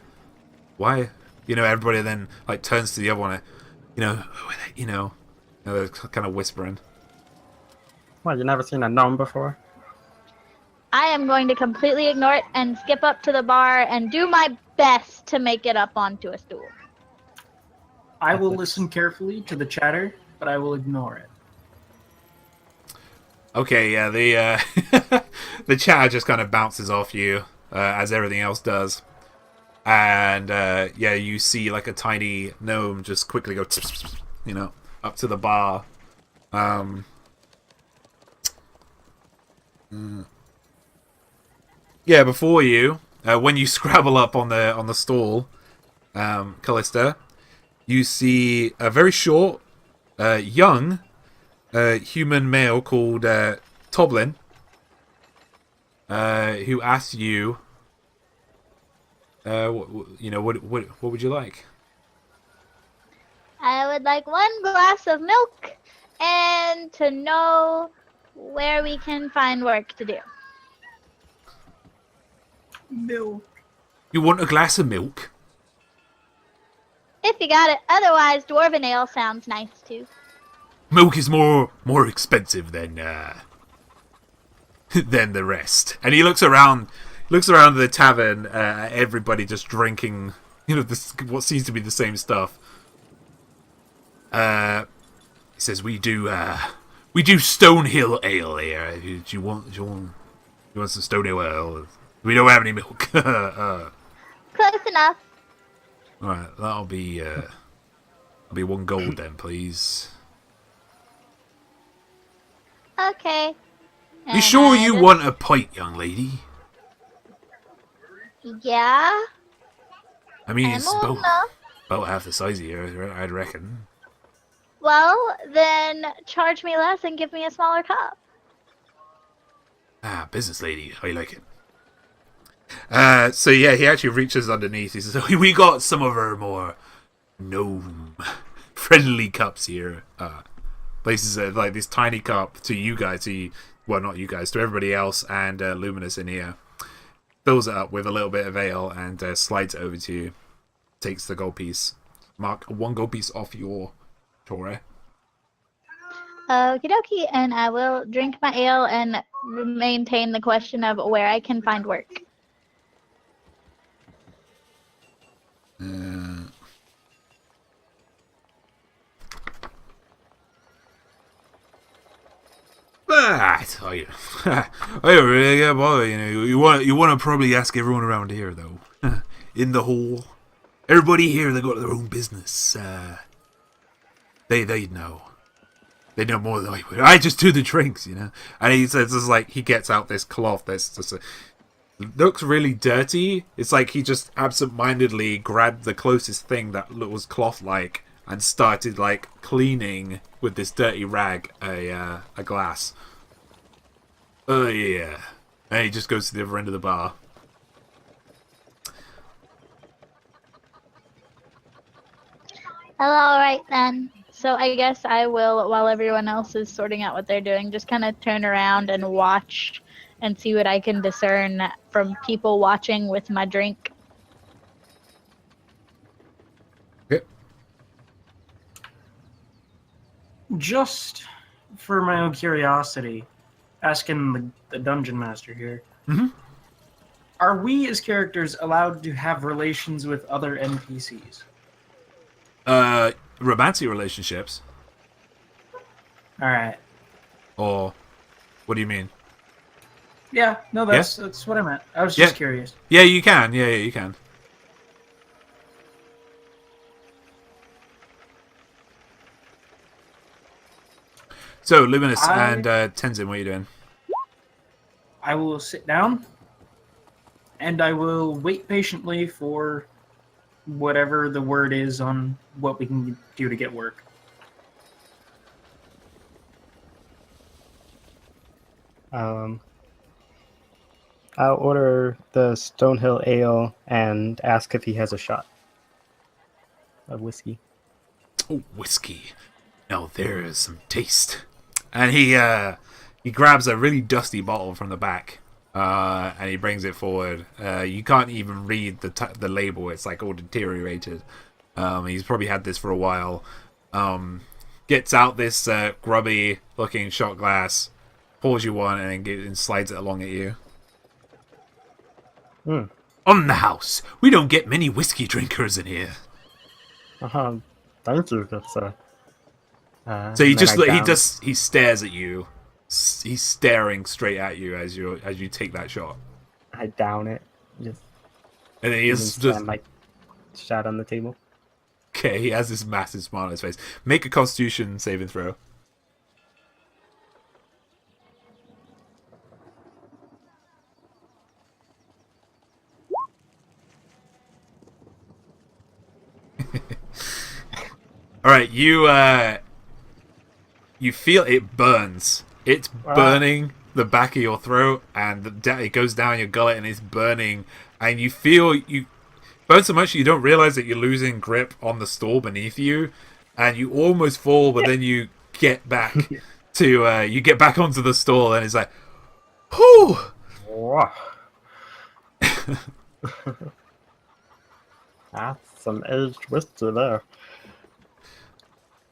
why? Everybody then like turns to the other one. They're kind of whispering. Well, you never seen a gnome before? I am going to completely ignore it and skip up to the bar and do my best to make it up onto a stool. I will listen carefully to the chatter, but I will ignore it. Okay, yeah, the the chatter just kind of bounces off you as everything else does, and yeah, you see like a tiny gnome just quickly go, up to the bar. Yeah, before you, when you scrabble up on the stall, Callista, you see a very short, young, human male called Toblin, who asks you, what would you like? I would like 1 glass of milk and to know where we can find work to do. Milk. You want a glass of milk? If you got it. Otherwise, dwarven ale sounds nice too. Milk is more expensive than than the rest. And he looks around the tavern, everybody just drinking, this what seems to be the same stuff. He says, we do Stonehill ale here. Do you want some Stonehill ale? We don't have any milk. Close enough. All right, that'll be 1 gold then, please. Okay. You sure you want a pint, young lady? Yeah. I mean, I'm it's old enough. about half the size of you, I'd reckon. Well, then charge me less and give me a smaller cup. Ah, business lady, I like it. So yeah, he actually reaches underneath. He says, "We got some of our more gnome-friendly cups here. Places like this tiny cup to you guys, well, not you guys, to everybody else, and Luminous in here. Fills it up with a little bit of ale and slides it over to you. Takes the gold piece. Mark 1 gold piece off your Torah. Okie dokie, and I will drink my ale and maintain the question of where I can find work. I tell you, I don't really get bothered. You know, you want to probably ask everyone around here, though, in the hall. Everybody here, they got their own business. They know. They know more than I would. I just do the drinks, you know. And he says, it's like he gets out this cloth that's just looks really dirty. It's like he just absent-mindedly grabbed the closest thing that was cloth-like and started like cleaning with this dirty rag a glass. Oh yeah. And he just goes to the other end of the bar. Hello, all right then. So I guess I will, while everyone else is sorting out what they're doing, just kind of turn around and watch and see what I can discern from people watching with my drink. Okay. Just for my own curiosity, asking the dungeon master here. Mm-hmm. Are we as characters allowed to have relations with other NPCs? Romantic relationships. Alright. Or, what do you mean? Yeah, no, that's what I meant. I was just curious. Yeah, you can. Yeah, you can. So, Luminous and Tenzin, what are you doing? I will sit down, and I will wait patiently for whatever the word is on what we can do to get work. I'll order the Stonehill Ale and ask if he has a shot of whiskey. Oh, whiskey. Now there is some taste. And he grabs a really dusty bottle from the back, and he brings it forward. You can't even read the label. It's like all deteriorated. He's probably had this for a while. Gets out this grubby looking shot glass, pours you one, and then slides it along at you. On the house. We don't get many whiskey drinkers in here. Thank you, good sir. So he stares at you. He's staring straight at you as you take that shot. I down it. Just and then he just my shot on the table. Okay, he has this massive smile on his face. Make a Constitution saving throw. All right, you feel it burns. It's burning the back of your throat, and it goes down your gullet, and it's burning. And you feel you burn so much you don't realize that you're losing grip on the stool beneath you, and you almost fall, but then you get back to you get back onto the stool, and it's like, whew. That's some aged whiskey there.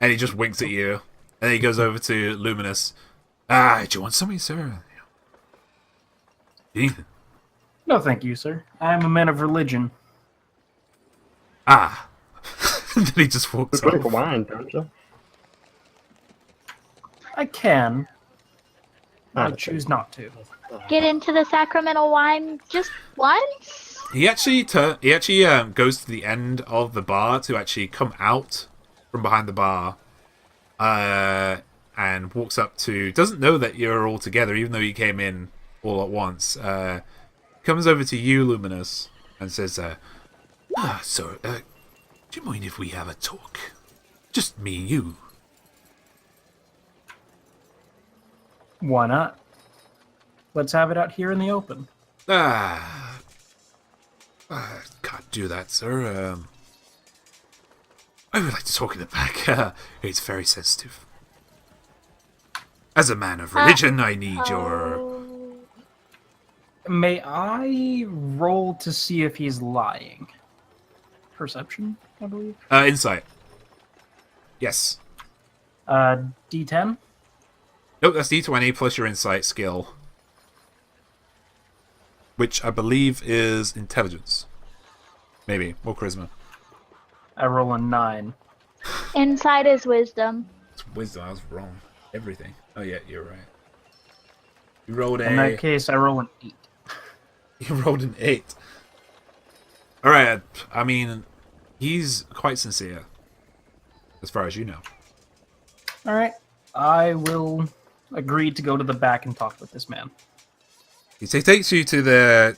And he just winks at you. And then he goes over to Luminous. Do you want something, sir? Anything? No, thank you, sir. I am a man of religion. Then he just walks You drink off. wine, don't you? I can. I Okay. choose not to. Get into the sacramental wine just once? He actually goes to the end of the bar to actually come out from behind the bar, and walks up to, doesn't know that you're all together, even though you came in all at once. Comes over to you, Luminous, and says, "Sir, do you mind if we have a talk? Just me and you." Why not? Let's have it out here in the open. Can't do that, sir. I would like to talk in the back. It's very sensitive. As a man of religion, I need your... May I roll to see if he's lying? Perception, I believe. Insight. Yes. D10? Nope, that's D20 plus your insight skill. Which I believe is intelligence. Maybe. Or charisma. I roll a 9. Inside is wisdom. It's wisdom, I was wrong. Everything. Oh yeah, you're right. You rolled In that case, I roll an 8. You rolled an 8. Alright, I mean, he's quite sincere. As far as you know. Alright. I will agree to go to the back and talk with this man. He takes you to the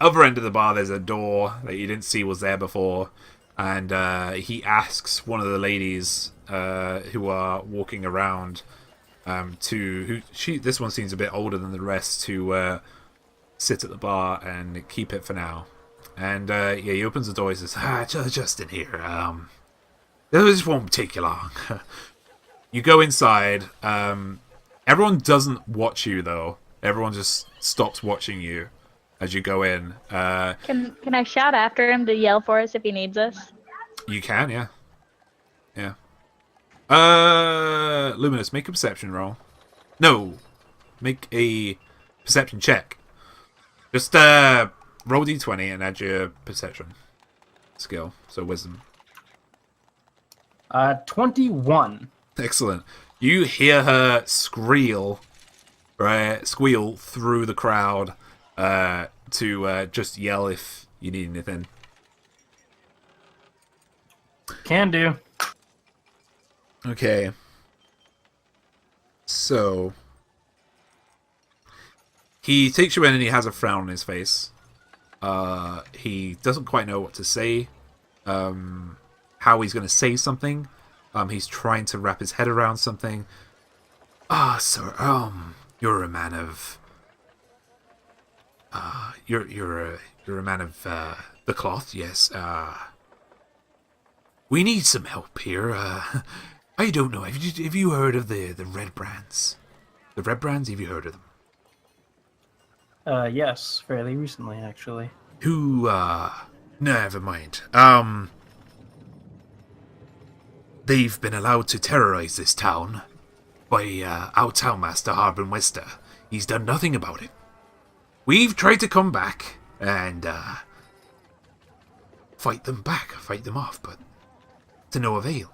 other end of the bar. There's a door that you didn't see was there before. And he asks one of the ladies who are walking around this one seems a bit older than the rest, to sit at the bar and keep it for now. And yeah, he opens the door. He says, just in here. This won't take you long. You go inside. Everyone doesn't watch you though. Everyone just stops watching you as you go in. Can I shout after him to yell for us if he needs us? You can, yeah. Yeah. Luminous, make a perception roll. No. Make a perception check. Just roll d20 and add your perception skill. So wisdom. 21. Excellent. You hear her squeal through the crowd to just yell if you need anything. Can do. Okay. So he takes you in and he has a frown on his face. He doesn't quite know what to say. How he's going to say something. He's trying to wrap his head around something. Sir, you're a man of... You're a man of the cloth, yes. We need some help here. I don't know. Have you heard of the Red Brands? The Red Brands, have you heard of them? Yes, fairly recently, actually. Never mind. They've been allowed to terrorize this town by our townmaster, Harbin-Wester. He's done nothing about it. We've tried to come back and fight them off, but to no avail.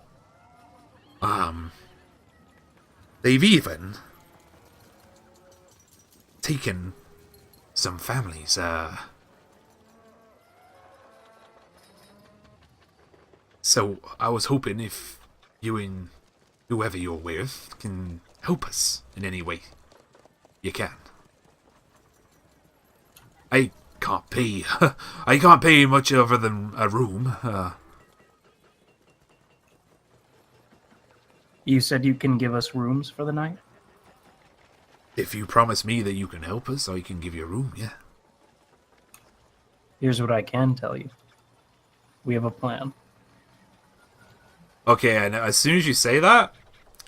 They've even taken some families, so I was hoping if you and whoever you're with can help us in any way you can. I can't pay much other than a room. You said you can give us rooms for the night? If you promise me that you can help us, I can give you a room, yeah. Here's what I can tell you. We have a plan. Okay, and as soon as you say that,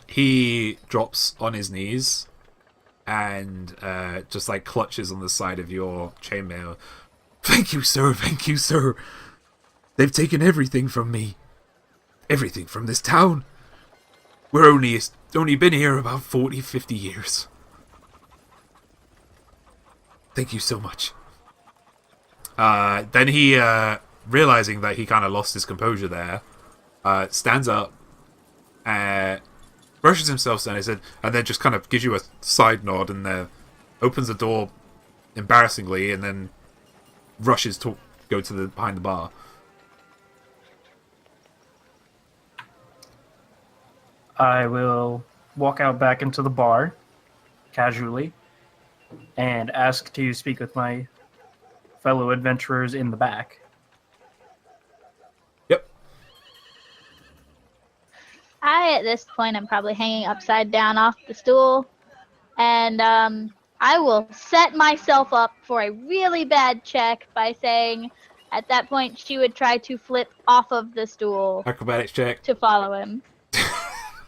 he drops on his knees and just like clutches on the side of your chainmail. Thank you, sir. Thank you, sir. They've taken everything from me. Everything from this town. We're only been here about 40, 50 years. Thank you so much. Then he, realizing that he kind of lost his composure there, stands up, brushes himself down, and then just kind of gives you a side nod and opens the door embarrassingly and then rushes to go to behind the bar. I will walk out back into the bar, casually, and ask to speak with my fellow adventurers in the back. Yep. At this point, I'm probably hanging upside down off the stool, and I will set myself up for a really bad check by saying, at that point, she would try to flip off of the stool. Acrobatics check. To follow him.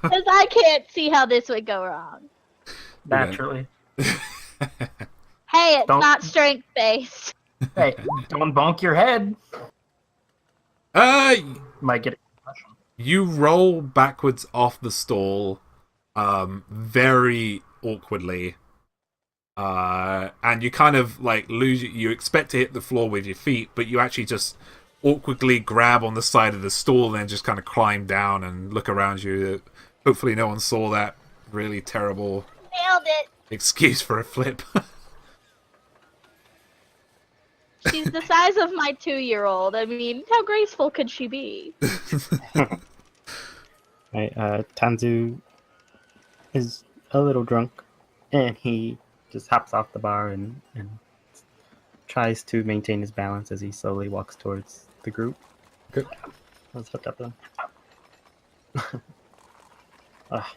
Because I can't see how this would go wrong. Naturally. Hey, it's not strength-based. Hey, don't bonk your head. Might get a concussion. You roll backwards off the stall, very awkwardly, and you kind of like lose. You expect to hit the floor with your feet, but you actually just awkwardly grab on the side of the stall and then just kind of climb down and look around you. Hopefully, no one saw that really terrible. Nailed it. excuse for a flip. She's the size of my 2-year-old. I mean, how graceful could she be? Right, Tanzu is a little drunk, and he just hops off the bar and tries to maintain his balance as he slowly walks towards the group. Good. Let's hook up then. That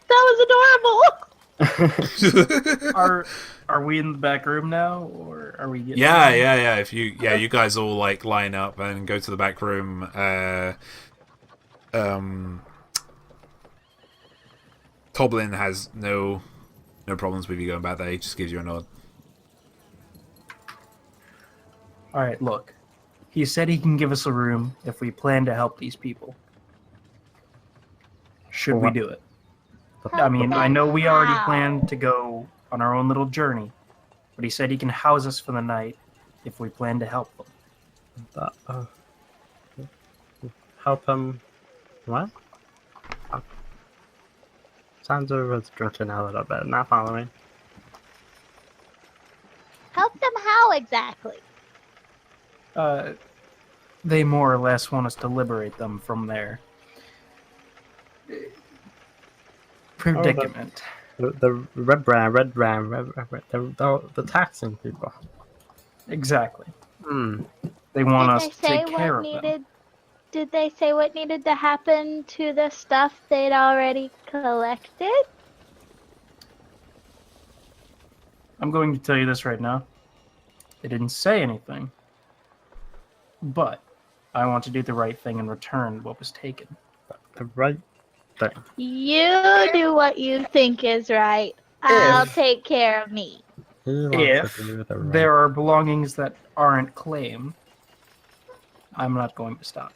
was adorable! Are we in the back room now, or are we getting... Yeah. If you guys all like line up and go to the back room. Toblin has no problems with you going back there. He just gives you a nod. Alright, look. He said he can give us a room if we plan to help these people. Should we do it? I mean, I know we already planned to go on our own little journey, but he said he can house us for the night if we plan to help them. Help him. What? Sansa was drinking a little bit, not following. Help them how exactly? They more or less want us to liberate them from their predicament. The red brand, the taxing people. Exactly. Hmm. They want Did us they to say take care what of them. needed? Did they say what needed to happen to the stuff they'd already collected? I'm going to tell you this right now. They didn't say anything. But I want to do the right thing and return what was taken. The right thing. You do what you think is right. I'll take care of me. He wants If to do the right. there are belongings that aren't claimed, I'm not going to stop.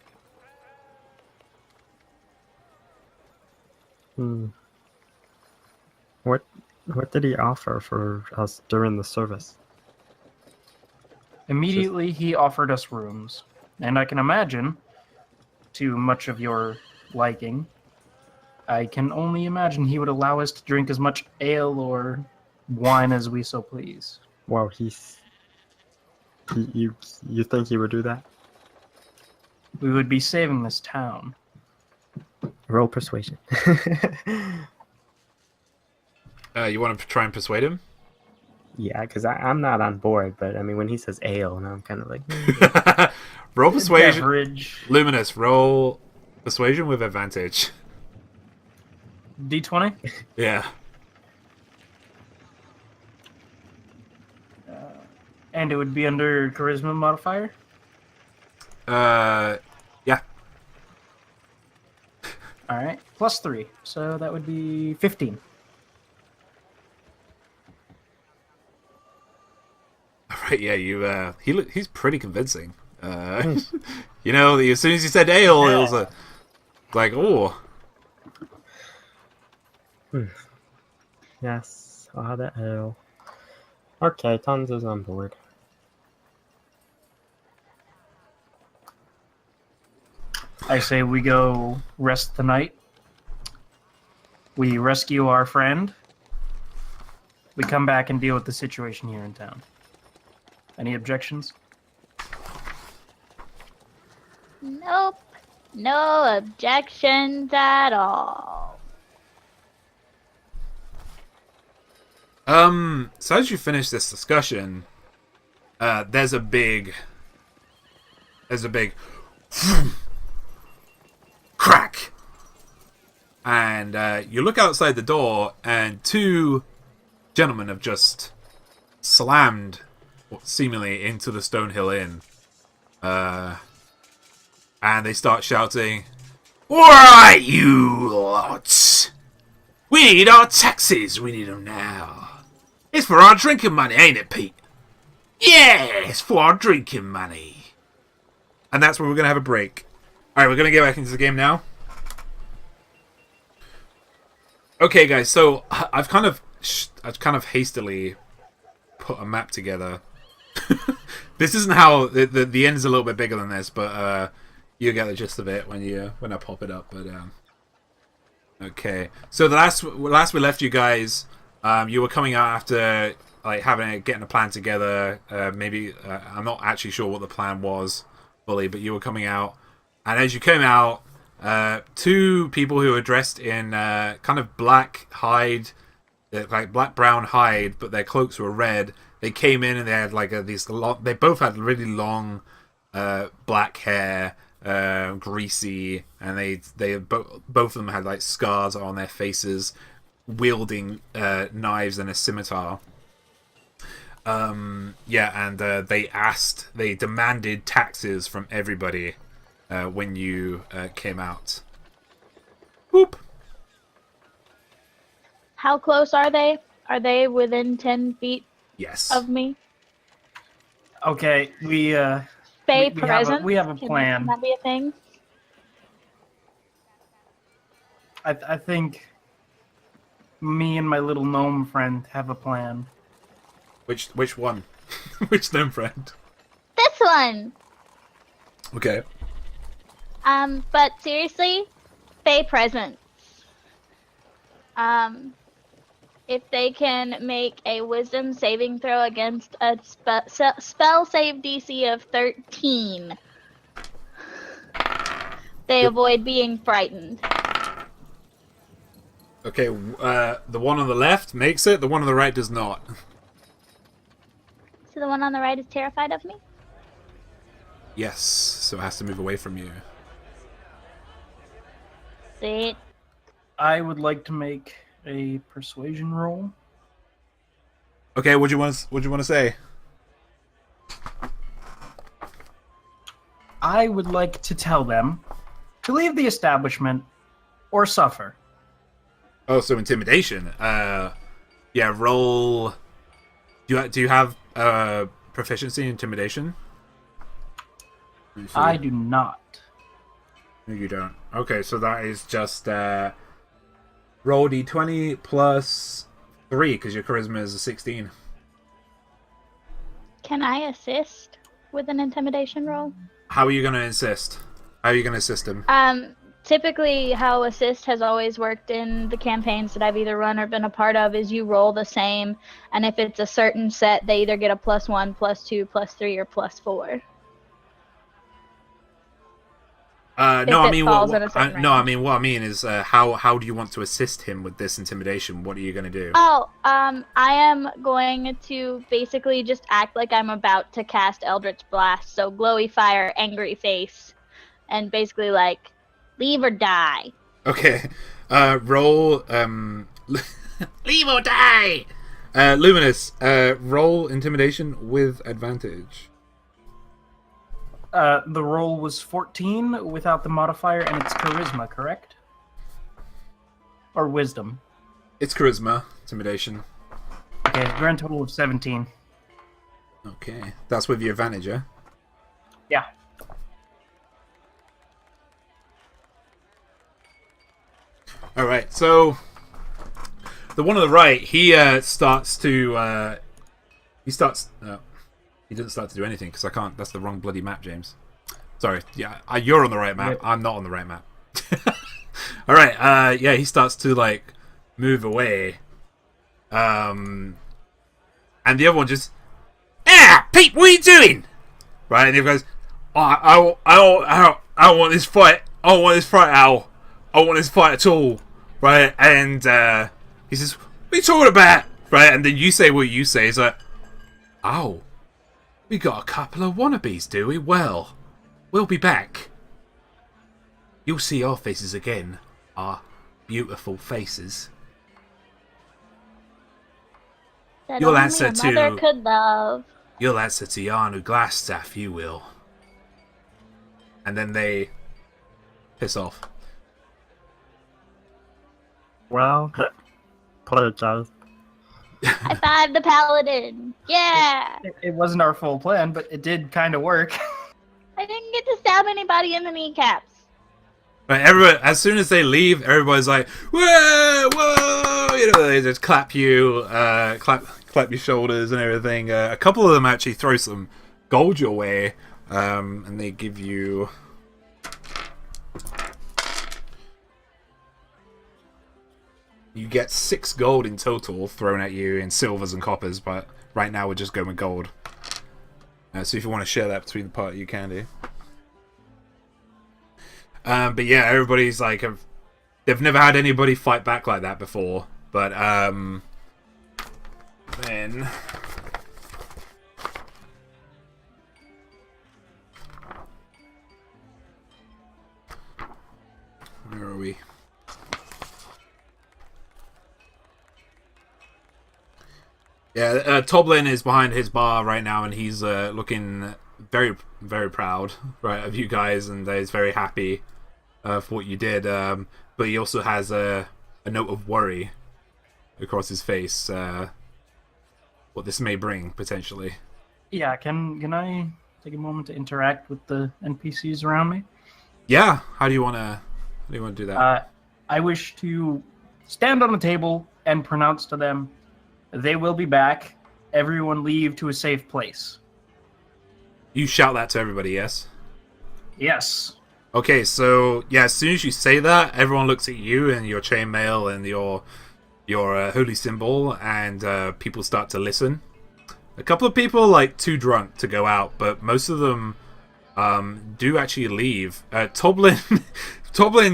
What did he offer for us during the service? Immediately, he offered us rooms. And I can imagine, to much of your liking, I can only imagine he would allow us to drink as much ale or wine as we so please. Well, you think he would do that? We would be saving this town. Roll persuasion. You want to try and persuade him? Yeah, because I'm not on board, but I mean, when he says ale, now I'm kind of like... Roll persuasion. Beverage. Luminous, roll persuasion with advantage. D20? Yeah. And it would be under charisma modifier? Yeah. Alright, plus 3. So that would be 15. Right, yeah, you, he's pretty convincing. You know, as soon as you said ale, it was like, oh. Yes, the ale. Okay, Tons is on board. I say we go rest the night. We rescue our friend. We come back and deal with the situation here in town. Any objections? Nope. No objections at all. So as you finish this discussion, there's a big crack, and you look outside the door, and two gentlemen have just slammed, seemingly, into the Stonehill Inn, and they start shouting, "Alright, you lots! We need our taxes, we need them now. It's for our drinking money, ain't it, Pete? Yeah, it's for our drinking money." And that's where we're going to have a break. Alright, we're going to get back into the game now. Okay, guys, so I've kind of hastily put a map together. This isn't how the end is a little bit bigger than this, but you'll get the gist of it when I pop it up. But okay, so the last we left you guys, You were coming out after like getting a plan together. Maybe I'm not actually sure what the plan was fully, but you were coming out, and as you came out, two people who were dressed in kind of black hide, like black brown hide, but their cloaks were red. They came in and they had like they both had really long black hair, greasy, and both of them had like scars on their faces, wielding knives and a scimitar. And they demanded taxes from everybody when you came out. Whoop. How close are they? Are they within 10 feet Yes. of me? Okay, we presence? we have a plan. Can that be a thing? I think me and my little gnome friend have a plan. Which one? Which gnome friend? This one! Okay. But seriously, Fey presence. If they can make a wisdom saving throw against a spell save DC of 13, they avoid being frightened. Okay, the one on the left makes it, the one on the right does not. So the one on the right is terrified of me? Yes, so it has to move away from you. Sweet. I would like to make a persuasion roll. Okay, what do you want to say? I would like to tell them to leave the establishment or suffer. Oh, so intimidation. Yeah, roll. Do you have proficiency in intimidation? I do not. No, you don't. Okay, so that is just roll d20 plus 3 because your charisma is a 16. Can I assist with an intimidation roll? How are you going to assist? How are you going to assist him? Typically how assist has always worked in the campaigns that I've either run or been a part of is you roll the same, and if it's a certain set, they either get a +1, +2, +3, or +4. No, I mean what I mean is how do you want to assist him with this intimidation? What are you going to do? Oh, I am going to basically just act like I'm about to cast Eldritch Blast, so glowy fire, angry face, and basically like leave or die. Okay. Roll leave or die. Luminous, roll intimidation with advantage. The roll was 14 without the modifier, and it's charisma, correct? Or wisdom? It's charisma, intimidation. Okay, grand total of 17. Okay, that's with your advantage, yeah? Yeah. Alright, so the one on the right, he starts to he doesn't start to do anything because I can't. That's the wrong bloody map, James. Sorry. Yeah, you're on the right map. Yep. I'm not on the right map. All right. Yeah, he starts to like move away. And the other one just, Pete, what are you doing? Right, and he goes, I don't want this fight. I don't want this fight, Al. I don't want this fight at all. Right, and he says, what are you talking about? Right, and then you say what you say. He's like, oh. We got a couple of wannabes, do we? Well, we'll be back. You'll see our faces again. Our beautiful faces. That You'll only answer a mother could love. You'll answer to Yarnu Glassstaff, you will. And then they piss off. Well, apologize. High five the paladin. Yeah. It wasn't our full plan, but it did kind of work. I didn't get to stab anybody in the kneecaps. But everyone, as soon as they leave, everybody's like, whoa, whoa! You know, they just clap you, clap your shoulders and everything. A couple of them actually throw some gold your way, and they give you. You get 6 gold in total thrown at you in silvers and coppers, but right now we're just going with gold. So if you want to share that between the party, you can do. But yeah, everybody's like, they've never had anybody fight back like that before. But then where are we? Yeah, Toblin is behind his bar right now, and he's looking very, very proud, right, of you guys, and he's very happy for what you did. But he also has a note of worry across his face, what this may bring potentially. Yeah, can I take a moment to interact with the NPCs around me? Yeah, how do you want to do that? I wish to stand on the table and pronounce to them, they will be back. Everyone leave to a safe place. You shout that to everybody, yes? Yes. Okay, so yeah, as soon as you say that, everyone looks at you and your chainmail and your holy symbol, and people start to listen. A couple of people are like too drunk to go out, but most of them do actually leave. Toblin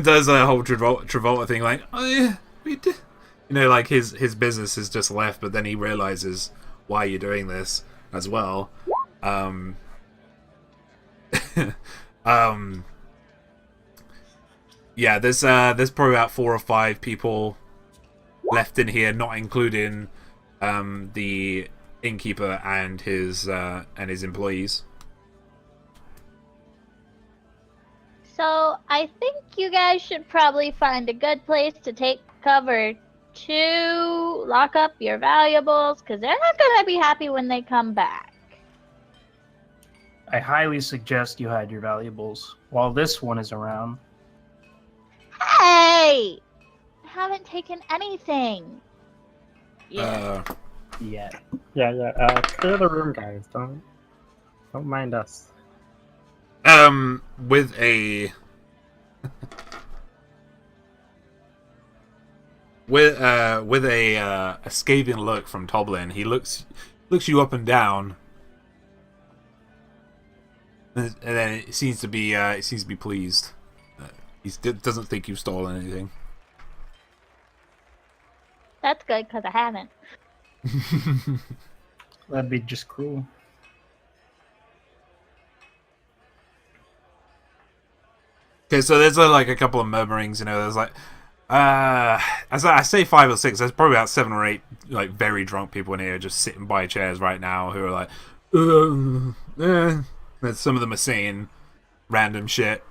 does a whole Travolta thing, like, oh yeah, we did. You know, like his business has just left, but then he realizes why you're doing this as well. Yeah, there's probably about 4 or 5 people left in here, not including the innkeeper and his employees. So I think you guys should probably find a good place to take cover to lock up your valuables, because they're not going to be happy when they come back. I highly suggest you hide your valuables while this one is around. Hey! I haven't taken anything. Yet. Yeah. Clear the room, guys. Don't mind us. With a with a scathing look from Toblin, he looks you up and down, and then it seems to be pleased. He doesn't think you've stolen anything. That's good, because I haven't. That'd be just cruel. Okay, so there's like a couple of murmurings, you know. There's like, as I say 5 or 6, there's probably about 7 or 8 like very drunk people in here just sitting by chairs right now who are like, some of them are saying random shit.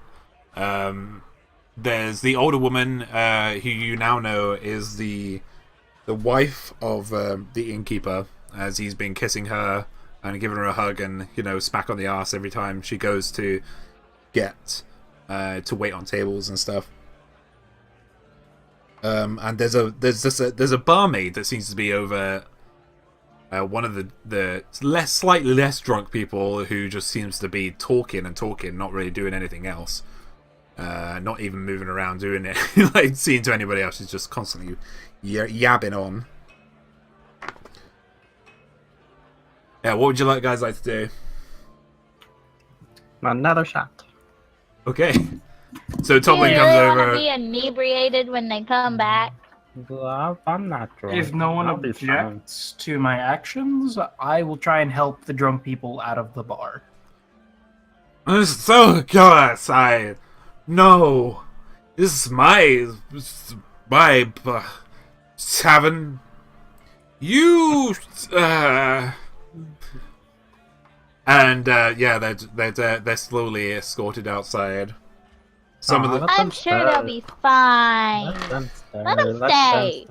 There's the older woman who you now know is the wife of the innkeeper, as he's been kissing her and giving her a hug and, you know, smack on the ass every time she goes to get to wait on tables and stuff. And there's a barmaid that seems to be over one of the slightly less drunk people, who just seems to be talking and talking, not really doing anything else. Not even moving around doing it, like seeing to anybody else. She's just constantly yabbing on. Yeah, what would you guys like to do? Another shot. Okay. So Toblin Do you comes really over. want to be inebriated when they come back? I'm not drunk. If no one I'll be fine. objects to my actions, I will try and help the drunk people out of the bar. So God, no, this is my tavern. You and yeah, they're slowly escorted outside. Some of the I'm sure they'll be fine. Let them stay.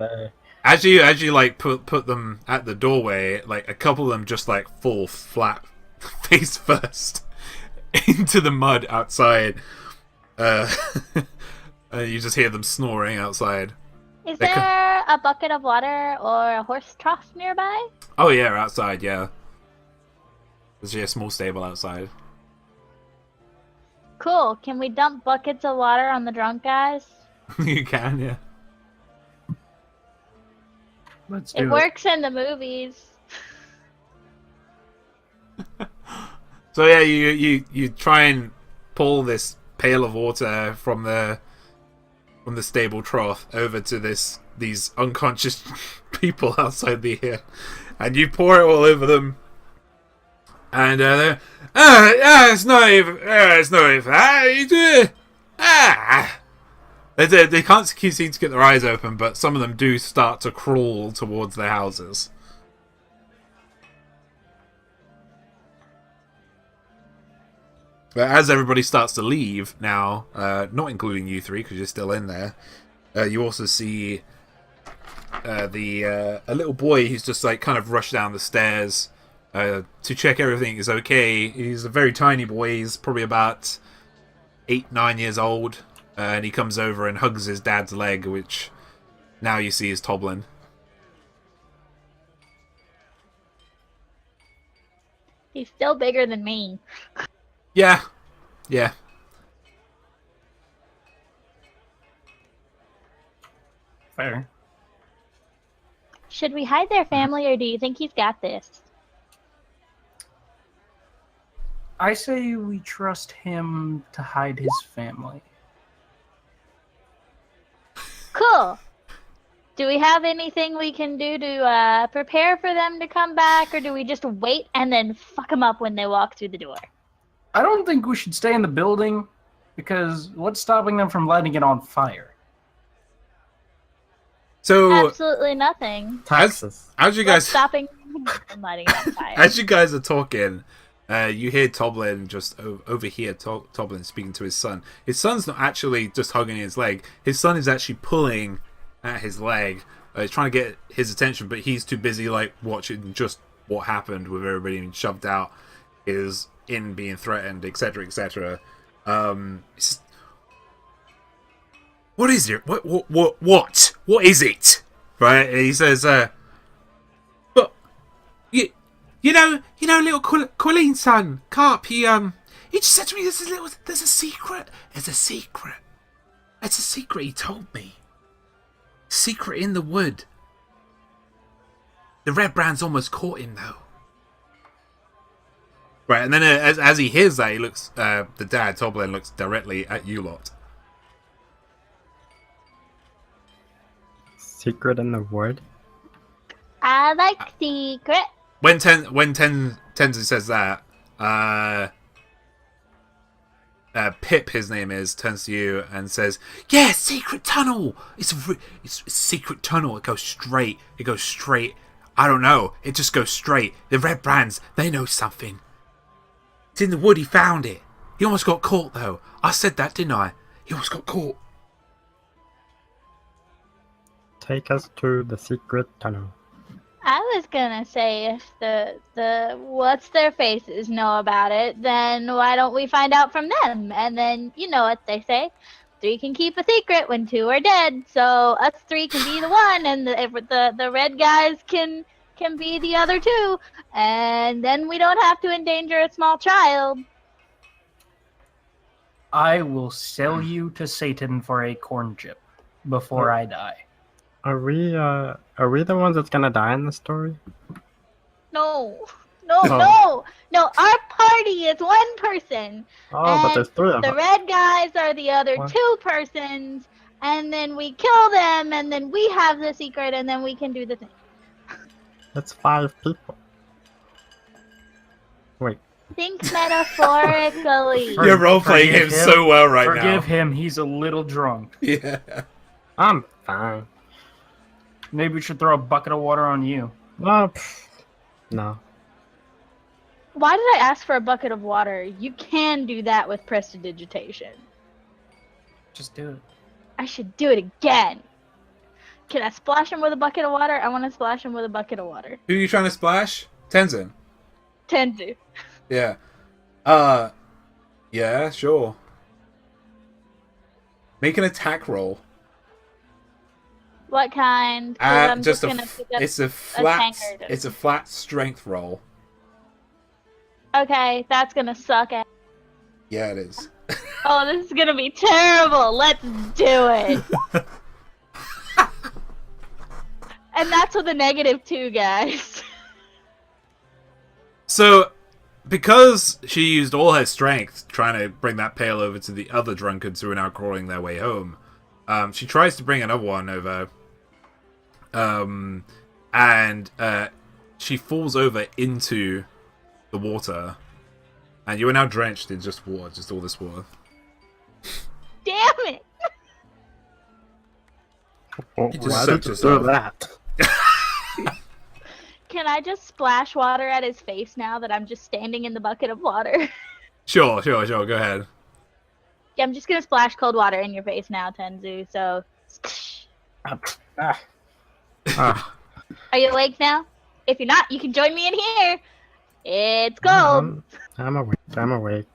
as you like put them at the doorway, like a couple of them just like fall flat face first into the mud outside. You just hear them snoring outside. Is there a bucket of water or a horse trough nearby? Oh yeah, outside, yeah. There's a small stable outside. Cool. Can we dump buckets of water on the drunk guys? You can, yeah. Let's It do it. works in the movies. So yeah, you try and pull this pail of water from the stable trough over to these unconscious people outside the inn, and you pour it all over them. And it's not even that. They can't seem to get their eyes open, but some of them do start to crawl towards their houses. But as everybody starts to leave now, not including you three because you're still in there, you also see a little boy who's just like kind of rushed down the stairs to check everything is okay. He's a very tiny boy. He's probably about 8-9 years old, and he comes over and hugs his dad's leg, which now you see is Toblin. He's still bigger than me. Yeah. Fair. Should we hide their family, or do you think he's got this? I say we trust him to hide his family. Cool. Do we have anything we can do to prepare for them to come back, or do we just wait and then fuck them up when they walk through the door? I don't think we should stay in the building, because what's stopping them from lighting it on fire? So Absolutely nothing. Taxes. as you What's guys stopping them from lighting it on fire? as you guys are talking, you hear Toblin just overhear Toblin speaking to his son. His son's not actually just hugging his leg. His son is actually pulling at his leg. He's trying to get his attention, but he's too busy like watching just what happened with everybody being shoved out, his inn being threatened, etc., etc. What is it? What is it? Right? And he says, but you know, little Quilleen's son, Carp. He just said to me, there's a secret. There's a secret. It's a secret. He told me. Secret in the wood. The Red Brand's almost caught him though. Right, and then as he hears that, he looks. The dad, Toblin, looks directly at you lot. Secret in the wood. I like secret. When Tenzin says that, Pip, his name is, turns to you and says, "Yeah, secret tunnel. It's a secret tunnel. It goes straight. I don't know. It just goes straight. The Red Brands, they know something. It's in the wood. He found it. He almost got caught though. I said that, didn't I? He almost got caught." Take us to the secret tunnel. I was gonna say if the what's their faces know about it, then why don't we find out from them? And then you know what they say, 3 can keep a secret when 2 are dead. So us 3 can be the one, and the red guys can be the other 2, and then we don't have to endanger a small child. I will sell you to Satan for a corn chip before I die. Are we the ones that's gonna die in the story? No. Oh. No, our party is 1 person. Oh, but And there's 3 of The them. red guys are the other What? 2 persons, and then we kill them, and then we have the secret, and then we can do the thing. That's 5 people. Wait. Think metaphorically. You're role-playing him Forgive him. so well right now. Forgive him, he's a little drunk. Yeah. I'm fine. Maybe we should throw a bucket of water on you. No. No. Why did I ask for a bucket of water? You can do that with prestidigitation. Just do it. I should do it again. Can I splash him with a bucket of water? I want to splash him with a bucket of water. Who are you trying to splash? Tenzin. Tenzu. Yeah. Yeah, sure. Make an attack roll. What kind? 'Cause I'm Just gonna pick up it's a flat. tankard. It's a flat strength roll. Okay, that's gonna suck. Yeah, it is. Oh, this is gonna be terrible. Let's do it. And that's with a -2, guys. So, because she used all her strength trying to bring that pail over to the other drunkards who are now crawling their way home, she tries to bring another one over, and she falls over into the water, and you are now drenched in just water, just all this water. Damn it! Well, You just why soaked did you do yourself. that? Can I just splash water at his face now that I'm just standing in the bucket of water? Sure, go ahead. Yeah, I'm just gonna splash cold water in your face now, Tenzu, so... Ah, Are you awake now? If you're not, you can join me in here! It's cold! I'm awake. I'm awake.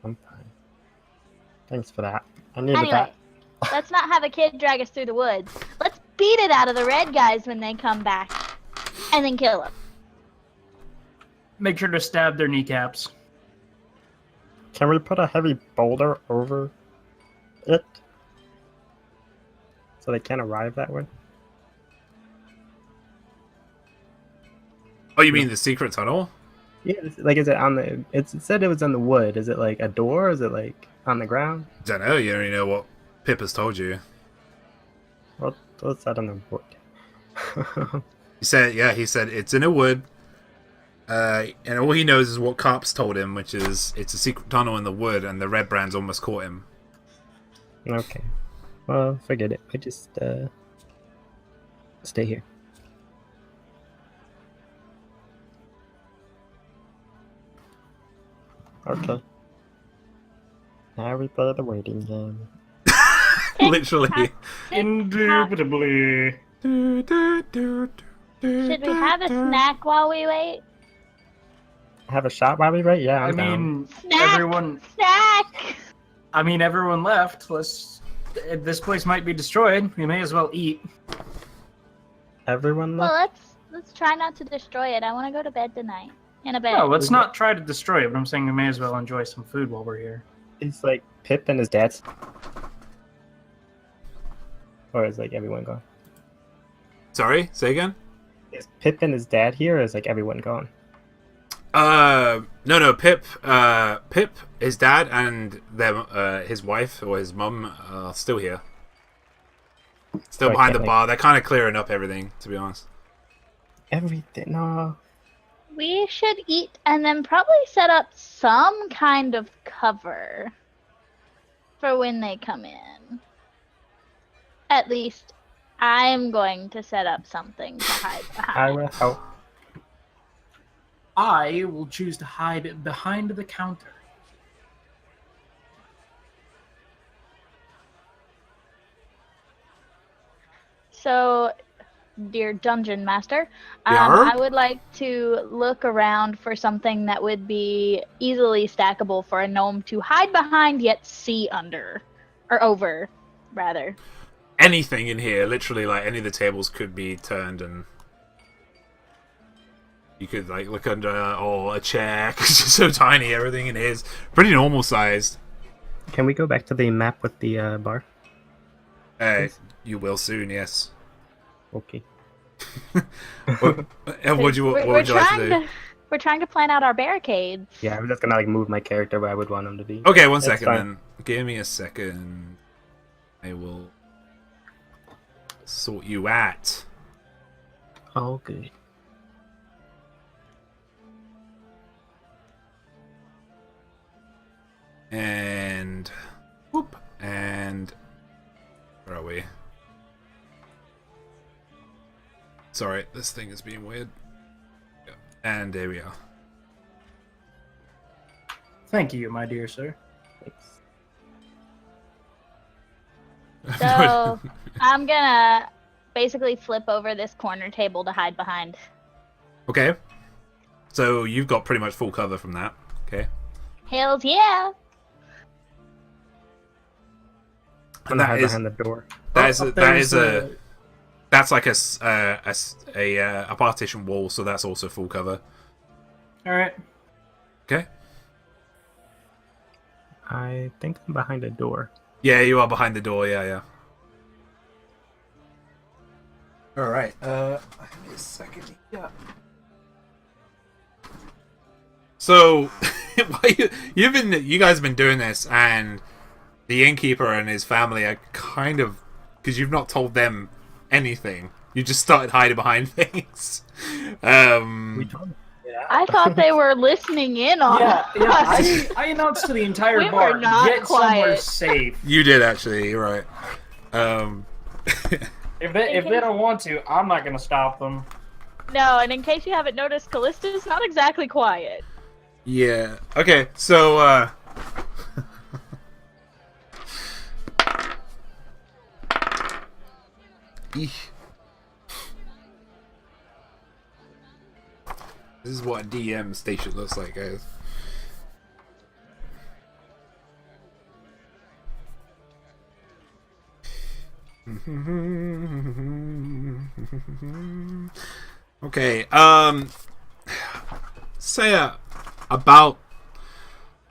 I'm fine. Thanks for that. I needed Anyway, that. let's not have a kid drag us through the woods. Let's beat it out of the red guys when they come back. And then kill them. Make sure to stab their kneecaps. Can we put a heavy boulder over it? So they can't arrive that way? Oh, you mean the secret tunnel? Yeah, like, is it on the... it said it was in the wood. Is it like a door? Or is it like on the ground? Don't know, you only know what Pip has told you. What's that on the wood? He said it's in a wood, and all he knows is what Carp's told him, which is it's a secret tunnel in the wood, and the red brands almost caught him. Okay. Well, forget it. I just, stay here. Okay. Now we play the waiting game. Literally. Indubitably. Should we have a snack while we wait? Have a shot while we wait? Yeah, I I'm down. mean, Snack! everyone. Snack! I mean, everyone left. This place might be destroyed. We may as well eat. Everyone Well, left? let's try not to destroy it. I want to go to bed tonight. In a bed. No, let's not try to destroy it. But I'm saying we may as well enjoy some food while we're here. It's like Pip and his dad's. Or is like everyone gone? Sorry, say again? Is Pip and his dad here, or is like everyone gone? No, Pip, his dad and his wife or his mum are still here. Still So I behind the can't, bar. They're kind of clearing up everything, to be honest. Everything. No. We should eat and then probably set up some kind of cover for when they come in. At least I'm going to set up something to hide behind. I will help. I will choose to hide behind the counter. So, dear dungeon master, Yarp? I would like to look around for something that would be easily stackable for a gnome to hide behind yet see under. Or over, rather. Anything in here, literally, like, any of the tables could be turned and you could, like, look under, or a chair, because it's just so tiny, everything in here is pretty normal sized. Can we go back to the map with the bar? You will soon, yes. Okay. What would you like to do? We're trying to plan out our barricades. Yeah, I'm just gonna like move my character where I would want him to be. Okay, one That's second fine. then. Give me a second. I will sort you out. Oh, good. And whoop, and where are we? Sorry, this thing is being weird. Yeah. And there we are. Thank you, my dear sir. Thanks. So I'm gonna basically flip over this corner table to hide behind. Okay. So you've got pretty much full cover from that. Okay. Hells yeah! I'm And gonna that hide is behind the door. that's like a partition wall, so that's also full cover. All right. Okay. I think I'm behind a door. Yeah, you are behind the door. Yeah. Alright, wait a second. Yeah. So, you guys have been doing this, and the innkeeper and his family are kind of, because you've not told them anything. You just started hiding behind things. We told I thought they were listening in on Yeah, us. I announced to the entire We bar, were not get somewhere quiet. safe. You did, actually. You're right. If they don't want to, I'm not gonna stop them. No, and in case you haven't noticed, Callista's not exactly quiet. Yeah. Okay, so, Eesh. This is what a DM station looks like, guys. Okay, say about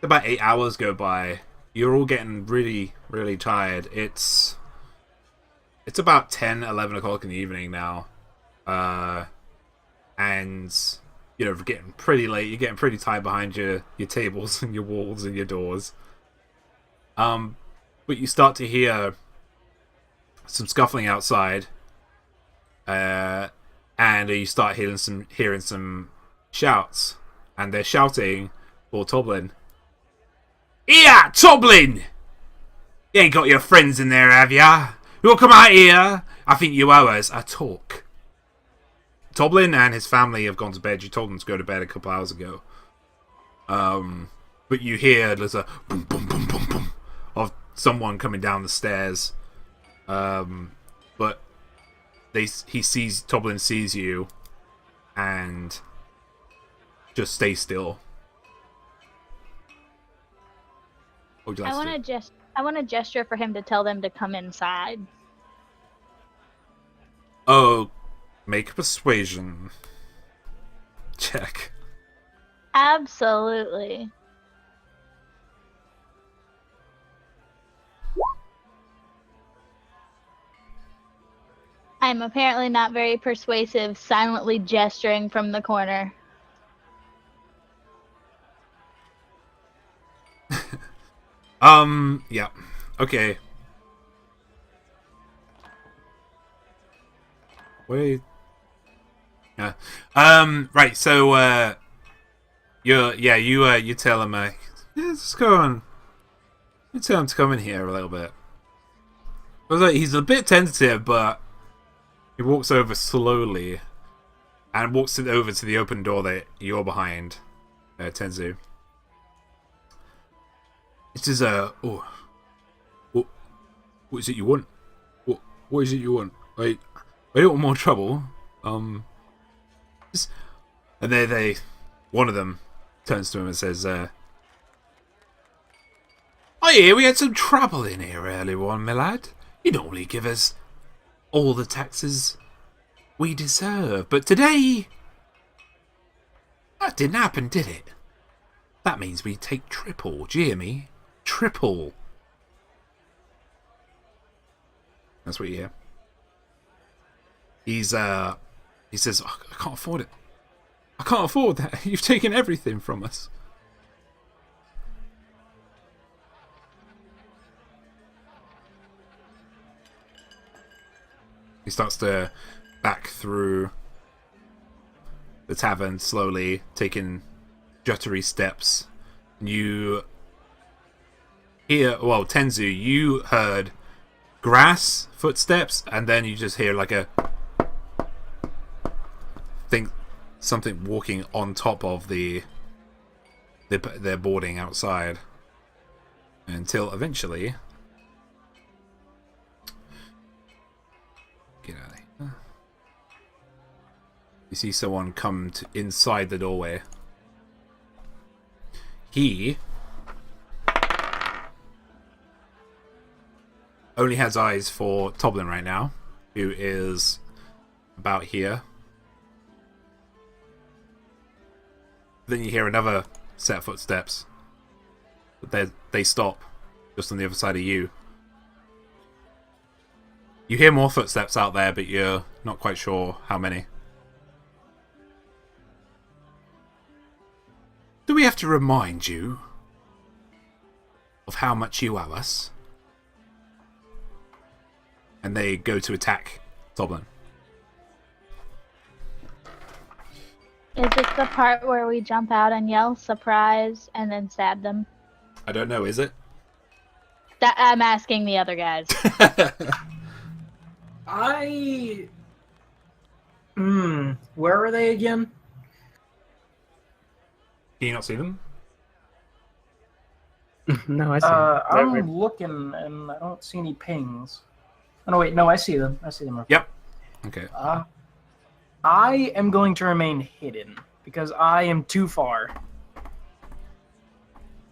8 hours go by. You're all getting really, really tired. It's about 10, 11 o'clock in the evening now. And you're getting pretty late. You're getting pretty tired behind your tables and your walls and your doors. But you start to hear some scuffling outside, and you start hearing some shouts, and they're shouting for Toblin. Yeah, Toblin! You ain't got your friends in there, have ya? You'll come out here. I think you owe us a talk. Toblin and his family have gone to bed. You told them to go to bed a couple hours ago. But you hear there's a boom, boom, boom, boom, boom of someone coming down the stairs. But Toblin sees you, and just stay still. What would you like to do? I want to gesture for him to tell them to come inside. Oh, make a persuasion check. Absolutely. I'm apparently not very persuasive, silently gesturing from the corner. Yeah. Okay. Wait. Yeah. Right, so, you tell him, yeah, let's go on. You tell him to come in here a little bit. He's a bit tentative, but he walks over slowly and walks over to the open door that you're behind, Tenzu. It says, what is it you want? What is it you want? I don't want more trouble. And one of them turns to him and says, I hear we had some trouble in here earlier on, my lad. You normally give us all the taxes we deserve, but today that didn't happen, did it? That means we take triple. Do you hear me? Triple. That's what you hear. He says, I can't afford it. I can't afford that. You've taken everything from us. He starts to back through the tavern slowly, taking juttery steps. You hear, well, Tenzu, you heard grass footsteps, and then you just hear like something walking on top of their boarding outside, until eventually, get out of here. You see someone come inside the doorway. He only has eyes for Toblin right now, who is about here. Then you hear another set of footsteps, but they stop just on the other side of you. You hear more footsteps out there, but you're not quite sure how many. Do we have to remind you of how much you owe us? And they go to attack Toblin. Is this the part where we jump out and yell surprise and then stab them? I don't know, is it? I'm asking the other guys. Where are they again? Can you not see them? No, I see. I'm looking and I don't see any pings. Oh no, wait, no, I see them. I see them. Yep. Okay. I am going to remain hidden because I am too far.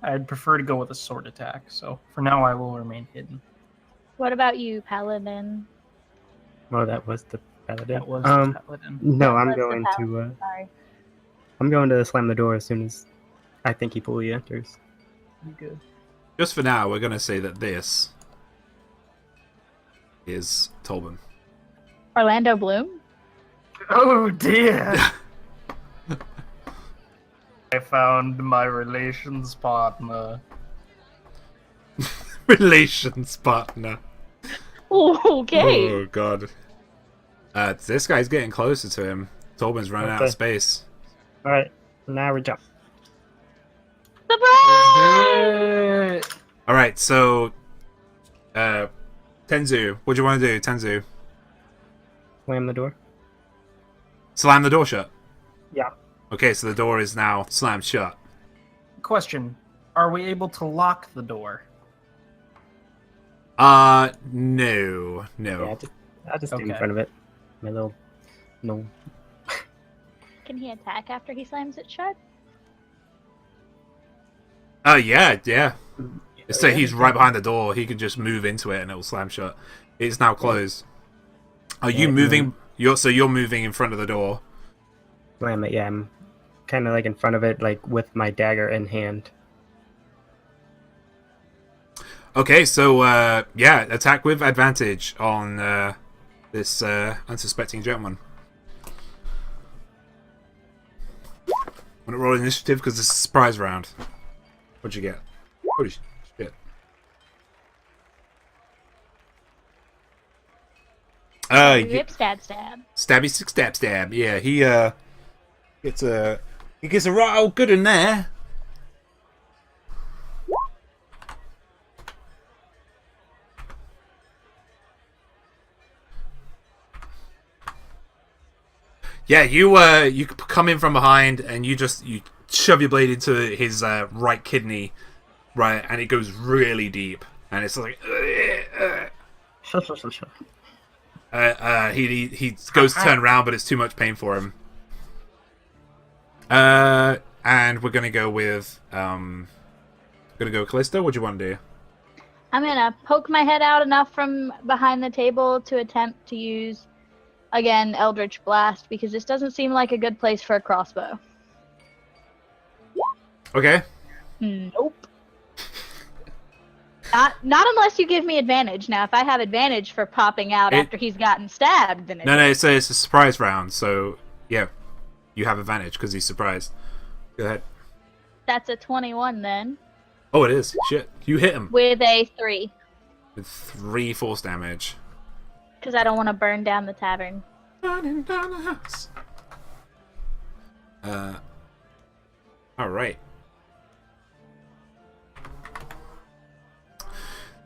I'd prefer to go with a sword attack, so for now I will remain hidden. What about you, Paladin? Oh, that was the Paladin. That was the Paladin. No, I'm What's the going to. Paladin? Sorry. I'm going to slam the door as soon as I think he fully enters. You good? Just for now, we're going to say that this is Tolbin. Orlando Bloom? Oh dear! I found my relations partner. Relations partner. Ooh, okay. Oh, God. This guy's getting closer to him. Tolbin's running out of space. Alright, now we jump. Surprise! Alright, so... Tenzu, what do you want to do, Tenzu? Slam the door. Slam the door shut? Yeah. Okay, so the door is now slammed shut. Question: are we able to lock the door? No. Yeah, I'll just stand in Okay. front of it. My little... No. Can he attack after he slams it shut? Yeah. So he's right behind the door. He can just move into it and it will slam shut. It's now closed. Are you moving? You're moving in front of the door. Slam it, yeah. I'm kind of like in front of it, like with my dagger in hand. Okay, so yeah, attack with advantage on this unsuspecting gentleman. Want to roll initiative because this is a surprise round. What'd you get? Holy shit. Rip, stab. Stabby six stab. Yeah, he gets a right old good in there. Yeah, you come in from behind and you shove your blade into his right kidney, right, and it goes really deep, and it's like. He goes to turn around, but it's too much pain for him. And we're gonna go with Callisto. What do you want to do? I'm gonna poke my head out enough from behind the table to attempt to use, again, Eldritch Blast, because this doesn't seem like a good place for a crossbow. Okay. Nope. Not unless you give me advantage. Now, if I have advantage for popping out after he's gotten stabbed, then No, it's a surprise round, so yeah, you have advantage because he's surprised. Go ahead. That's a 21 then. Oh, it is. Shit, you hit him With a 3. with 3 force damage. Because I don't want to burn down the tavern. Burning down the house. All right.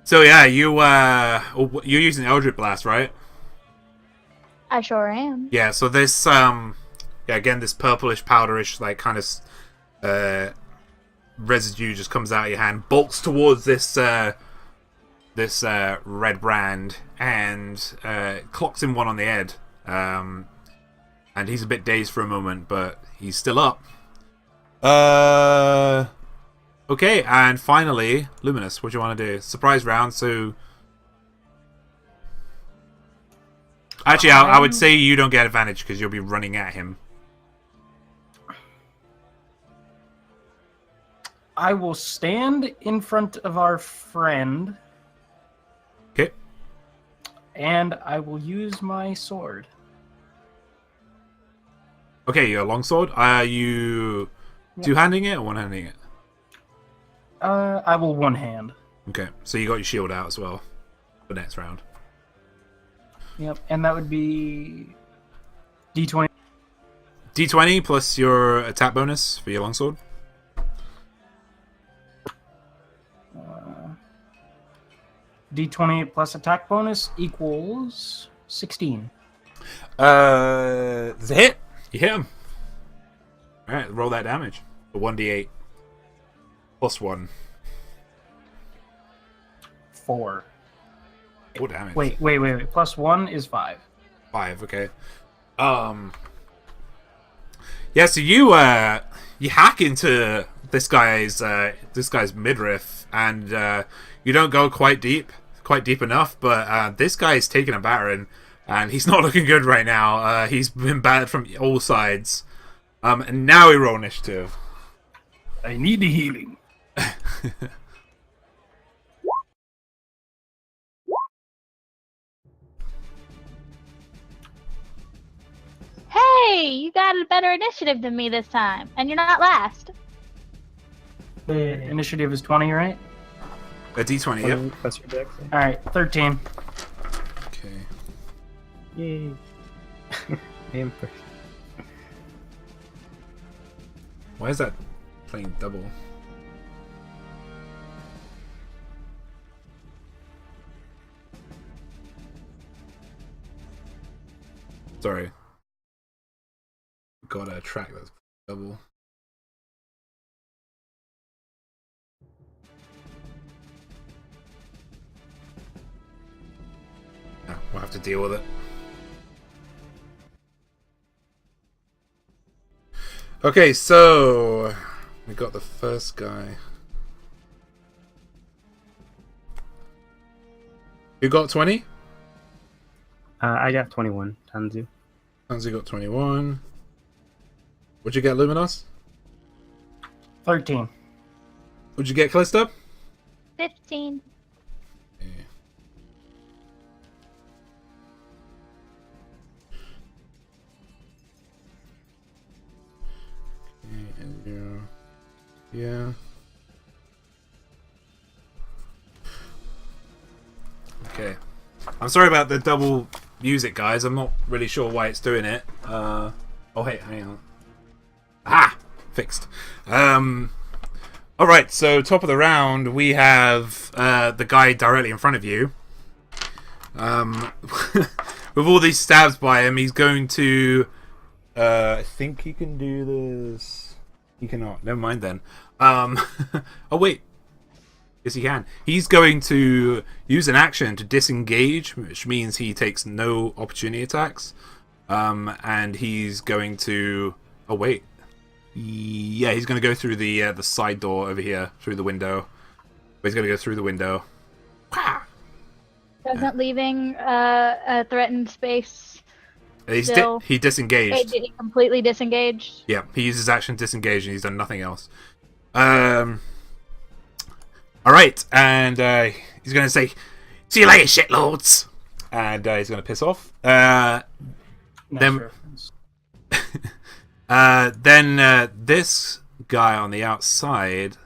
So yeah, you're using Eldritch Blast, right? I sure am. Yeah. So this again, this purplish, powderish, like kind of residue just comes out of your hand, bolts towards this red brand, and clocks him one on the head. And he's a bit dazed for a moment, but he's still up. Okay, and finally, Luminous, what do you want to do? Surprise round, so... Actually, I would say you don't get advantage because you'll be running at him. I will stand in front of our friend. Okay. and I will use my sword. Okay, your longsword. Are you two-handing it or one-handing it? I will one hand. Okay, so you got your shield out as well for next round. Yep, and that would be D20. D20 plus your attack bonus for your longsword. D20 plus attack bonus equals 16. It's a hit. You hit him. Alright, roll that damage. A 1d8. Plus 1. 4. 4 damage. Wait. Plus 1 is 5. 5, okay. Yeah, so you hack into this guy's midriff, and you don't go quite deep enough, but this guy's taking a battering, and he's not looking good right now. He's been battered from all sides, and now we roll initiative. I need the healing. Hey, you got a better initiative than me this time, and you're not last. The initiative is 20, right? A d20, yep. Plus your dex. Alright, 13. Okay. Yay. Aim first. Why is that playing double? Sorry. Got a track that's double. No, we'll have to deal with it. Okay, so we got the first guy. You got 20? I got 21. Tanzu. Tanzu got 21. What'd you get, Luminos? 13. What'd you get, Callisto? 15. Yeah. And yeah. Okay. I'm sorry about the double music, guys. I'm not really sure why it's doing it. Oh, hey, hang on. Ah! Fixed. Alright, so top of the round, we have the guy directly in front of you. With all these stabs by him, he's going to... I think he can do this... He cannot. Never mind then. Oh, wait. Yes, he can. He's going to use an action to disengage, which means he takes no opportunity attacks. And he's going to... Oh, wait. Yeah, he's going to go through the side door over here, through the window. He's going to go through the window. Doesn't leaving a threatened space. He disengaged. Wait, did he completely disengage? Yeah, he uses action to disengage and he's done nothing else. Alright, and he's going to say, "See you later, shitlords!" And he's going to piss off. Then this guy on the outside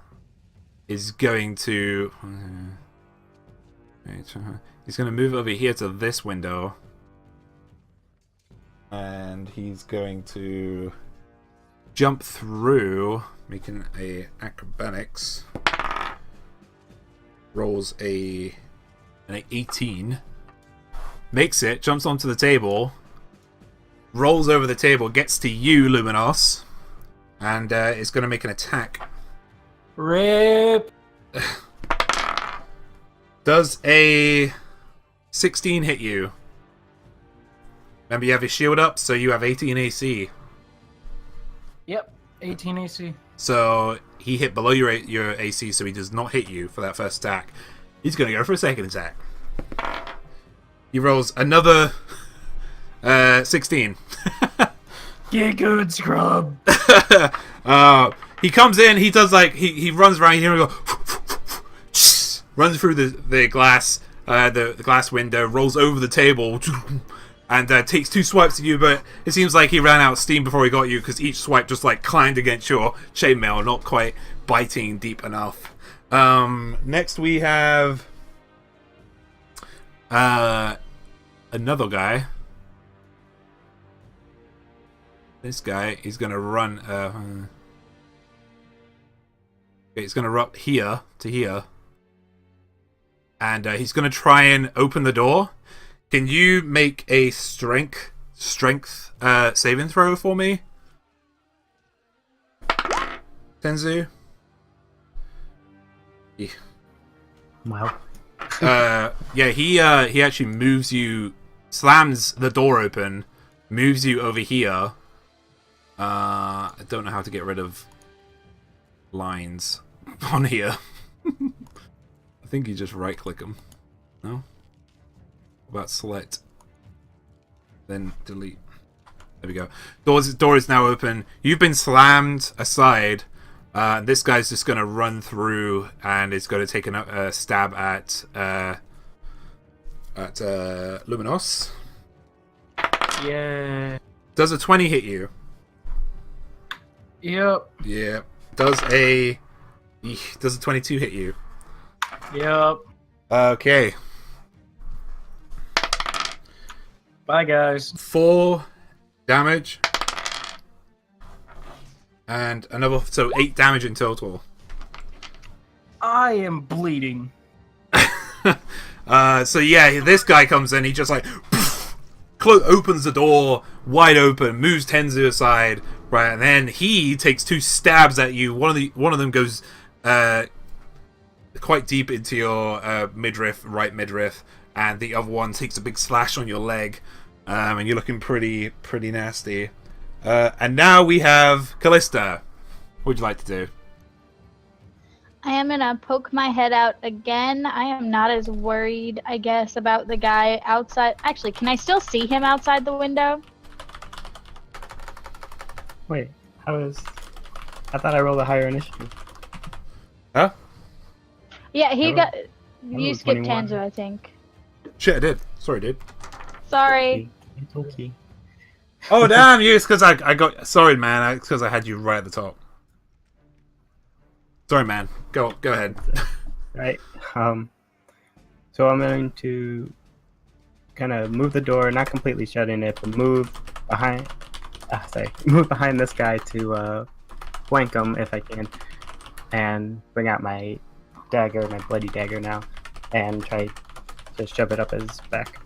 is going to... He's going to move over here to this window. And he's going to jump through, making a acrobatics. Rolls an 18. Makes it, jumps onto the table. Rolls over the table, gets to you, Luminos, and it's going to make an attack. RIP! Does a 16 hit you? Remember, you have your shield up, so you have 18 AC. Yep, 18 AC. So he hit below your AC, so he does not hit you for that first attack. He's going to go for a second attack. He rolls another 16. Get good, scrub. He comes in, he does like, he runs around here and goes, runs through the glass, the glass window, rolls over the table, and takes 2 swipes at you, but it seems like he ran out of steam before he got you, because each swipe just like clanged against your chainmail, not quite biting deep enough. Next we have another guy. This guy, he's gonna run. He's gonna run here to here, and he's gonna try and open the door. Can you make a strength saving throw for me, Tenzu? Yeah. Wow. Yeah, he actually moves you, slams the door open, moves you over here. I don't know how to get rid of lines on here. I think you just right click them. No? What about select? Then delete. There we go. Door is now open. You've been slammed aside. This guy's just going to run through and is going to take a stab at Luminos. Yeah. Does a 20 hit you? Yep. Yeah. Does a 22 hit you? Yep. Okay. Bye, guys. 4 damage. And another, so 8 damage in total. I am bleeding. So yeah, this guy comes in, he just like opens the door wide open, moves Tenzu aside, right, and then he takes 2 stabs at you. One of them goes quite deep into your right midriff, and the other one takes a big slash on your leg, and you're looking pretty nasty. And now we have Callista. What would you like to do? I am gonna poke my head out again. I am not as worried, I guess, about the guy outside. Actually, can I still see him outside the window? Wait, I thought I rolled a higher initiative. Huh? Yeah, he I got. rolled You skipped 21. Tanzu, I think. Shit, I did. Sorry, dude. Sorry. It's okay. Oh damn! You, it's because I got. Sorry, man. It's because I had you right at the top. Sorry, man. Go ahead. Right. So I'm going to kind of move the door, not completely shutting it, but move behind. Move behind this guy to flank him if I can, and bring out my dagger, my bloody dagger now, and try to shove it up his back.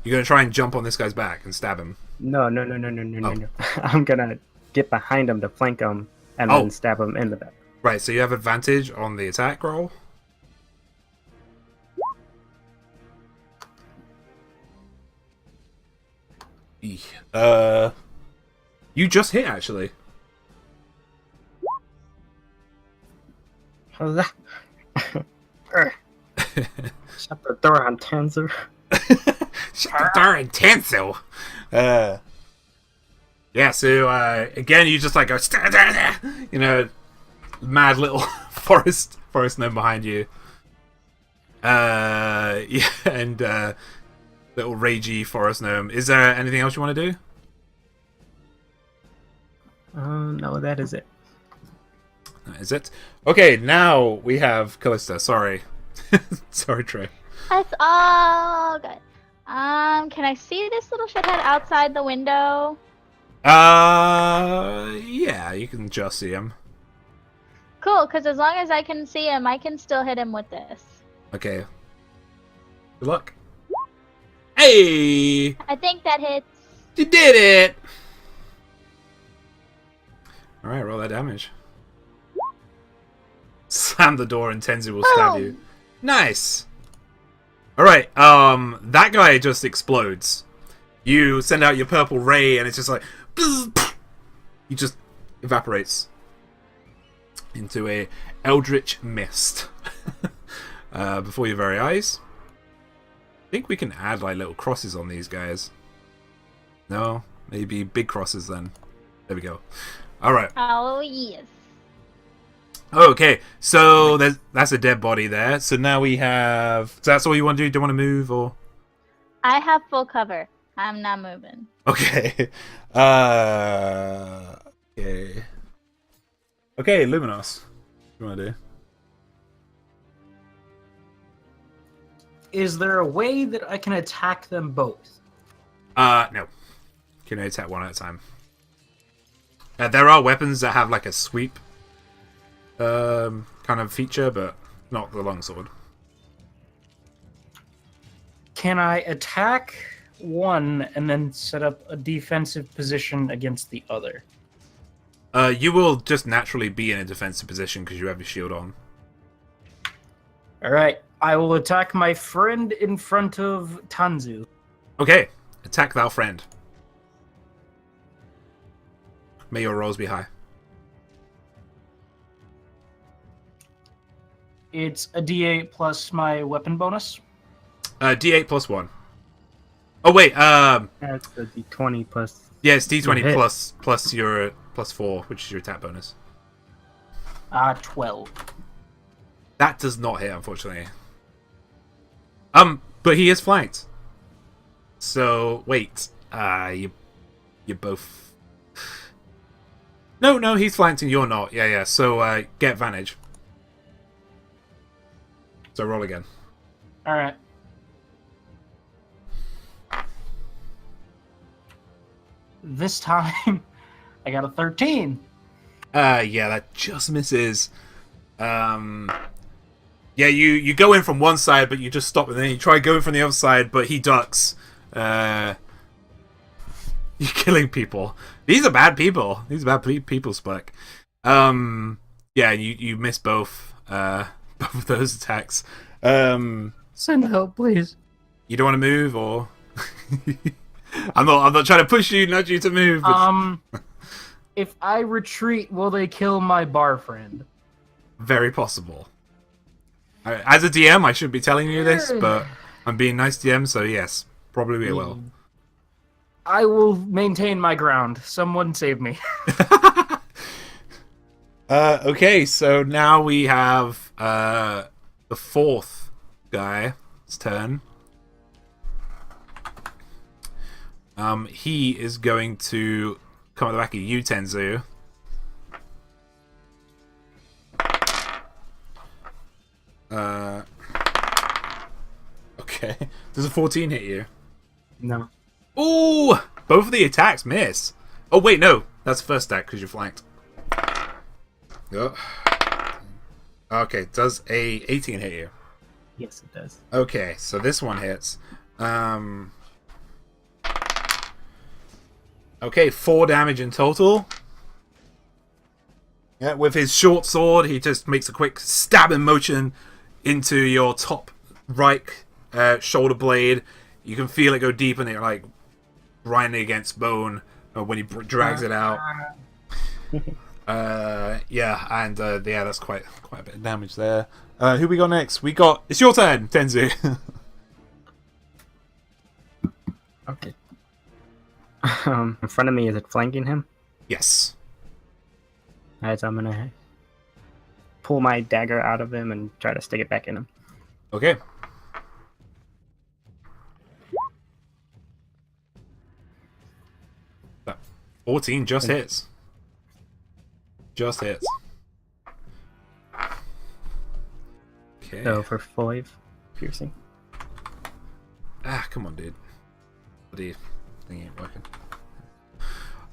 You're gonna try and jump on this guy's back and stab him. No. I'm gonna get behind him to flank him and then stab him in the back. Right, so you have advantage on the attack roll. You just hit, actually. How's that? Shut the door on Tanzer. Shut the door in Tansu. Yeah, so again, you just like go, you know, mad little forest gnome behind you. Yeah, and little ragey forest gnome. Is there anything else you want to do? No, that is it. That is it. Okay, now we have Callista. Sorry. Sorry, Trey. That's all good. Can I see this little shithead outside the window? Yeah, you can just see him. Cool, because as long as I can see him, I can still hit him with this. Okay. Good luck. Hey! I think that hits. You did it! Alright, roll that damage. Slam the door and Tenzu will stab you. Nice! Alright, that guy just explodes. You send out your purple ray and it's just like... He just evaporates into a eldritch mist before your very eyes. I think we can add like little crosses on these guys. No? Maybe big crosses then. There we go. Alright. Oh, yes. Oh, okay, so that's a dead body there. So now we have... So that's all you want to do? Do you want to move, or...? I have full cover. I'm not moving. Okay. Okay. Okay, Luminos. What do you want to do? Is there a way that I can attack them both? No. You can only attack one at a time. There are weapons that have like a sweep kind of feature, but not the longsword. Can I attack one and then set up a defensive position against the other? You will just naturally be in a defensive position because you have your shield on. Alright, I will attack my friend in front of Tanzu. Okay, attack thou friend. May your rolls be high. It's a d8 plus my weapon bonus. D8 plus 1. Oh wait, That's the d20 plus. yeah, it's D20 hit. plus your plus 4, which is your attack bonus. 12. That does not hit, unfortunately. But he is flanked. So wait, you both. No, he's flanked and you're not. Yeah. So get advantage. So roll again. Alright. This time, I got a 13. Yeah, that just misses. Yeah, you go in from one side, but you just stop, and then you try going from the other side, but he ducks. You're killing people. These are bad people. These are bad people, Spike. Yeah, you miss both both of those attacks. Send help, please. You don't want to move, or I'm not trying to push you, nudge you to move. But... If I retreat, will they kill my bar friend? Very possible. As a DM, I shouldn't be telling you this, but I'm being nice DM, so yes, probably we will. I will maintain my ground. Someone save me. Okay, so now we have the fourth guy's turn. He is going to come at the back of you, Tenzu. Okay. Does a 14 hit you? No. Ooh! Both of the attacks miss. Oh, wait, no. That's the first attack because you're flanked. Oh. Okay, does a 18 hit you? Yes, it does. Okay, so this one hits. Okay, 4 damage in total. Yeah, with his short sword, he just makes a quick stabbing motion into your top right shoulder blade. You can feel it go deep, and it like grinding against bone when he drags it out. Yeah, and yeah, that's quite a bit of damage there. Who we got next? It's your turn, Tenzu. Okay. In front of me, is it flanking him? Yes. Alright, so I'm gonna pull my dagger out of him and try to stick it back in him. Okay. That 14 just hits. Just hits. Okay. So for 5 piercing. Ah, come on, dude. Bloody thing ain't working.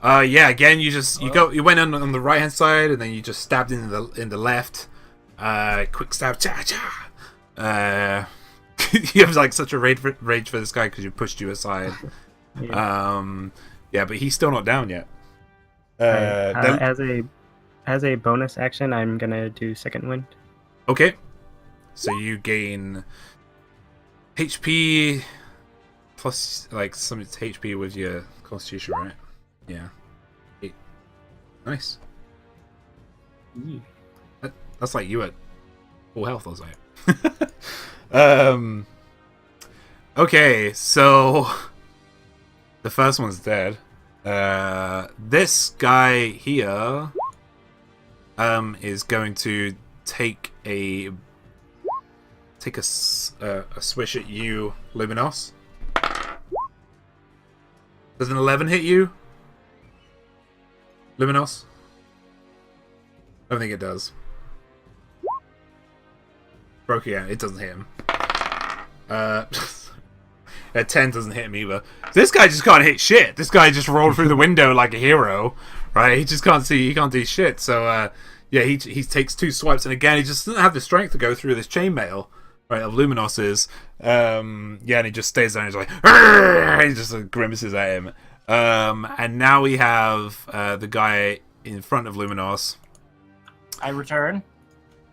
Yeah, again, you went on the right hand side, and then you just stabbed in the left. Quick stab, cha cha. You have like such a rage for this guy because you pushed you aside. Yeah. Yeah, but he's still not down yet. As a bonus action, I'm gonna do second wind. Okay. So you gain HP plus like some HP with your Constitution, right? Yeah. 8. Nice. That's like you at full health, I was like. Okay, so the first one's dead. This guy here, is going to take a swish at you, Luminos. Does an 11 hit you, Luminos? I don't think it does. Broke again. It doesn't hit him. A 10 doesn't hit him either. This guy just can't hit shit. This guy just rolled through the window like a hero, right? He just can't see. He can't do shit. So yeah, he takes 2 swipes, and again, he just doesn't have the strength to go through this chainmail, right? Of Luminos's. Yeah, and he just stays there and he's like, "Argh!" He just grimaces at him. And now we have the guy in front of Luminos. I return.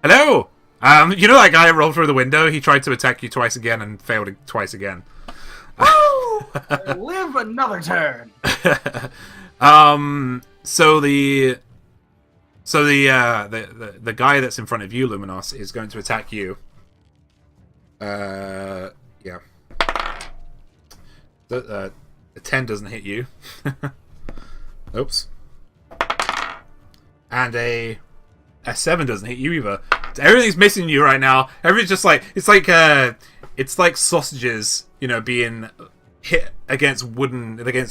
Hello. You know that guy rolled through the window? He tried to attack you twice again and failed twice again. Woo! Live another turn. So the guy that's in front of you, Luminos, is going to attack you. Yeah. The 10 doesn't hit you. Oops. And a 7 doesn't hit you either. Everything's missing you right now. Everything's just like it's like sausages, you know, being hit against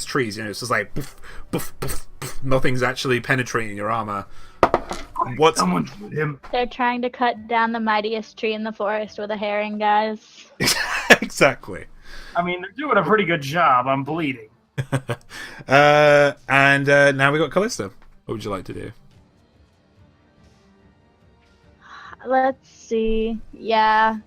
trees. You know, it's just like poof, poof, poof, poof. Nothing's actually penetrating your armor. What's Someone shoot him. They're trying to cut down the mightiest tree in the forest with a herring, guys. exactly? I mean, they're doing a pretty good job. I'm bleeding. And now we got Callisto. What would you like to do? Let's see. Yeah.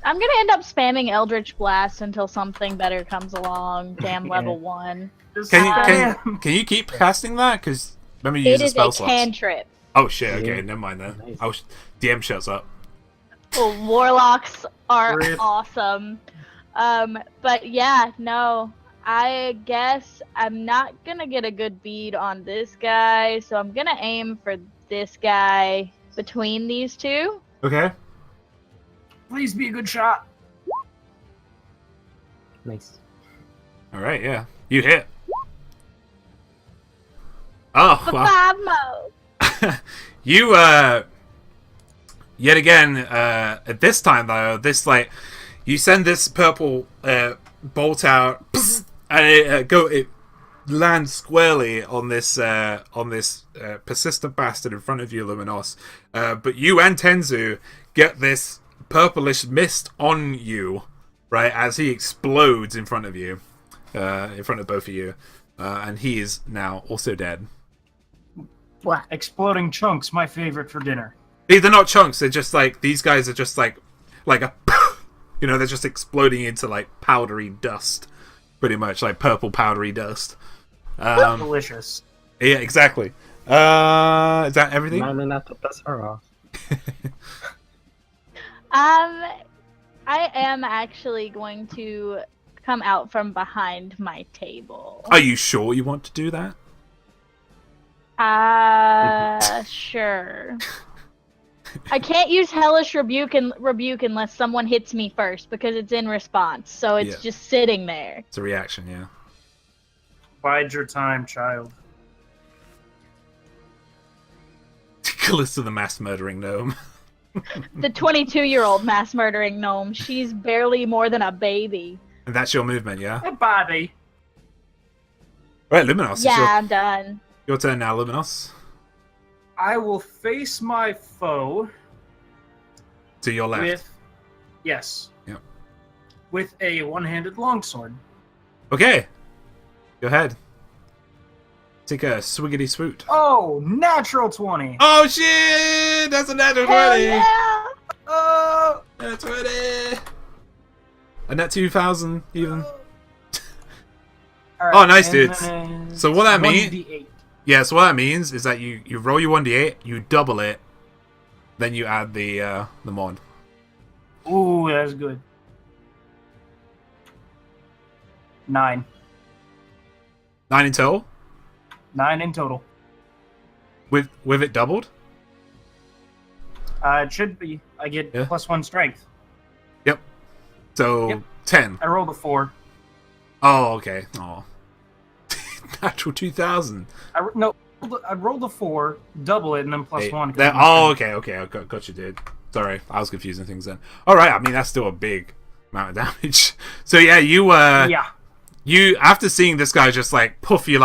I'm gonna end up spamming Eldritch Blast until something better comes along. Damn, level 1. Can you keep casting that? Because remember you use the spell It is a slots. cantrip. Oh shit! Okay, never mind then. Nice. Oh, DM shuts up. Well, warlocks are Rip. awesome. But yeah, no. I guess I'm not gonna get a good bead on this guy, so I'm gonna aim for this guy between these two. Okay. Please be a good shot. Nice. All right. Yeah. You hit. Oh For well. 5 mode. You yet again at this time though, this like you send this purple bolt out, and it lands squarely on this persistent bastard in front of you, Luminos. But you and Tenzu get this purplish mist on you, right, as he explodes in front of you, in front of both of you, and he is now also dead. Exploding chunks, my favorite for dinner. They're not chunks. They're just like these guys are just like a, you know, they're just exploding into like powdery dust, pretty much like purple powdery dust. Delicious. Yeah, exactly. Is that everything? Remind me not to piss her off. I am actually going to come out from behind my table. Are you sure you want to do that? Sure. I can't use Hellish Rebuke unless someone hits me first because it's in response, so it's just sitting there. It's a reaction, yeah. Bide your time, child. Callisto the mass murdering gnome. The 22-year-old mass murdering gnome. She's barely more than a baby. And that's your movement, yeah? Hey, body. Right, Luminos. Yeah, I'm done. Your turn now, Luminos. I will face my foe To your left. with... Yes. Yep. With a one-handed longsword. Okay. Go ahead. Take a swiggity swoot. Oh, natural 20. Oh shit! That's a natural Hell 20! yeah! Oh! That's 20! A net 2000 even. All right, Oh, nice, and dudes. then So what that means- 1d8. Yeah, so what that means is that you roll your 1d8, you double it, then you add the mod. Ooh, that's good. 9. 9 in total? 9 in total. With it doubled? It should be. I get Yeah. +1 strength. Yep. So Yep. 10. I rolled a 4. Oh, okay. Oh. Natural 2000. No, I'd roll the 4, double it, and then plus Hey, 1. okay. I got you, dude. Sorry, I was confusing things then. All right, I mean that's still a big amount of damage. So yeah, you after seeing this guy just like poof, you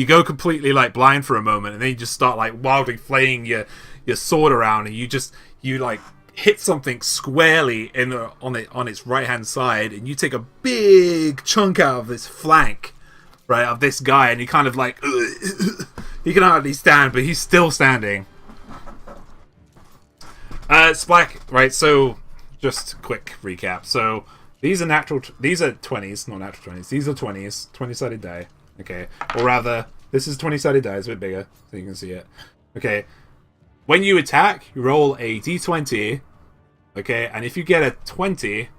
go completely like blind for a moment, and then you just start like wildly flailing your sword around, and you like hit something squarely on its right hand side, and you take a big chunk out of this flank, right, of this guy, and he kind of like he can hardly stand, but he's still standing. Splack, right, so just quick recap. So these are 20s, not natural 20s. These are 20s, 20-sided die. Okay. Or rather, this is 20-sided die, it's a bit bigger, so you can see it. Okay. When you attack, you roll a d20, okay, and if you get a 20,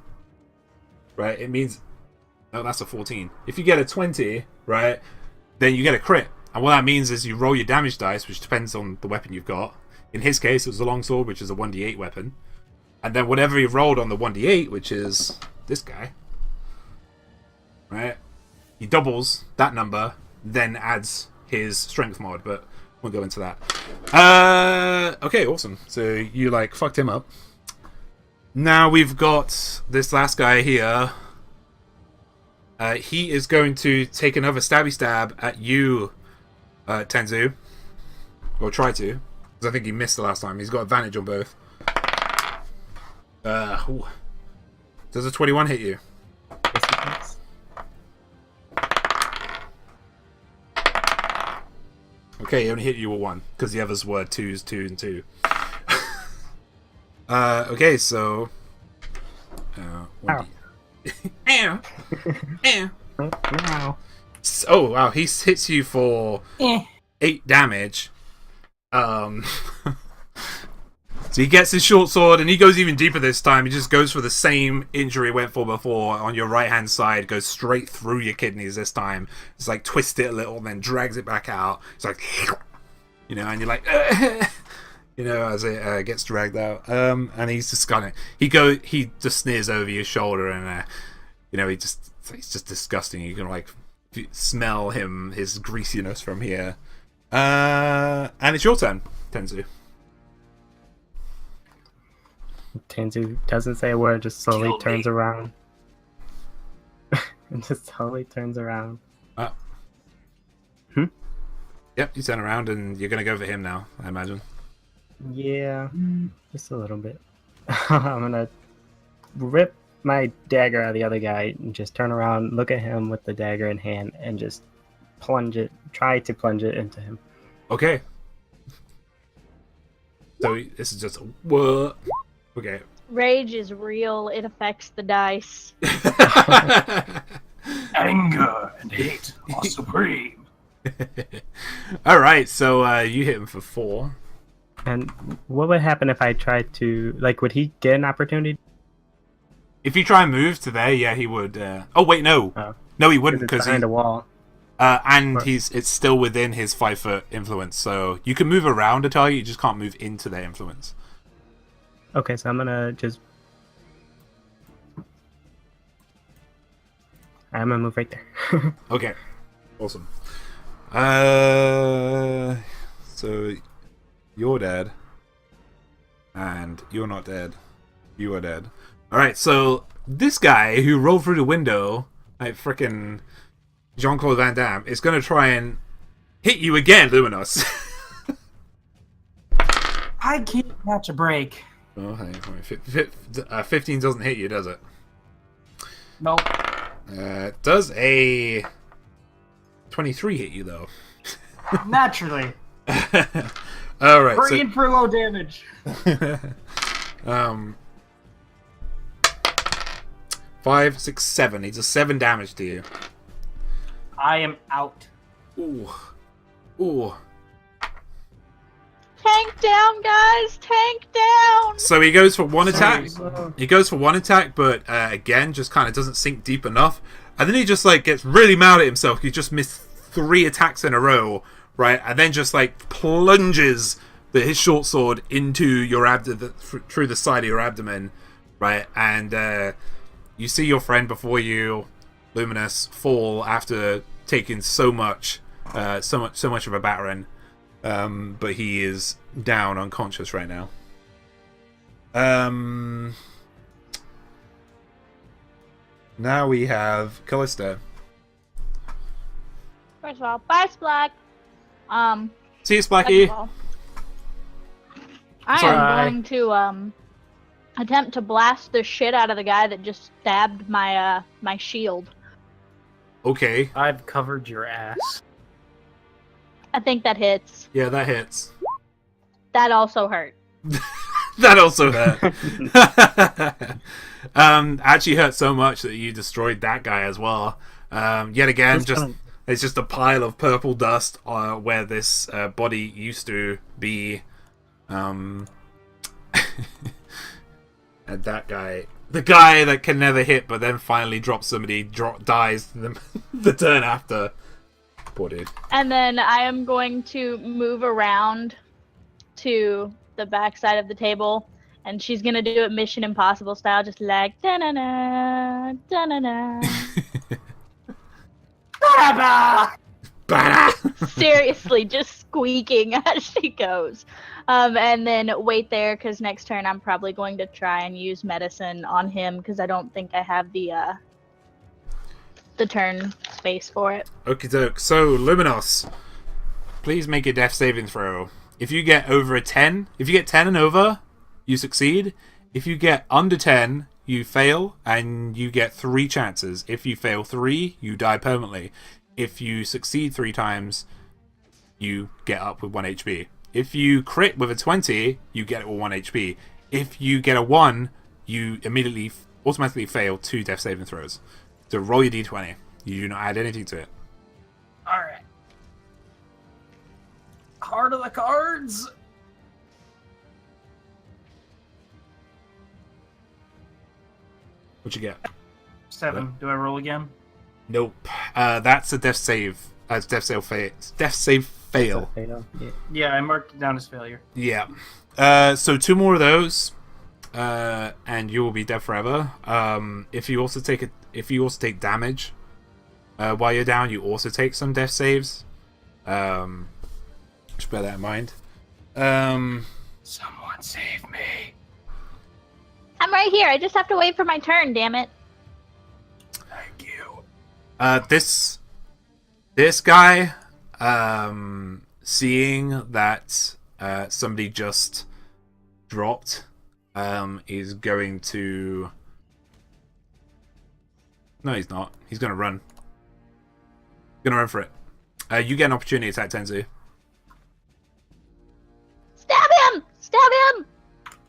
right, it means no, that's a 14. If you get a 20, right, then you get a crit. And what that means is you roll your damage dice, which depends on the weapon you've got. In his case, it was a longsword, which is a 1d8 weapon. And then whatever he rolled on the 1d8, which is this guy, right? He doubles that number, then adds his strength mod, but we'll go into that. Okay, awesome. So you, like, fucked him up. Now we've got this last guy here. He is going to take another stabby stab at you, Tenzu. Or try to. Because I think he missed the last time. He's got advantage on both. Ooh. Does a 21 hit you? Yes, Okay, he only hit you with 1. Because the others were 2s, 2, and 2. Okay, so... Ow. Ow. Ow. Wow. Oh, wow, he hits you for 8 damage. So he gets his short sword, and he goes even deeper this time. He just goes for the same injury he went for before on your right-hand side, goes straight through your kidneys this time. It's like twist it a little, then drags it back out. It's like, you know, and you're like, you know, as it gets dragged out. And he's just kind of, he just sneers over your shoulder, and you know, he's just disgusting. You can like smell his greasiness from here. And it's your turn, Tenzu. Tenzu doesn't say a word, just slowly Kill turns me. around. And just slowly turns around. Yep, you turn around, and you're going to go for him now, I imagine. Yeah, just a little bit. I'm gonna rip my dagger out of the other guy and just turn around, look at him with the dagger in hand, and just try to plunge it into him. Okay. So this is just what? Okay. Rage is real. It affects the dice. Anger and hate are supreme. All right, so you hit him for 4. And what would happen if I tried to, like, would he get an opportunity? If you try and move to there, yeah, he would. Oh wait, no, Oh, no, he wouldn't it's because behind a wall. and Right. it's still within his 5-foot influence. So you can move around a target, you just can't move into their influence. Okay, so I'm gonna just... I'm gonna move right there. Okay, awesome. So you're dead, and you're not dead. You are dead. All right, so this guy who rolled through the window, like frickin' Jean-Claude Van Damme, is gonna try and hit you again, Luminous. I can't catch a break. Oh, hey, 15 doesn't hit you, does it? Nope. Does a 23 hit you though? Naturally. All right. Bring in for low damage. 5, 6, 7. He does 7 damage to you. I am out. Ooh. Ooh. Tank down, guys! Tank down! So he goes for one attack. Sorry. He goes for one attack, but again, just kind of doesn't sink deep enough. And then he just like gets really mad at himself. He just missed 3 attacks in a row, right? And then just like plunges his short sword into your abdomen, through the side of your abdomen, right? And you see your friend before you, Luminous, fall after taking so much of a battering. But he is down, unconscious right now. Now we have Callista. First of all, bye, Splack. See you, second Splacky. of all, I Sorry. am going to attempt to blast the shit out of the guy that just stabbed my my shield. Okay. I've covered your ass. I think that hits. Yeah, that hits. That also hurt. That also hurt. Actually hurt so much that you destroyed that guy as well. Yet again, it's just a pile of purple dust where this body used to be. And that guy, the guy that can never hit, but then finally drops somebody, dies the turn after. Poor dude. And then I am going to move around to the back side of the table, and she's gonna do it Mission Impossible style, just like da-na-na, da-na-na. Seriously, just squeaking as she goes. And then wait there, because next turn I'm probably going to try and use medicine on him, because I don't think I have the turn space for it. Okie doke. So, Luminos, please make a death saving throw. If you get over a 10, if you get 10 and over, you succeed. If you get under 10, you fail, and you get 3 chances. If you fail 3, you die permanently. If you succeed 3 times, you get up with 1 HP. If you crit with a 20, you get it with 1 HP. If you get a 1, you immediately automatically fail 2 death saving throws. So roll your d20. You do not add anything to it. Alright. Heart of the cards. What you get? 7. Do I roll again? Nope. That's a death save. Death save fail. Yeah. Yeah, I marked it down as failure. Yeah. So 2 more of those, and you will be dead forever. If you also take damage while you're down, you also take some death saves. Just bear that in mind. Someone save me. I'm right here. I just have to wait for my turn, damn it. Thank you. This guy, seeing that somebody just dropped, is going to. No, he's not. He's going to run. Gonna run for it. You get an opportunity attack, Tenzu. Stab him! Stab him!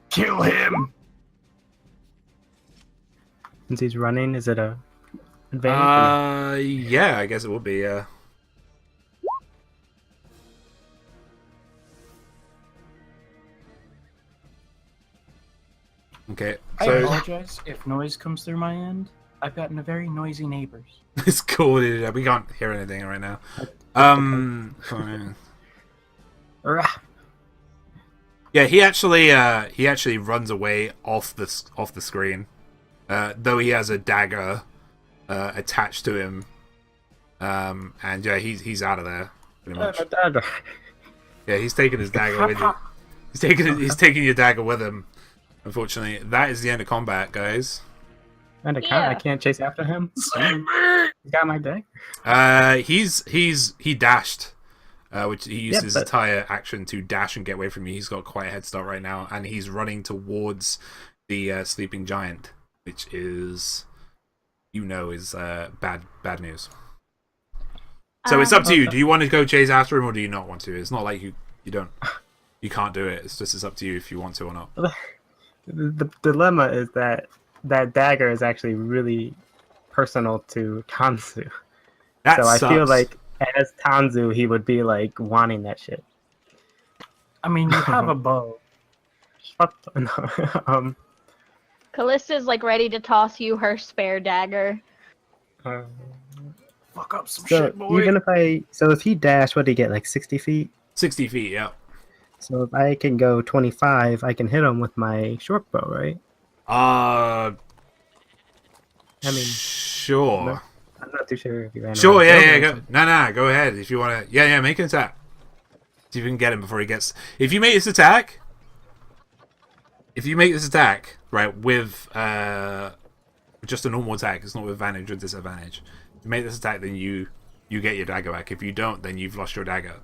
Kill him. Since he's running, is it a advantage? Yeah, I guess it would be. Okay, I so apologize if noise comes through my end. I've gotten a very noisy neighbors. it's cool. We can't hear anything right now. Fine. Yeah, he actually runs away off the screen, though he has a dagger attached to him, and yeah, he's out of there pretty much. Yeah, he's taking his dagger with him. He's taking your dagger with him. Unfortunately, that is the end of combat, guys. And Yeah. I can't chase after him. Save me. He's got my day. He dashed. Which he used Yeah, his but- entire action to dash and get away from you. He's got quite a head start right now, and he's running towards the sleeping giant, which is, bad news. So it's up to you. Do you want to go chase after him, or do you not want to? It's not like you can't do it. It's up to you if you want to or not. The dilemma is that dagger is actually really personal to Tanzu. That So I sucks. feel like as Tanzu, he would be like wanting that shit. I mean, you have a bow. Shut the, no. Callista's like ready to toss you her spare dagger. Fuck up some So shit, boy. even if he dash, what do he get, like 60 feet? 60 feet, yeah. So if I can go 25, I can hit him with my short bow, right? I I mean, sure. no. I'm not too sure if you ran Sure, out of yeah, buildings. go. No, go ahead if you want to. Yeah, make an attack. See if you can get him before he gets... If you make this attack... right, with just a normal attack, it's not with advantage or disadvantage. If you make this attack, then you get your dagger back. If you don't, then you've lost your dagger.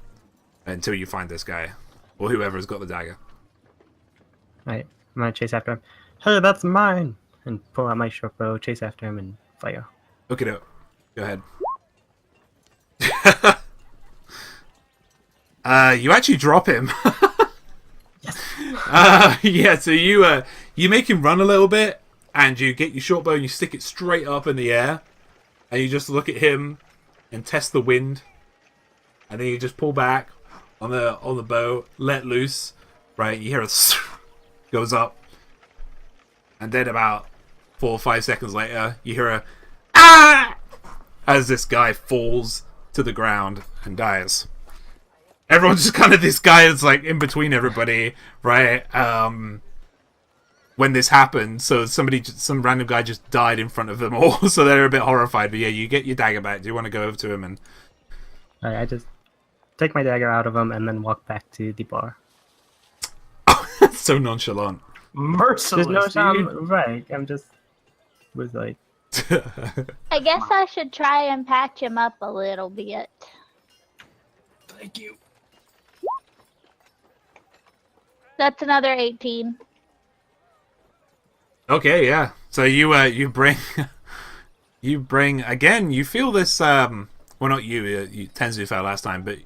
Until you find this guy. Or whoever has got the dagger. Right, I'm gonna chase after him. Hey, that's mine! And pull out my short bow, chase after him, and fire. Look it up. Go ahead. You actually drop him. Yeah, so you make him run a little bit, and you get your short bow and you stick it straight up in the air, and you just look at him and test the wind, and then you just pull back on the bow, let loose, right? You hear a goes up, and then about 4 or 5 seconds later, you hear a ah as this guy falls to the ground and dies. Everyone's just kind of, this guy is like in between everybody, right? When this happened, so some random guy just died in front of them all, so they're a bit horrified. But yeah, you get your dagger back. Do you want to go over to him and? Alright, I just take my dagger out of him and then walk back to the bar. That's so nonchalant. Merciless, There's no dude. time, right? Was like. I guess I should try and patch him up a little bit. Thank you. That's another 18. Okay, yeah. So you bring again. You feel this. Well, not you. You Tenzu fell last time, but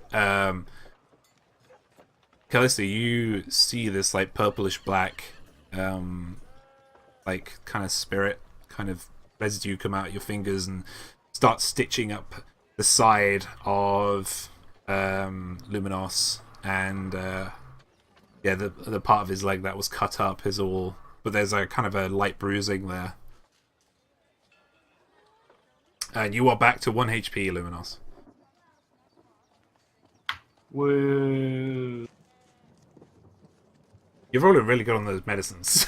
Callista, you see this like purplish black, like kind of spirit, kind of residue come out of your fingers and start stitching up the side of Luminos, and yeah, the part of his leg that was cut up is all, but there's a kind of a light bruising there. And you are back to 1 HP, Luminos. Woo. You're rolling really good on those medicines.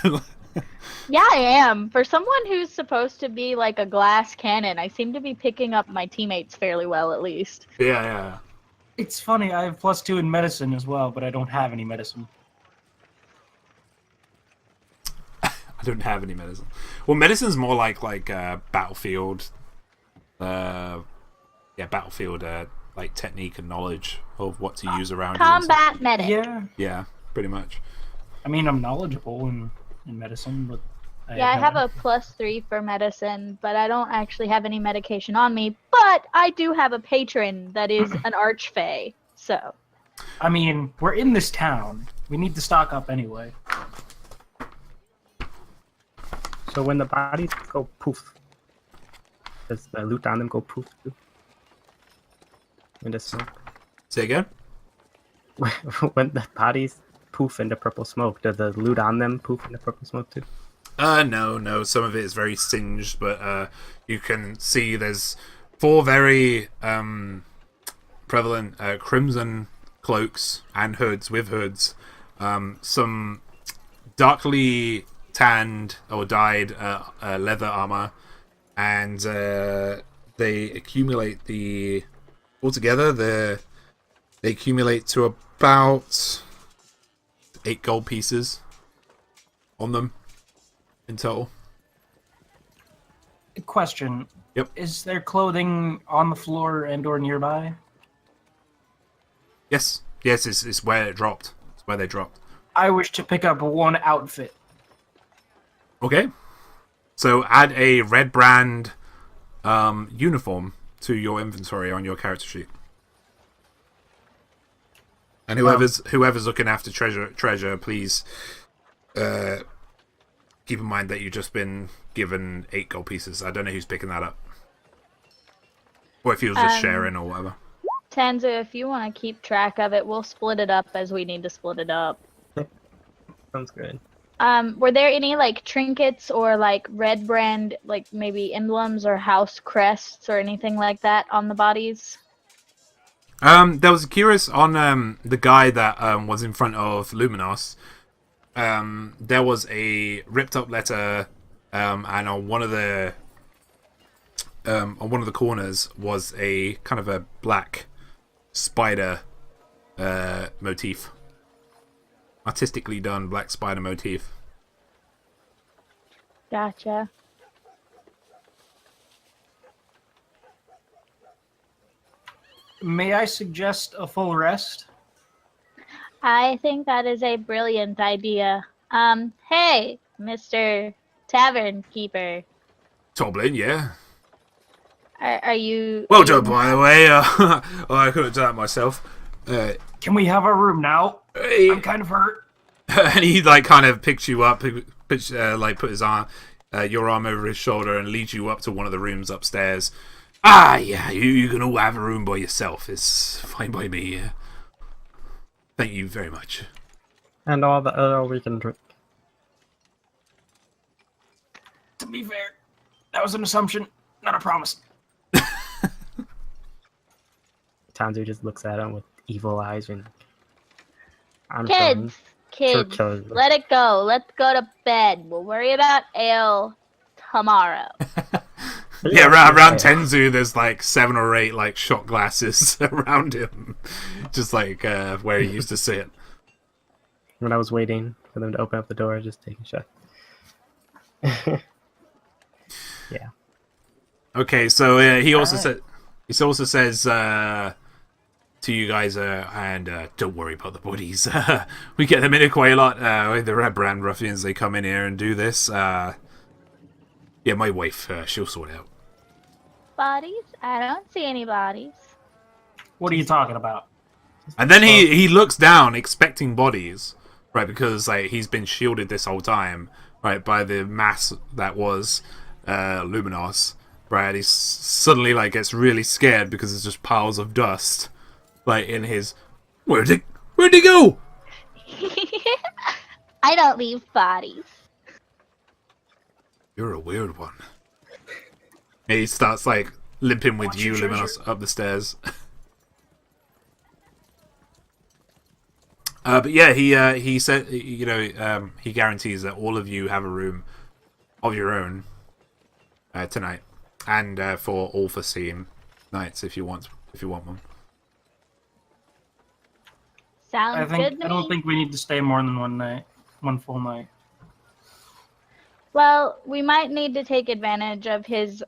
Yeah, I am. For someone who's supposed to be like a glass cannon, I seem to be picking up my teammates fairly well, at least. Yeah. It's funny, I have +2 in medicine as well, but I don't have any medicine. I don't have any medicine. Well, medicine's more like battlefield. Battlefield like technique and knowledge of what to use around Combat medic. Yeah, pretty much. I mean, I'm knowledgeable in medicine, but I have a +3 for medicine, but I don't actually have any medication on me. But I do have a patron that is an archfey, so. I mean, we're in this town. We need to stock up anyway. So when the bodies go poof, does the loot on them go poof too? In the smoke? Say again? When the bodies poof into purple smoke, does the loot on them poof into purple smoke too? No. Some of it is very singed, but you can see there's 4 very prevalent crimson cloaks and hoods with hoods. Some darkly tanned or dyed leather armor, and they accumulate altogether they accumulate to about 8 gold pieces on them in total. Question. Yep. Is there clothing on the floor and or nearby? Yes, it's where it dropped. It's where they dropped. I wish to pick up 1 outfit. Okay. So add a red brand uniform to your inventory on your character sheet. And whoever's looking after treasure, please keep in mind that you've just been given 8 gold pieces. I don't know who's picking that up. Or if he was just sharing or whatever. Tanzu, if you want to keep track of it, we'll split it up as we need to split it up. Sounds good. Were there any like trinkets or like red brand, like maybe emblems or house crests or anything like that on the bodies? There was curious on the guy that was in front of Luminos. There was a ripped up letter, and on one of the corners was a kind of a black spider motif. Artistically done black spider motif. Gotcha. May I suggest a full rest? I think that is a brilliant idea. Hey, Mr. Tavern Keeper. Toblin, yeah. Are you... Well done, by the way. I could have done it myself. Can we have our room now? I'm kind of hurt. And he like kind of picks you up, put his arm, your arm over his shoulder, and leads you up to one of the rooms upstairs. Ah, yeah, you can all have a room by yourself. It's fine by me. Thank you very much. And all the ale we can drink. To be fair, that was an assumption, not a promise. Tanzu just looks at him with evil eyes and I'm Kids, let it go. Let's go to bed. We'll worry about ale tomorrow. Yeah, around Tenzu, there's like 7 or 8 like shot glasses around him, just like where he used to sit. When I was waiting for them to open up the door, just taking a shot. Yeah. Okay, so he also says to you guys, and don't worry about the bodies. We get them in quite a lot. The Red Brand ruffians, they come in here and do this. Yeah, my wife, she'll sort it out. Bodies? I don't see any bodies. What are you talking about? And then he looks down, expecting bodies, right? Because like he's been shielded this whole time, right, by the mass that was Luminos, right? He suddenly like gets really scared because there's just piles of dust, like in his. Where'd he go? I don't leave bodies. You're a weird one. And he starts like limping with you, Luminos, up the stairs. But yeah, he said, you know, he guarantees that all of you have a room of your own tonight, and for all foreseen nights if you want one. Sounds good to me. I don't think we need to stay more than one full night. Well, we might need to take advantage of his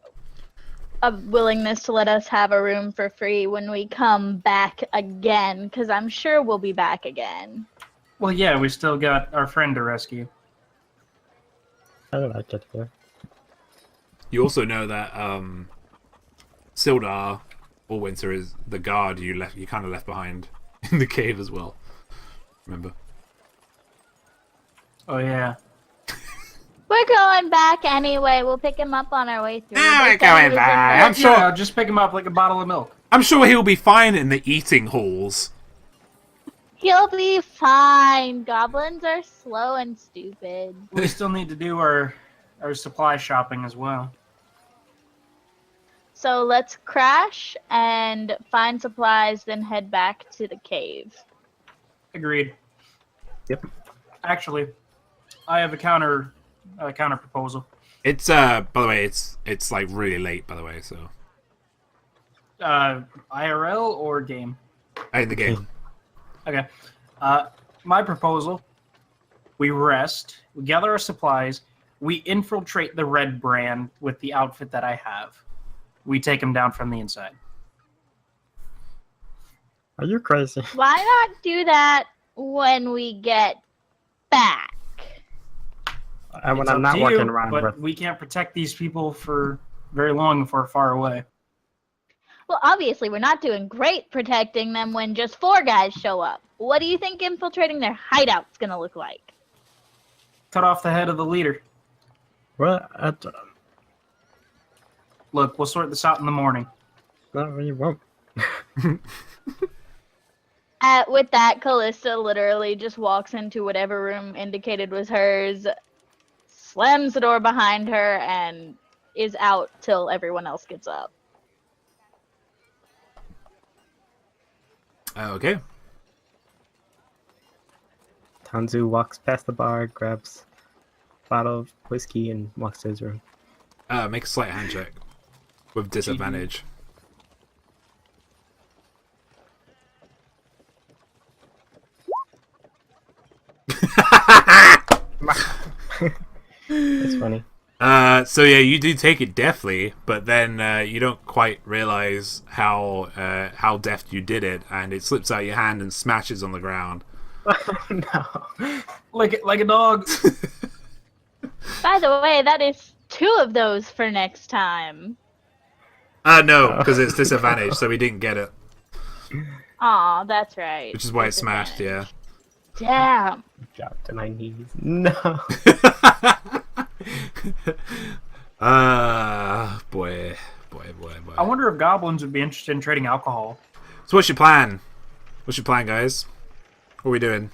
willingness to let us have a room for free when we come back again, because I'm sure we'll be back again. Well, yeah, we still got our friend to rescue. I don't like it here. You also know that Sildar Hallwinter is the guard you kind of left behind in the cave as well. Remember? Oh yeah. We're going back anyway. We'll pick him up on our way through. We're going back. I'm sure. Yeah, just pick him up like a bottle of milk. I'm sure he'll be fine in the eating halls. He'll be fine. Goblins are slow and stupid. We still need to do our supply shopping as well. So let's crash and find supplies, then head back to the cave. Agreed. Yep. Actually, I have a counter proposal. It's by the way, it's like really late, by the way, so IRL or game? in the game. Okay. My proposal, we rest, we gather our supplies, we infiltrate the Red Brand with the outfit that I have. We take him down from the inside. Are you crazy? Why not do that when we get back? And when It's I'm up not to walking you, around but with... we can't protect these people for very long if we're far away. Well, obviously, we're not doing great protecting them when just 4 guys show up. What do you think infiltrating their hideout's gonna look like? Cut off the head of the leader. What? Look, we'll sort this out in the morning. No, you won't. With that, Callista literally just walks into whatever room indicated was hers, slams the door behind her, and is out till everyone else gets up. Okay. Tanzu walks past the bar, grabs a bottle of whiskey, and walks to his room. Make a sleight hand check with disadvantage. It's funny. So yeah, you do take it deftly, but then you don't quite realize how deft you did it, and it slips out your hand and smashes on the ground. No. Like a dog. By the way, that is 2 of those for next time. No, because it's disadvantage, so we didn't get it. Aw, that's right. Which is why it smashed, yeah. Damn. Dropped to my knees. No. Boy. I wonder if goblins would be interested in trading alcohol. So what's your plan? What's your plan, guys? What are we doing?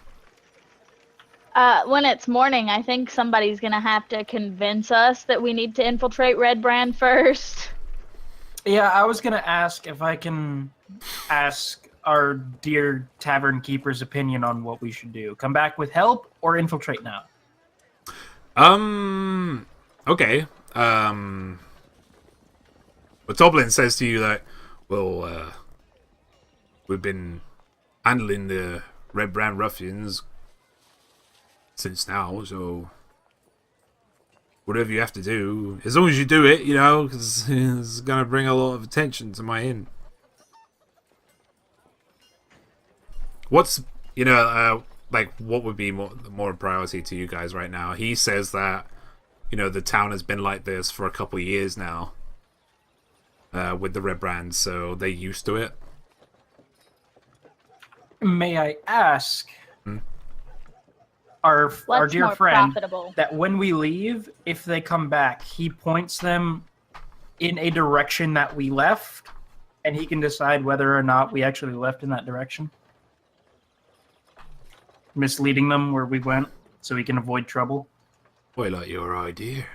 When it's morning, I think somebody's gonna have to convince us that we need to infiltrate Red Brand first. Yeah, I was gonna ask if I can ask our dear tavern keeper's opinion on what we should do. Come back with help or infiltrate now? Okay. But Toblin says to you that, well, we've been handling the Red Brand ruffians since now, so whatever you have to do, as long as you do it, you know, because it's going to bring a lot of attention to my inn. What's, you know, like, what would be more priority to you guys right now? He says that, you know, the town has been like this for a couple of years now with the Red Brand, so they're used to it. May I ask our dear friend profitable? That when we leave, if they come back, he points them in a direction that we left, and he can decide whether or not we actually left in that direction? Misleading them where we went so we can avoid trouble? I like your idea.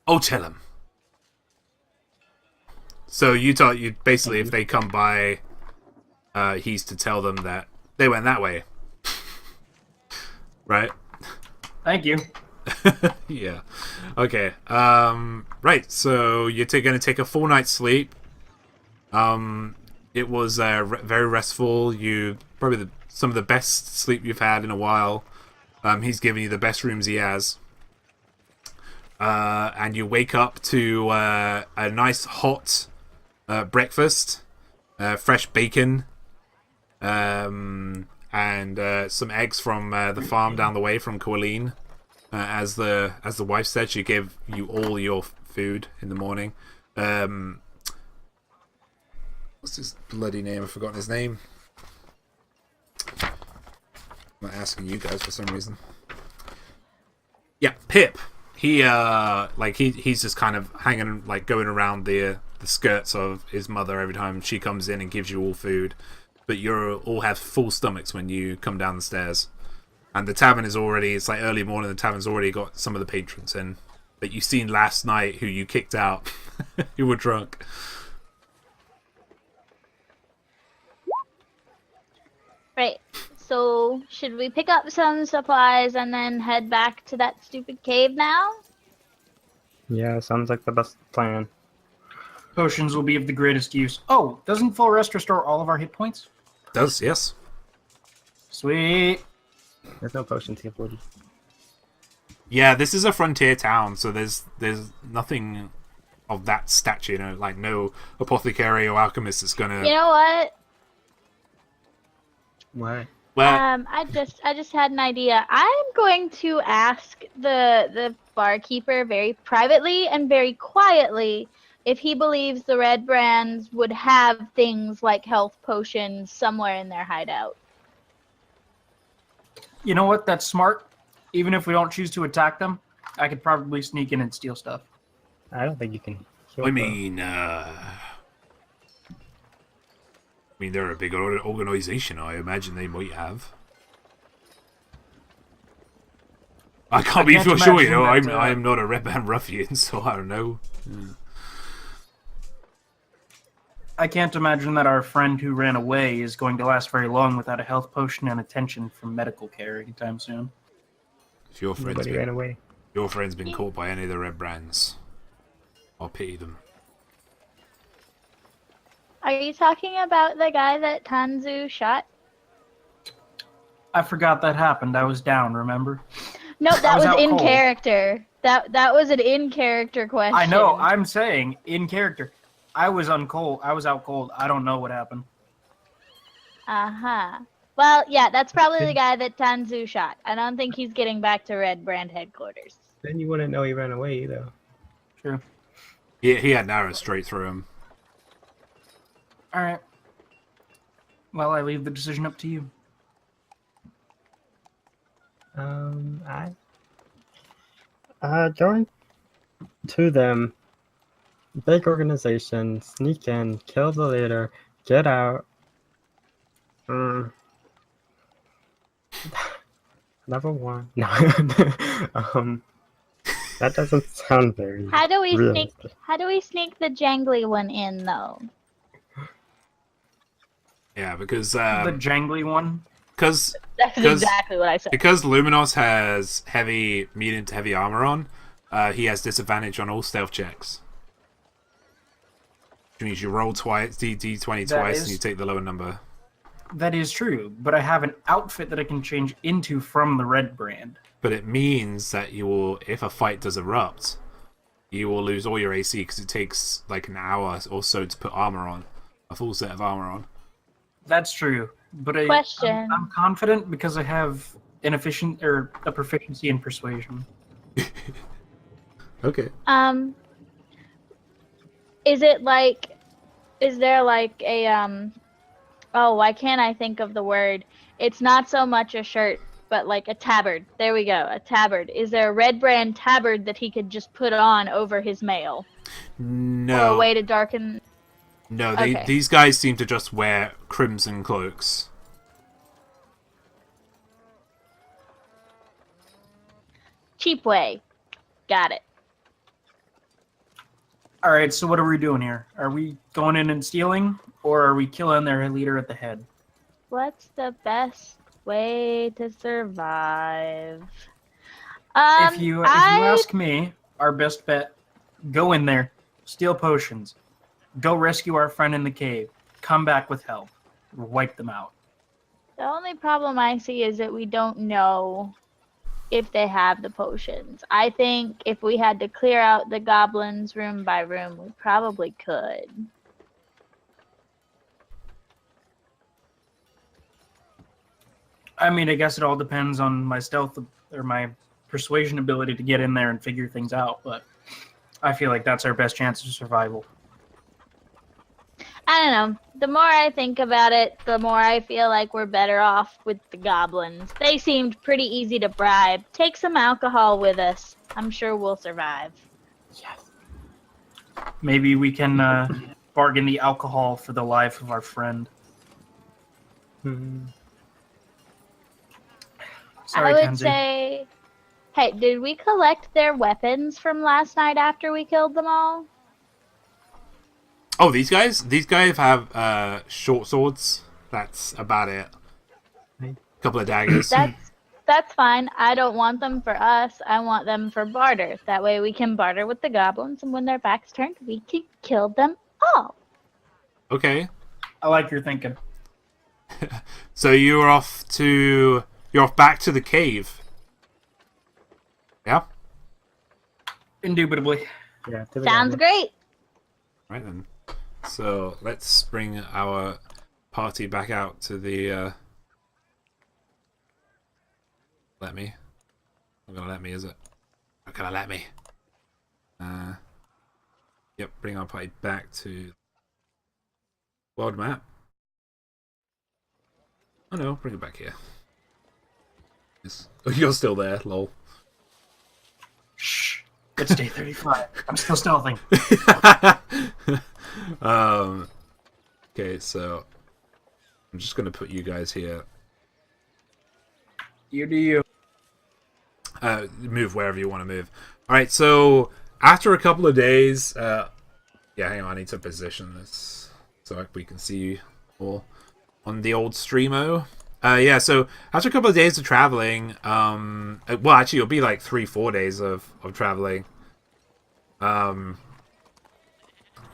Oh, tell him. So you basically, if they come by, he's to tell them that they went that way. Right? Thank you. Yeah. Okay. Right. So you're going to take a full night's sleep. It was very restful. Probably some of the best sleep you've had in a while. He's giving you the best rooms he has. And you wake up to a nice hot breakfast, fresh bacon, and some eggs from the farm down the way from Colleen. As the wife said, she gave you all your food in the morning. What's his bloody name? I've forgotten his name. I'm not asking you guys for some reason. Yeah, Pip. He's just kind of hanging, like, going around the skirts of his mother every time she comes in and gives you all food. But you all have full stomachs when you come down the stairs. And the tavern is already, it's like early morning, the tavern's already got some of the patrons in. That you seen last night who you kicked out, who were drunk. Right. So, should we pick up some supplies and then head back to that stupid cave now? Yeah, sounds like the best plan. Potions will be of the greatest use. Oh, doesn't full rest restore all of our hit points? Does, yes. Sweet. There's no potions here, buddy. Yeah, this is a frontier town, so there's nothing of that stature, you know, like no apothecary or alchemist that's gonna... You know what? What? Well, I just had an idea. I'm going to ask the barkeeper very privately and very quietly if he believes the Red Brands would have things like health potions somewhere in their hideout. You know what? That's smart. Even if we don't choose to attack them, I could probably sneak in and steal stuff. I don't think you can. I mean, they're a big organization. I imagine they might have. I can't be for sure, you know. I'm not a Red Band ruffian, so I don't know. I can't imagine that our friend who ran away is going to last very long without a health potion and attention from medical care anytime soon. If your friend's ran away. Your friend's been caught by any of the Red Brands, I'll pity them. Are you talking about the guy that Tanzu shot? I forgot that happened. I was down, remember? No, I that was was out in cold. character. That was an in character question. I know, I'm saying, in character. I was out cold. I don't know what happened. Uh-huh. Well, yeah, that's probably the guy that Tanzu shot. I don't think he's getting back to Red Brand headquarters. Then you wouldn't know he ran away either. True. He had arrows straight through him. Alright. Well, I leave the decision up to you. Going to them. Big organization, sneak in, kill the leader, get out. Level 1. No. That doesn't sound very How do we realistic. sneak the jangly one in though? Yeah, because The jangly one? because That's Because- exactly what I said. because Luminos has medium to heavy armor on, he has disadvantage on all stealth checks. Which means you roll twice, d20 That twice, is- and you take the lower number. That is true, but I have an outfit that I can change into from the red brand. But it means that you will, if a fight does erupt, you will lose all your AC because it takes like an hour or so to put armor on, a full set of armor on. That's true, but Question. I'm confident because I have a proficiency in persuasion. Okay. Is there like a oh, why can't I think of the word? It's not so much a shirt, but like a tabard. There we go, a tabard. Is there a red brand tabard that he could just put on over his mail? Or a No, way to darken? no. Okay. These guys seem to just wear crimson cloaks. Cheap way. Got it. All right, so what are we doing here? Are we going in and stealing, or are we killing their leader at the head? What's the best way to survive? If you ask me, our best bet: go in there, steal potions, go rescue our friend in the cave, come back with help, wipe them out. The only problem I see is that we don't know if they have the potions. I think if we had to clear out the goblins room by room, we probably could. I mean, I guess it all depends on my stealth or my persuasion ability to get in there and figure things out, but I feel like that's our best chance of survival. I don't know. The more I think about it, the more I feel like we're better off with the goblins. They seemed pretty easy to bribe. Take some alcohol with us. I'm sure we'll survive. Yes. Maybe we can bargain the alcohol for the life of our friend. Sorry, I would Kenzie. say... Hey, did we collect their weapons from last night after we killed them all? Oh, these guys? These guys have short swords. That's about it. A couple of daggers. That's fine. I don't want them for us. I want them for barter. That way we can barter with the goblins, and when their back's turned, we can kill them all. Okay. I like your thinking. So you're off back to the cave. Yeah? Indubitably. Yeah. to the Sounds goblin. great. Right then. So let's bring our party back out to the let me. Not gonna let me, is it? Not gonna let me. Yep, bring our party back to world map. Oh no, bring it back here. Yes. Oh, you're still there, lol. Shh. It's day 35. I'm still stealthing. Okay, so I'm just gonna put you guys here. You do you. Move wherever you want to move. Alright, so after a couple of days, yeah, hang on, I need to position this so we can see you all on the old streamo. Yeah, so after a couple of days of traveling, well, actually, it'll be like 3-4 days of traveling.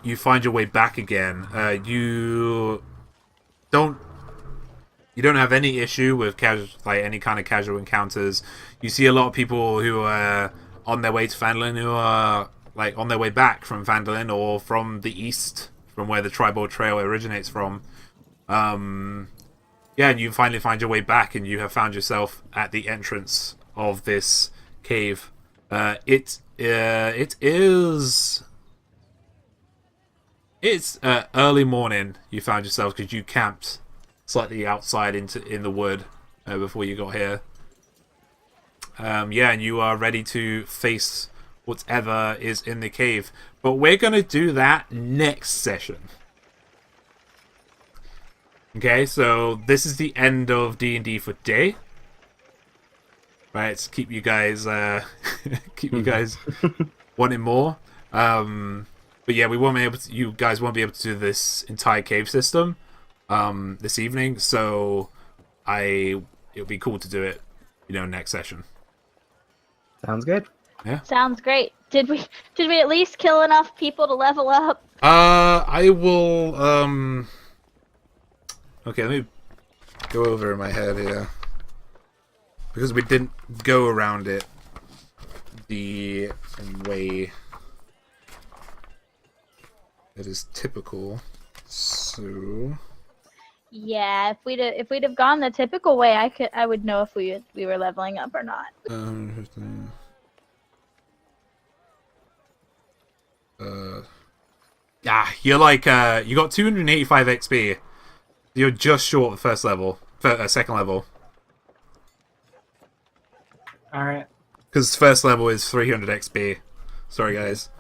You find your way back again. You don't You don't have any issue with any kind of casual encounters. You see a lot of people who are on their way to Phandalin, who are like on their way back from Phandalin or from the east, from where the Tribal Trail originates from. Yeah, and you finally find your way back, and you have found yourself at the entrance of this cave. It is. It's early morning. You found yourselves because you camped slightly outside in the wood before you got here. Yeah, and you are ready to face whatever is in the cave. But we're gonna do that next session. Okay, so this is the end of D&D for today. Right, let's keep you guys wanting more. But yeah, we won't be able to. You guys won't be able to do this entire cave system this evening. So it'll be cool to do it, next session. Sounds good. Yeah. Sounds great. Did we at least kill enough people to level up? I will. Okay, let me go over in my head here, because we didn't go around it the way that is typical. So Yeah, if we'd have gone the typical way, I would know if we were leveling up or not. Yeah, you're like you got 285 XP. You're just short of the first level, second level. All right. Because first level is 300 XP. Sorry, guys.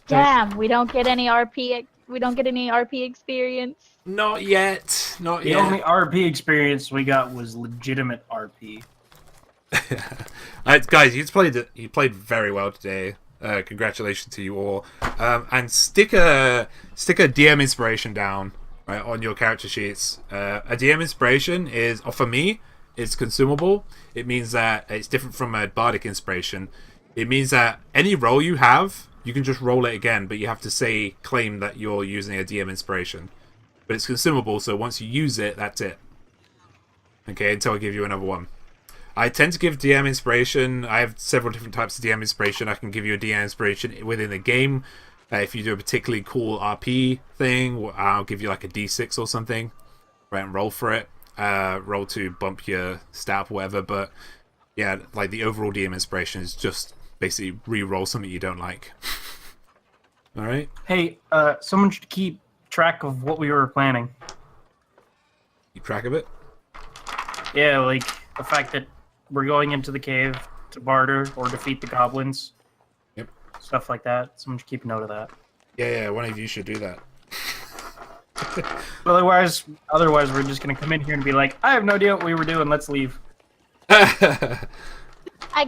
Damn, we don't get any RP. We don't get any RP experience. Not yet. Not The yet. only RP experience we got was legitimate RP. Guys, you played very well today. Congratulations to you all. And stick a DM inspiration down right on your character sheets. A DM inspiration is, for me, it's consumable. It means that it's different from a bardic inspiration. It means that any roll you have, you can just roll it again, but you have to claim that you're using a DM inspiration. But it's consumable, so once you use it, that's it. Okay, until I give you another one. I tend to give DM inspiration. I have several different types of DM inspiration. I can give you a DM inspiration within the game. If you do a particularly cool RP thing, I'll give you like a D6 or something. Right, and roll for it. Roll to bump your stat up or whatever. But yeah, like the overall DM inspiration is just basically re-roll something you don't like. Alright? Hey, someone should keep track of what we were planning. Keep track of it? Yeah, like the fact that we're going into the cave to barter or defeat the goblins. Yep. Stuff like that. Someone should keep a note of that. Yeah, one of you should do that. Otherwise, we're just gonna come in here and be like, I have no idea what we were doing. Let's leave. I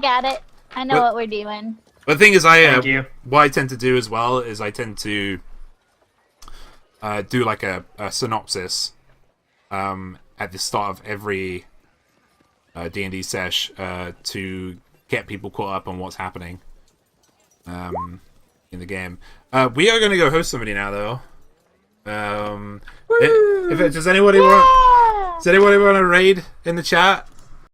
got it. I know what we're doing. But the thing is, Thank you. what I tend to do as well is I tend to do like a synopsis at the start of every D&D sesh to get people caught up on what's happening in the game. We are going to go host somebody now, though. Does anybody want to raid in the chat?